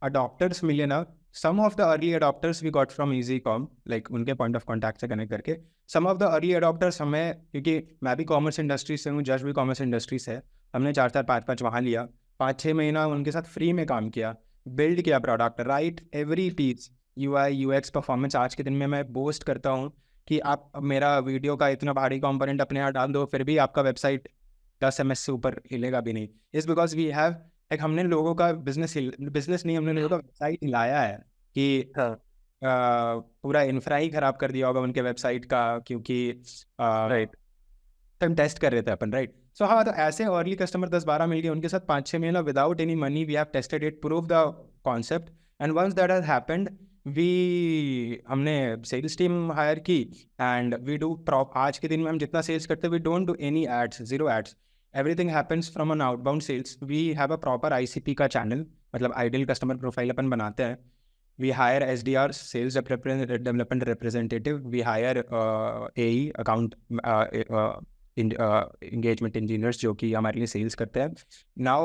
अडॉप्टर्स मिले ना, some of the early adopters we got from EasyCom, like उनके point of contact से connect करके, some of the early adopters हमें, क्योंकि मैं भी commerce industry से हूँ, जश भी commerce industry से है, हमने 4-5 वहाँ लिया, 5-6 महीना उनके साथ फ्री में काम किया, बिल्ड किया product, right every piece, UI UX performance. आज के दिन में मैं बोस्ट करता हूँ कि आप मेरा वीडियो का इतना भारी कंपोनेंट अपने यहाँ डाल दो, फिर भी आपका वेबसाइट 10 MS से ऊपर हिलेगा भी नहीं। इस बिकॉज वी हैव, लाइक हमने लोगों का बिजनेस नहीं, हमने लोगों का वेबसाइट हिलाया है कि हाँ पूरा इंफ्रा ही खराब कर दिया होगा उनके वेबसाइट का, क्योंकि राइट तब टेस्ट कर रहे थे अपन, राइट। सो हाँ, तो ऐसे अर्ली कस्टमर 10-12 मिल गए, उनके साथ 5-6 महीना without any money we have tested it, prove the concept, and once that has happened हमने सेल्स टीम हायर की, एंड वी डू आज के दिन में हम जितना सेल्स करते हैं, we don't do any ads, 0 ads, everything happens from an outbound sales. We have a proper ICP का चैनल, मतलब आइडियल कस्टमर प्रोफाइल अपन बनाते हैं। We hire SDRs, sales development representative. We hire AE, account engagement engineers, जो कि हमारे लिए सेल्स करते हैं। Now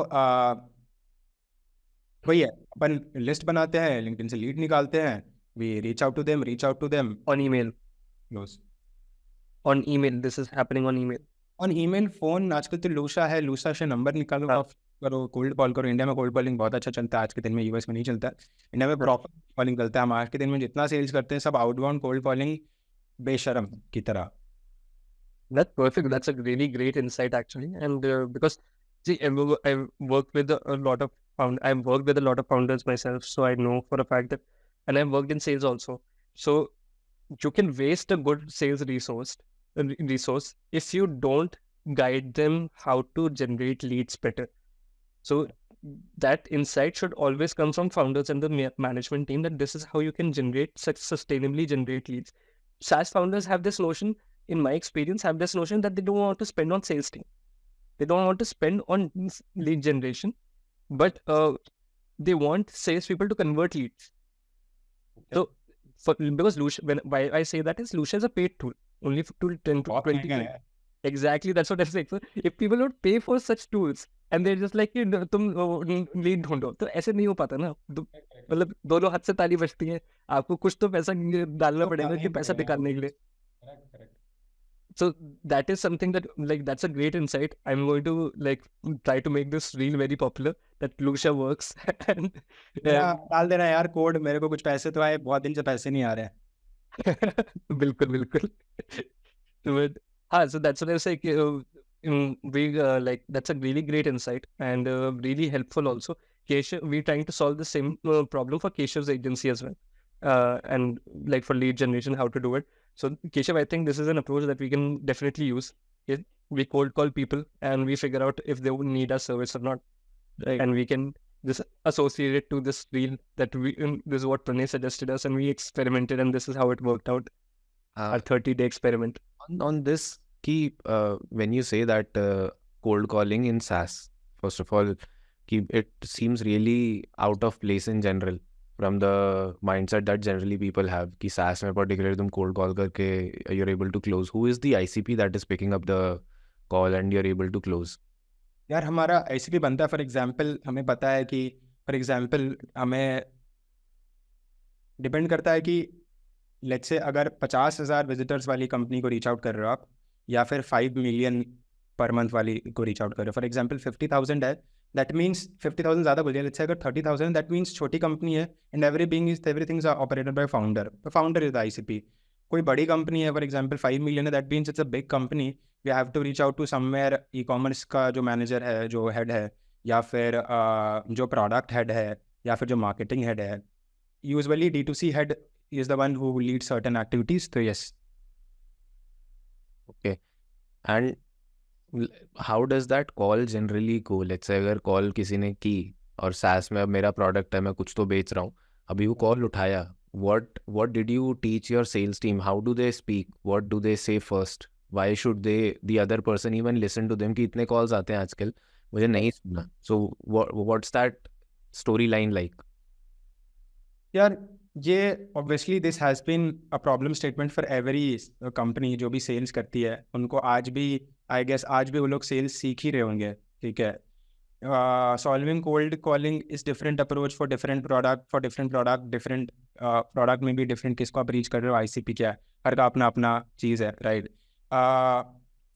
वही है, अपन लिस्ट बनाते हैं, LinkedIn से लीड निकालते हैं, we reach out to them on email close. this is happening on email. On email, phone आजकल तो लूसा है, लूसा से नंबर निकालो, हाँ. करो, कोल्ड कॉल करो। इंडिया में कोल्ड कॉलिंग बहुत अच्छा चलता है आज के दिन में, US में नहीं चलता। इंडिया में प्रॉपर कॉलिंग चलता है। हम आज के दिन में जितना सेल्स करते हैं सब आउटबाउंड कोल्ड कॉलिंग बेशरम की तरह। That's perfect. That's a really great insight, actually. And because see, I've worked with a lot of founders myself, so I know for a fact that, and I've worked in sales also. So you can waste a good sales resource if you don't guide them how to generate leads better. So that insight should always come from founders and the management team, that this is how you can sustainably generate leads. SaaS founders have this notion, in my experience, have this notion that they don't want to spend on sales team. They don't want to spend on lead generation, but they want salespeople to convert leads. So, because Lucia, why I say that is, Lucia is a paid tool, only for 10 to 20. Exactly, that's what I'm saying. So if people don't pay for such tools and they're just like, तुम लीड ढूंढो, तो ऐसे नहीं हो पाता ना। मतलब दोनों हाथ से ताली बजती है, आपको कुछ तो पैसा डालना पड़ेगा कि पैसा निकालने के लिए। So that is something that, like, that's a great insight. I'm going to try to make this reel very popular, that Lucia works. And डाल देना यार कोड, मेरे को कुछ पैसे तो आए, बहुत दिन से पैसे नहीं आ रहे हैं। बिल्कुल। So that's what I say. That's a really great insight and really helpful also. Keshav, we're trying to solve the same problem for Keshav's agency as well, and like for lead generation, how to do it. So Keshav, I think this is an approach that we can definitely use. We cold call people and we figure out if they would need our service or not, Right. and we can just associate it to this reel that this is what Pranay suggested us, and we experimented, and this is how it worked out. Our 30-day experiment. On this key, when you say that cold calling in SaaS, first of all, it seems really out of place in general from the mindset that generally people have कि SaaS में particularly तुम cold call करके you're able to close. Who is the ICP that is picking up the call and you're able to close? यार हमारा ICP बनता है, फॉर एग्जाम्पल हमें पता है कि, फॉर एग्जाम्पल हमें डिपेंड करता है कि लेट्स से अगर 50,000 विजिटर्स वाली कंपनी को रीच आउट कर रहे हो आप, या फिर 5 मिलियन पर मंथ वाली को रीच आउट कर रहे हो। फॉर एग्जाम्पल 50,000 है, दैट मीन्स 50,000 ज़्यादा बोलिए, लेट्स से अगर 30,000, दैट मीन्स छोटी कंपनी है, and everything are operated by founder, तो फाउंडर इज द ICP। कोई बड़ी कंपनी है, फॉर एग्जाम्पल 5 मिलियन है, that means it's a big company, we have to reach out to somewhere, e-commerce का जो मैनेजर है, जो हेड है, या फिर जो प्रोडक्ट हेड है, या फिर जो मार्केटिंग हेड है। Usually D2C head is the one who leads certain activities, so yes. Okay. And how does that call generally go? Let's say अगर call किसी ने की और SaaS में अब मेरा product है, मैं कुछ तो बेच रहा हूँ, अभी वो call उठाया, what did you teach your sales team? How do they speak? What do they say first? Why should the other person even listen to them? कि इतने calls आते हैं आजकल, मुझे नहीं सुनना. So what's that storyline like? यार ये obviously this has been a problem statement for every company जो भी सेल्स करती है। उनको आज भी, आई गेस आज भी वो लोग सेल्स सीख ही रहे होंगे, ठीक है। Solving cold calling is different approach for different product different product में भी डिफरेंट किसको आप रीच कर रहे हो, आईसीपी क्या है, हर का अपना अपना चीज़ है, राइट।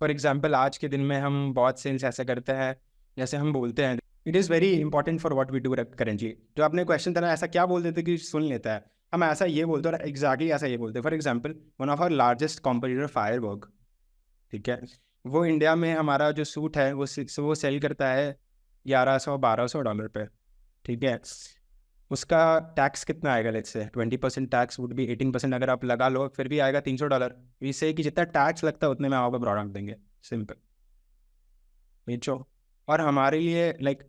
फॉर एग्जांपल आज के दिन में हम बहुत सेल्स ऐसे करते हैं, जैसे हम बोलते हैं it is very important for what we do currently. जो आपने क्वेश्चन था ना, ऐसा क्या बोल देते कि सुन लेता है, हम ऐसा ये बोलते हैं और एग्जैक्टली ऐसा ये बोलते हैं। For example one of our largest competitor Firework, ठीक है, वो इंडिया में हमारा जो सूट है वो सेल करता है $1100-1200 पे, ठीक है। उसका टैक्स कितना आएगा, let's say 20% tax would be 18%, अगर आप लगा लो फिर भी आएगा $300। वी से कि जितना टैक्स लगता है उतने में आपको प्रोडक्ट देंगे, सिंपल, बेचो। और हमारे लिए लाइक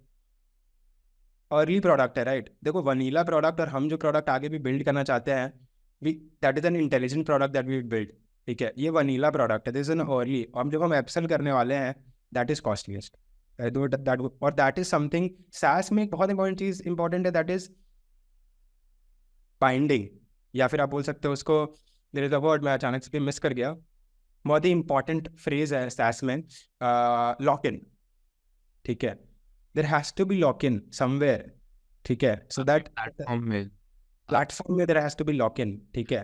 अर्ली प्रोडक्ट है, राइट। देखो वनीला प्रोडक्ट और हम जो प्रोडक्ट आगे भी बिल्ड करना चाहते हैं, we that is an intelligent product that we build, ठीक है। ये वनीला प्रोडक्ट है, दिस इज एन अर्ली, और जब हम एप्सल करने वाले हैं दैट इज कॉस्टलीस्ट, और दैट इज समथिंग SaaS में एक बहुत इंपॉर्टेंट चीज इंपॉर्टेंट है, दैट इज बाइंडिंग, या फिर आप बोल सकते हो उसको, देयर इज अ वर्ड मैं अचानक से मिस कर गया, बहुत ही इंपॉर्टेंट फ्रेज है SaaS में, लॉक इन, ठीक है। There has to be lock in somewhere, ठीक है, सो दैट प्लेटफॉर्म में there has to be lock in, ठीक है।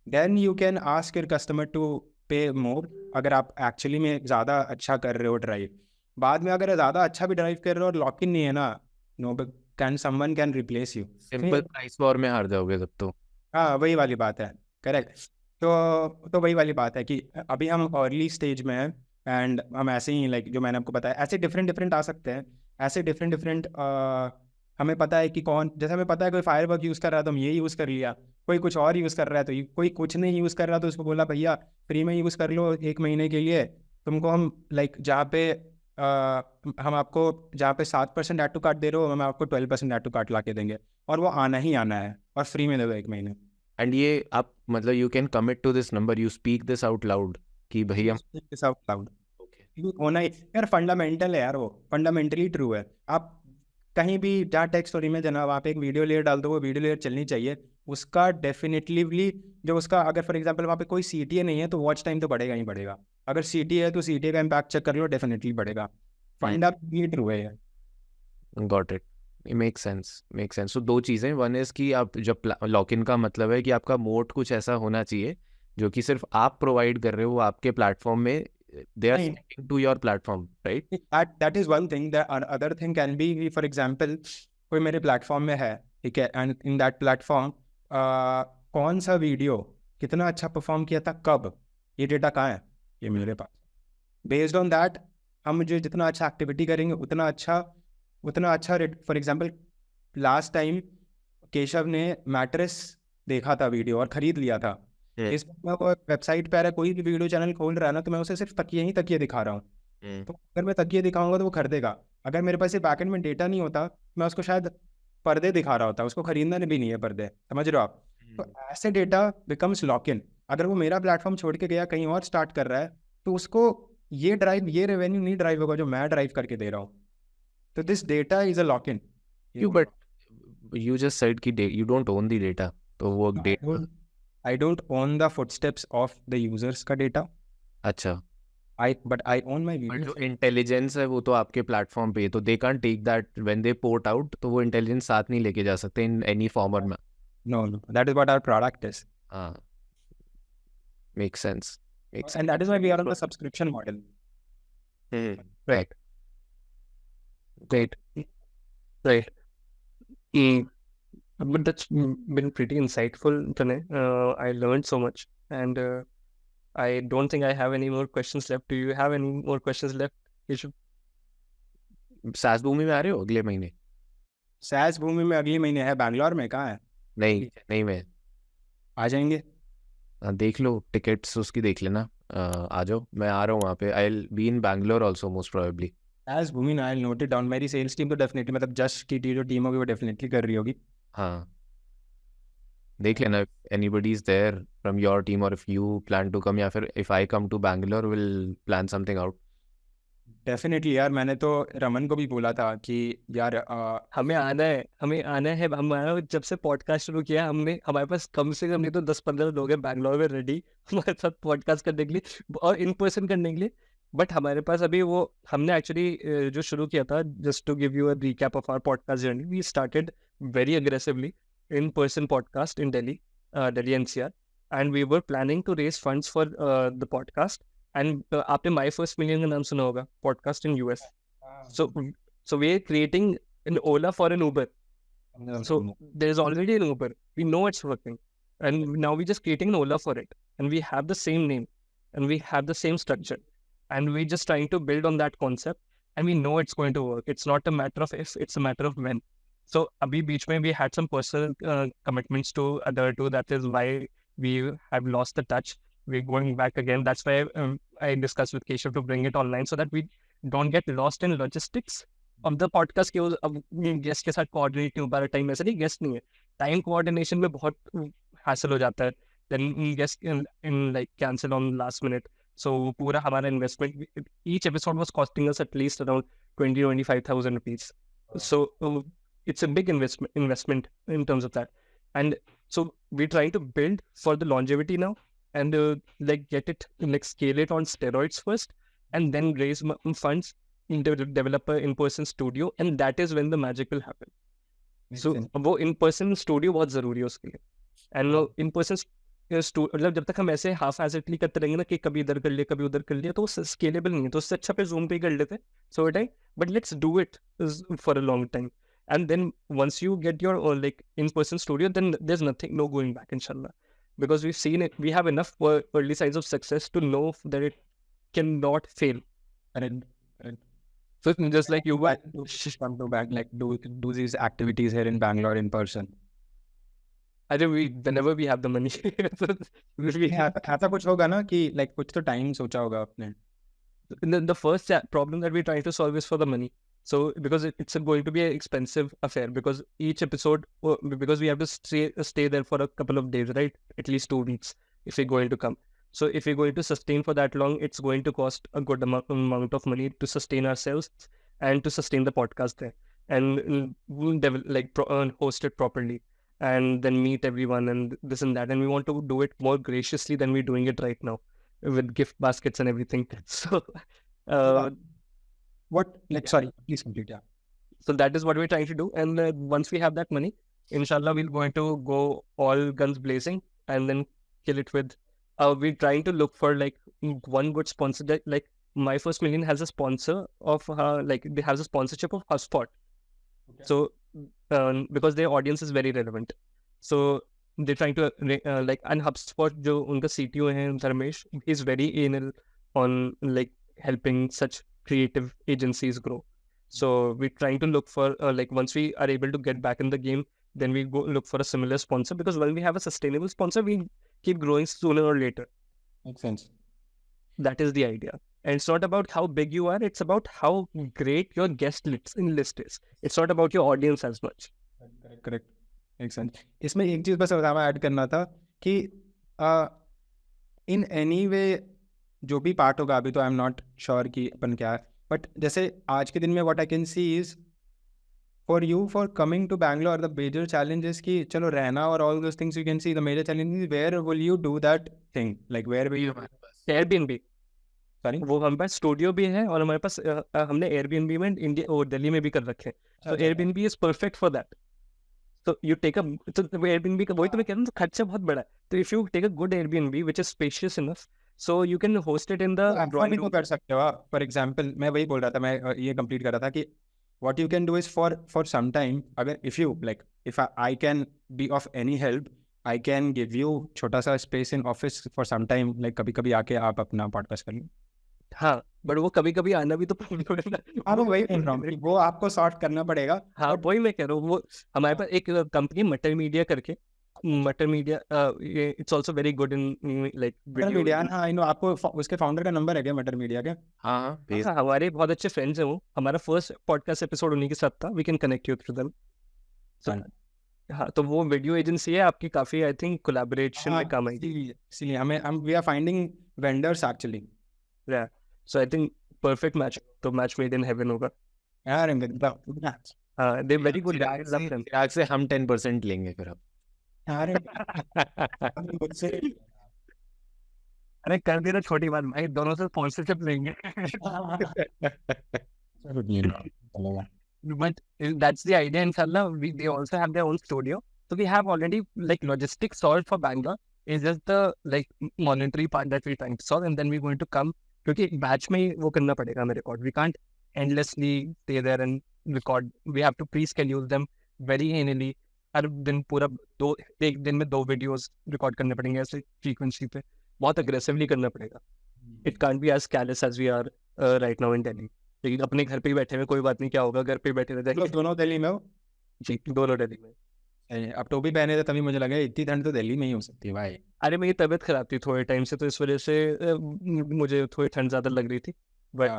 Then you can ask your customer to pay more, अगर आप एक्चुअली में ज़्यादा अच्छा कर रहे हो ड्राइव। बाद में अगर ज़्यादा अच्छा भी ड्राइव कर रहे हो और लॉक इन नहीं है ना, no can someone can replace you, simple price war में हार जाओगे तब तो। हाँ वही वाली बात है, करेक्ट। तो वही वाली बात है कि अभी हम अर्ली स्टेज में हैं, एंड हम ऐसे ही लाइक जो मैंने आपको बताया, ऐसे डिफरेंट आ सकते हैं, ऐसे डिफरेंट हमें पता है कि कौन, जैसे हमें पता है कोई फायरवर्क यूज़ कर रहा है तो हम ये यूज़ कर लिया, कोई कुछ और यूज़ कर रहा है तो कोई कुछ नहीं यूज़ कर रहा तो उसको बोला भैया फ्री में यूज़ कर लो 1 महीने के लिए, तुमको हम लाइक जहाँ पे हम आपको जहाँ पे 7% ऐड टू कार्ट दे रहे हो, हम आपको 12% ऐड टू कार्ट ला के देंगे, और वो आना ही आना है, और फ्री में दे दो 1 महीने। एंड ये आप मतलब you can commit to this number, you speak this out loud कि भैया क्लाउड होना ही यार फंडामेंटल है यार, वो फंडामेंटली ट्रू है। आप कहीं भी जहाँ टेक्स्ट स्टोरी में जना वहाँ पे एक वीडियो लेयर डाल दो, वो वीडियो लेयर चलनी चाहिए, उसका डेफिनेटली जो उसका, अगर फॉर एग्जांपल वहाँ पे कोई CTA नहीं है तो वॉच टाइम तो बढ़ेगा ही बढ़ेगा, अगर CTA है तो CTA का इम्पैक्ट चेक कर लो, डेफिनेटली बढ़ेगा, फंडामेंटली ट्रू है। Got it, make sense. तो 2 चीज़ें, वन इज़ कि आप जब लॉक इन का मतलब है कि आपका मोड कुछ ऐसा होना चाहिए जो कि सिर्फ आप प्रोवाइड कर रहे हो, वो आपके प्लेटफॉर्म में they are sticking to your platform, right? That is one thing. The other thing can be, for example, कोई मेरे प्लेटफॉर्म में है, ठीक है, एंड इन दैट प्लेटफॉर्म कौन सा वीडियो कितना अच्छा परफॉर्म किया था, कब, ये डेटा कहाँ है, ये मेरे पास। बेस्ड ऑन दैट हम जो जितना अच्छा एक्टिविटी करेंगे उतना अच्छा for example last time Keshav ने मैट्रेस देखा था वीडियो और ख़रीद लिया था, इस वेबसाइट पर कोई भी वीडियो चैनल खोल रहा है ना, तो मैं उसे सिर्फ तकिए दिखा रहा हूँ, तो अगर मैं तकिए दिखाऊंगा तो वो खरीदेगा। अगर मेरे पास बैकएंड में डेटा नहीं होता, मैं उसको शायद पर्दे दिखा रहा होता, उसको खरीदना भी नहीं है पर्दे, समझ रहे हो आप। तो ऐसे डेटा बिकम्स लॉक इन। अगर वो मेरा प्लेटफॉर्म छोड़ के गया कहीं और स्टार्ट कर रहा है, तो उसको ये रेवेन्यू नहीं ड्राइव होगा जो मैं ड्राइव करके दे रहा हूँ। तो this data is a lock in. But you just said कि you don't own the data, तो वो data I don't own the footsteps of the users का डेटा। अच्छा, but I own my but videos। जो इंटेलिजेंस है वो तो आपके प्लेटफॉर्म पे है, तो they can't take that when they port out, तो वो इंटेलिजेंस साथ नहीं लेके जा सकते इन एनी फॉर्म और में। No, that is what our product is। हाँ, make sense. And that is why we are on the subscription model। Right. But that's been pretty insightful, Tanay. I learned so much, and I don't think I have any more questions left. Do you have any more questions left, Keshav? SaaS भूमि में आ रहे हो अगले महीने? SaaS भूमि में अगले महीने है, बैंगलोर में कहाँ है? नहीं में आ जाएंगे। देख लो टिकट्स उसकी देख लेना, आ जाओ, मैं आ रहा हूँ वहाँ पे। I'll be in Bangalore also most probably। SaaS भूमि ना, I'll note it down। मेरी सेल्स टीम तो डेफिनेटली, मतलब जस्ट की जो टीम होगी वो डेफिनेटली कर रही होगी। हाँ, देख लेना if anybody is there from your team or if you plan to come, या फिर if I come to Bangalore we'll plan something out। Definitely यार, मैंने तो रमन को भी बोला था कि यार हमें आना है। हमारा जब से पॉडकास्ट शुरू किया हमने, हमारे पास कम से कम नहीं तो 10-15 लोग हैं बैंगलोर में रेडी हमारे साथ पॉडकास्ट करने के लिए और इन पर्सन करने के लिए। बट हमारे पास अभी वो हमने एक्चुअली जो शुरू किया था, just to give you a recap of our podcast journey, we started very aggressively in person podcast in Delhi NCR, and we were planning to raise funds for the podcast. And आपने माई फर्स्ट मिलियन का नाम सुना होगा, podcast in US. So we are creating an Ola for an Uber. So there is already an Uber. We know it's working, and now we're just creating an Ola for it, and we have the same name, and we have the same structure, and we're just trying to build on that concept, and we know it's going to work. It's not a matter of if, it's a matter of when. So abhi beech mein we had some personal commitments to other two. That is why we have lost the touch. We're going back again. That's why I discussed with Keshav to bring it online so that we don't get lost in logistics of the podcast. कि अब गेस्ट के साथ कोऑर्डिनेट नहीं हो पा रहा, टाइम ऐसा नहीं, गेस्ट नहीं है, टाइम कोऑर्डिनेशन में बहुत हासिल हो जाता है. Then guest in like cancel on last minute. So पूरा हमारा investment, each episode was costing us at least around 20-25,000 rupees. So it's a big investment in terms of that. And so we're trying to build for the longevity now, and like get it, like scale it on steroids first, and then raise funds, develop a in-person studio, and that is when the magic will happen. So वो in-person studio बहुत जरूरी है उसके लिए. And in-person मतलब जब तक हम ऐसे हाफ एसेटली करते रहेंगे ना कि कभी इधर कर लिया कभी उधर कर लिया, तो स्केलेबल नहीं है. तो उससे अच्छा पे जूम पे कर लेते हैं. सो time, but let's do it for a long time. And then once you get your like in-person studio, then there's nothing, no going back, inshallah, because we've seen it. We have enough early signs of success to know that it cannot fail. And So just like you come to back, like do these activities here in Bangalore in person. I think whenever we have the money. ऐसा कुछ होगा ना कि like कुछ तो टाइम सोचा होगा आपने. The first problem that we're trying to solve is for the money. So because it's going to be an expensive affair, because each episode, because we have to stay there for a couple of days, right? At least 2 weeks if we're going to come. So if we're going to sustain for that long, it's going to cost a good amount of money to sustain ourselves and to sustain the podcast there, and host it properly, and then meet everyone and this and that. And we want to do it more graciously than we're doing it right now, with gift baskets and everything. So sorry, please complete. Yeah. So that is what we're trying to do. And once we have that money, inshallah, we're going to go all guns blazing and then kill it with. We're trying to look for like one good sponsor. That, like My First Million has a sponsor of they have a sponsorship of HubSpot. Okay. So because their audience is very relevant, so they're trying to and HubSpot, jo unka CTO hai Dharmesh, is very anal on like helping such creative agencies grow. So we're trying to look for once we are able to get back in the game, then we go look for a similar sponsor, because when we have a sustainable sponsor, we keep growing sooner or later. Makes sense. That is the idea. And it's not about how big you are, it's about how great your guest list is. It's not about your audience as much. Correct. Makes sense. इसमें एक चीज बस ऐड करना था कि in any way जो भी पार्ट होगा, अभी तो आई एम नॉट श्योर कि अपन क्या है, बट जैसे आज के दिन में what I can see is for you for coming to Bangalore, the major challenge is कि चलो रहना और all those things you can see, the major challenge is where will you do that thing, like where will you Airbnb. Sorry, वो हमारे पास स्टूडियो भी है और हमारे पास हमने एयरबीएनबी में इंडिया और दिल्ली में भी कर रखे हैं. तो Airbnb is perfect for that. तो यू टेक तो एयरबीएनबी का वही तो मैं कह रहा हूँ, तो खर्चा बहुत बड़ा है. तो if you take a good Airbnb which is spacious enough, so you can host it in the drawing room. कर सकते हो आप. फॉर एग्जांपल मैं वही बोल रहा था, मैं ये कंप्लीट कर रहा था कि what you can do is for some time, अगर if you like, if I can be of any help, I can give you छोटा सा space in office for some time, like कभी कभी आके आप अपना पॉडकास्ट कर लो. हाँ, बट वो कभी कभी आना भी तो प्रॉब्लम है. आप वही बोल रहा हूँ, वो आपको सॉर्ट करना पड़ेगा. हाँ, वही मैं कह रहा हूँ. वो हमारे पास एक कंपनी मटर मीडिया करके, मटर media, it's also very good in like मटर मीडिया. हाँ, आई नो. आपको उसके फाउंडर का नंबर है क्या मटर मीडिया के? हाँ, हमारे बहुत अच्छे फ्रेंड्स हैं वो. हमारा फर्स्ट पॉडकास्ट एपिसोड उन्हीं के साथ था. We can connect you through them. हाँ, तो वो वीडियो एजेंसी है आपकी, काफी आई थिंक कोलैबोरेशन में काम आएगी. इसलिए हम we are finding vendors actually. या so I think perfect match, तो मैच मेड इन हेवन होगा यार. हाँ, दे वेरी गुड. आज से हम 10% लेंगे फिर अब. अरे कर दी ना छोटी बात भाई, दोनों से स्पॉन्सरशिप लेंगे. But that's the idea. Inshallah, they also have their own studio. So we have already like logistics solved for Bangalore. It's just the like monetary part that we're trying to solve, and then we're going to come. क्योंकि batch में ही वो करना पड़ेगा हमें record. We can't endlessly stay there and record. We have to pre-schedule them very annually. हर दिन पूरा एक दिन में 2 videos record करने पड़ेंगे ऐसे frequency पे. बहुत aggressively करना पड़ेगा. It can't be as careless as we are right now in Delhi. लेकिन अपने घर पे ही बैठे हुए कोई बात नहीं, क्या होगा, घर पे ही बैठे रह जाएंगे. दोनों दिल्ली में हो? जी, दोनों दिल्ली में. अब टोपी पहने थे तभी मुझे लगा इतनी ठंड तो दिल्ली में ही हो सकती है भाई. अरे मेरी तबीयत खराब थी थोड़े टाइम से, तो इस वजह से मुझे थोड़ी ठंड ज्यादा लग रही थी. बट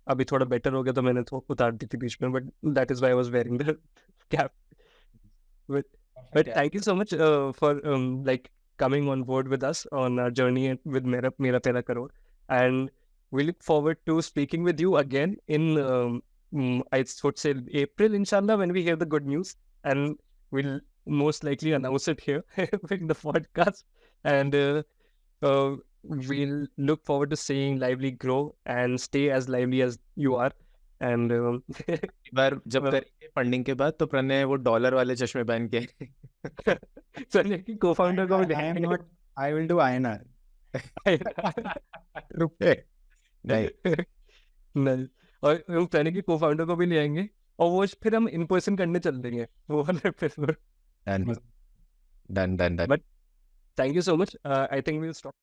अभी थोड़ा बेटर हो गया तो मैंने तो उतार दी थी बीच में. But that is why I was wearing the cap. But thank you so much for like coming on board with us on our journey with Mera Pehla Crore, and we look forward to speaking with you again in I would say April, inshallah, when we hear the good news, and we'll most likely announce it here in the podcast, and we'll look forward to seeing Lively grow and stay as lively as you are. And बार जब करेंगे फंडिंग के बाद तो प्रणय वो डॉलर वाले चश्मे पहन के Sanjay की co-founder को भी I am not. I will do INR. रुपए नहीं. नहीं, और हम प्लानिंग की co-founder को भी ले आएंगे और वो फिर हम इन पर्सन करने चल देंगे वो वाला episode. Done. But thank you so much. I think we'll stop.